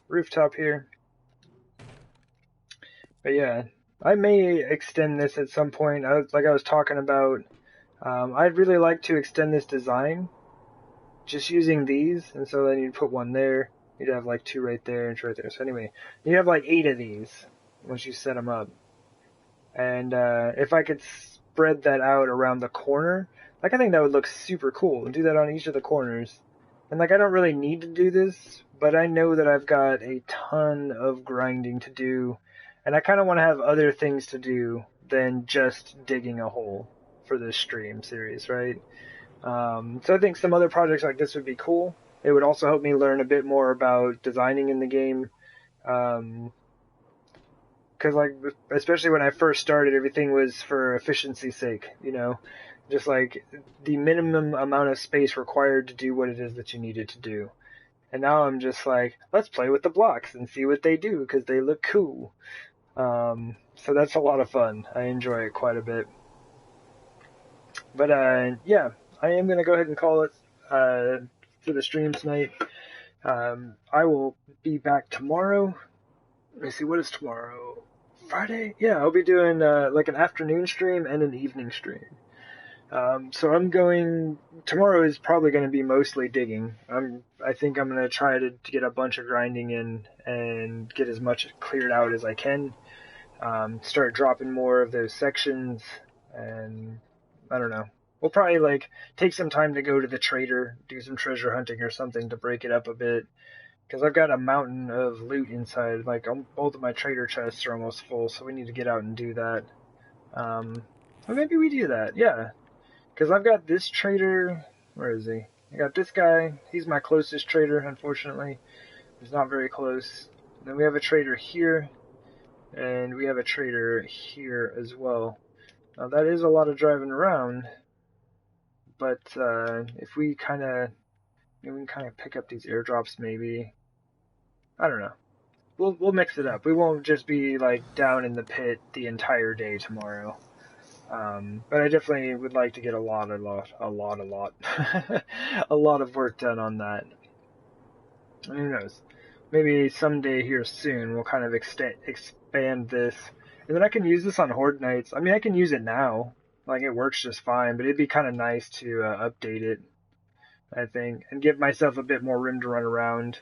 rooftop here. But yeah, I may extend this at some point. Like I was talking about, I'd really like to extend this design just using these, and so then you'd put 1 there, you'd have like 2 right there and 2 right there. So anyway, you have like 8 of these once you set them up. And if I could spread that out around the corner, like I think that would look super cool, and do that on each of the corners. And like I don't really need to do this, but I know that I've got a ton of grinding to do. And I kind of want to have other things to do than just digging a hole for this stream series, right? So I think some other projects like this would be cool. It would also help me learn a bit more about designing in the game. Because like, especially when I first started, everything was for efficiency's sake, you know? Just like the minimum amount of space required to do what it is that you needed to do. And now I'm just like, let's play with the blocks and see what they do because they look cool. So that's a lot of fun. I enjoy it quite a bit. But yeah, I am going to go ahead and call it for the stream tonight. I will be back tomorrow. Let me see, what is tomorrow? Friday? Yeah, I'll be doing like an afternoon stream and an evening stream. So tomorrow is probably going to be mostly digging. I think I'm going to try to get a bunch of grinding in and get as much cleared out as I can. Start dropping more of those sections, and I don't know. We'll probably like take some time to go to the trader, do some treasure hunting or something to break it up a bit. Because I've got a mountain of loot inside. Like both of my trader chests are almost full, so we need to get out and do that. Or maybe we do that, yeah. Because I've got this trader. Where is he? I got this guy. He's my closest trader, unfortunately. He's not very close. Then we have a trader here. And we have a trader here as well. Now that is a lot of driving around, but if we kind of pick up these airdrops, maybe. I don't know. We'll mix it up. We won't just be like down in the pit the entire day tomorrow. But I definitely would like to get a lot, a lot of work done on that. And who knows? Maybe someday here soon we'll kind of expand this, and then I can use this on Horde nights. I mean, I can use it now, like it works just fine. But it'd be kind of nice to update it, I think, and give myself a bit more room to run around.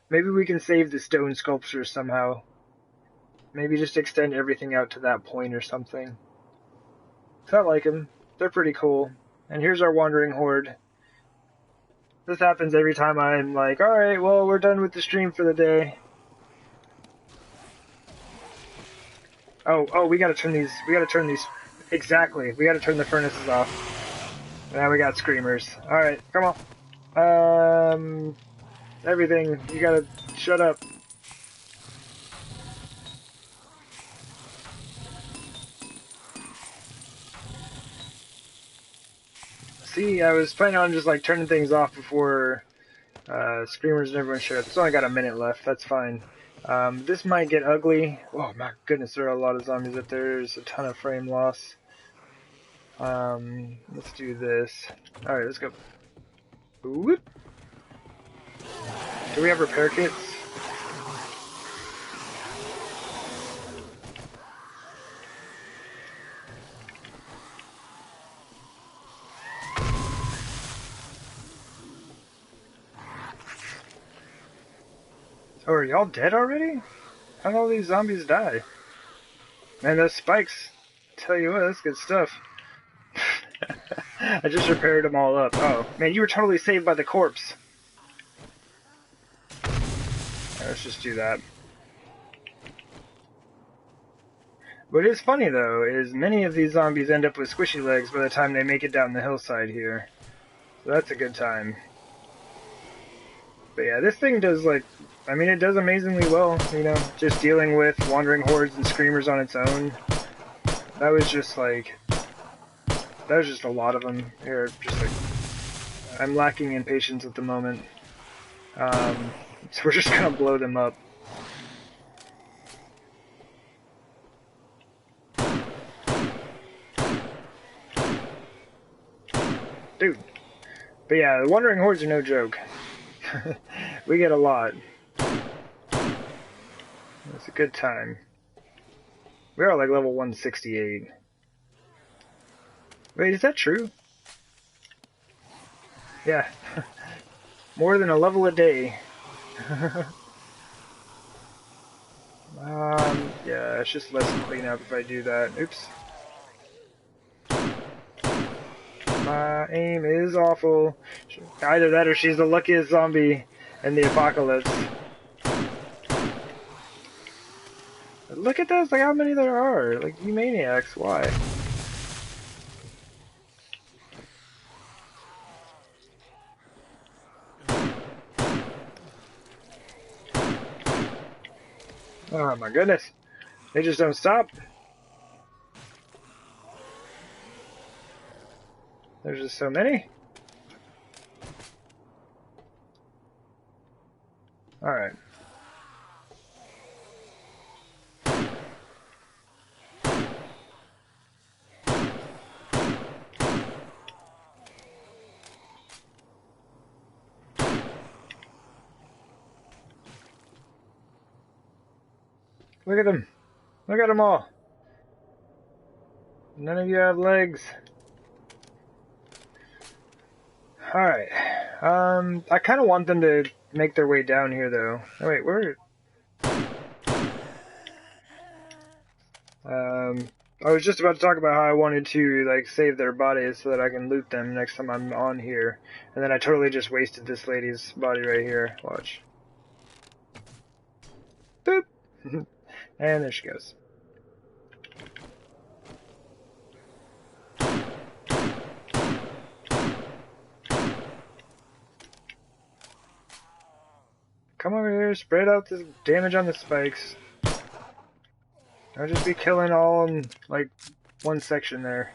Maybe we can save the stone sculptures somehow. Maybe just extend everything out to that point or something. I like them. They're pretty cool. And here's our wandering horde. This happens every time I'm like, alright, well, we're done with the stream for the day. Oh, we gotta turn these, exactly, we gotta turn the furnaces off. Now we got screamers. Alright, come on. Everything, you gotta shut up. See, I was planning on just like turning things off before screamers and everyone showed up. It's only got a minute left, that's fine. This might get ugly. Oh my goodness, there are a lot of zombies up there. There's a ton of frame loss. Let's do this. Alright, let's go. Whoop. Do we have repair kits? Oh, are y'all dead already? How did all these zombies die? Man, those spikes, tell you what, that's good stuff. I just repaired them all up. Oh, man, you were totally saved by the corpse. Right, let's just do that. What is funny, though, is many of these zombies end up with squishy legs by the time they make it down the hillside here. So that's a good time. But yeah, this thing does, like, I mean, it does amazingly well, you know, just dealing with wandering hordes and screamers on its own. That was just, like, that was just a lot of them here, just, like, I'm lacking in patience at the moment. So we're just gonna blow them up. Dude. But yeah, the wandering hordes are no joke. We get a lot. It's a good time. We are like level 168. Wait, is that true? Yeah. More than a level a day. Yeah, it's just less cleanup if I do that. Oops. My aim is awful. Either that or she's the luckiest zombie in the apocalypse. Look at those, like how many there are. Like, you maniacs, why? Oh my goodness. They just don't stop. There's just so many. Alright. Look at them. Look at them all. None of you have legs. Alright. I kind of want them to make their way down here, though. Oh, wait, where? I was just about to talk about how I wanted to, like, save their bodies so that I can loot them next time I'm on here. And then I totally just wasted this lady's body right here. Watch. Boop! And there she goes. Come over here, spread out this damage on the spikes. I'll just be killing all in, like, one section there.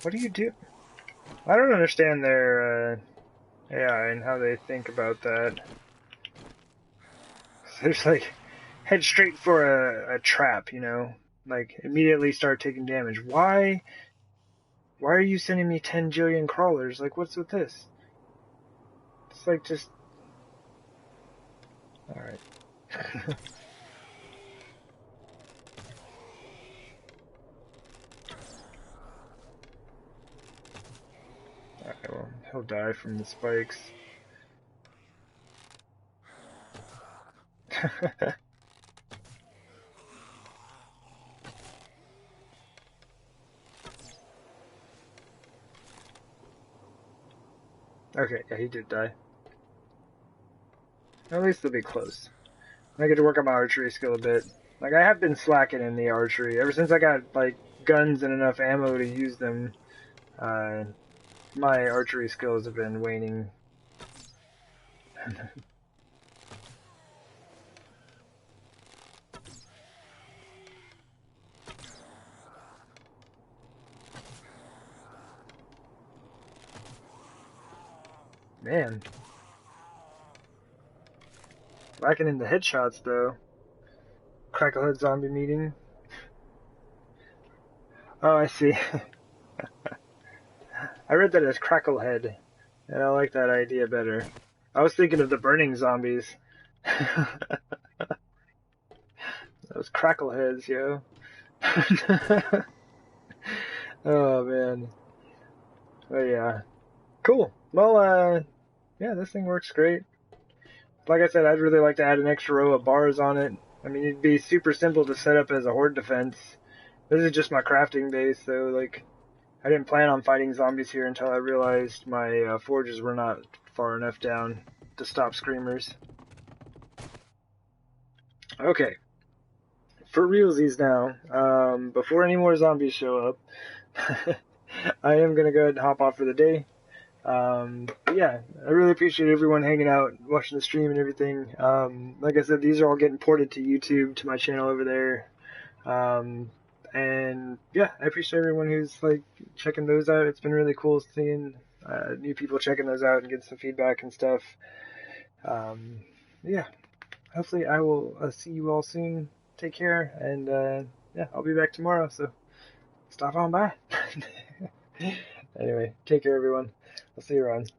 What do you do? I don't understand their AI and how they think about that. So there's like head straight for a trap, you know, like immediately start taking damage. Why? Why are you sending me 10 jillion crawlers? Like, what's with this? It's like just. All right. Alright, well, he'll die from the spikes. Okay, yeah, he did die. At least they'll be close. I get to work on my archery skill a bit. Like, I have been slacking in the archery. Ever since I got, like, guns and enough ammo to use them, my archery skills have been waning. Man. Lacking in the headshots, though. Cracklehead zombie meeting. Oh, I see. I read that as Cracklehead, and I like that idea better. I was thinking of the burning zombies. Those Crackleheads, yo. Oh, man. But yeah. Cool. Well, yeah, this thing works great. Like I said, I'd really like to add an extra row of bars on it. I mean, it'd be super simple to set up as a horde defense. This is just my crafting base, so, like, I didn't plan on fighting zombies here until I realized my forges were not far enough down to stop screamers. Okay. For realsies now, before any more zombies show up, I am going to go ahead and hop off for the day. Yeah, I really appreciate everyone hanging out, watching the stream and everything. Like I said, these are all getting ported to YouTube, to my channel over there. And yeah, I appreciate everyone who's like checking those out. It's been really cool seeing new people checking those out and getting some feedback and stuff. Yeah, hopefully I will see you all soon. Take care, and yeah, I'll be back tomorrow, so stop on by. Anyway, take care, everyone. I'll see you around.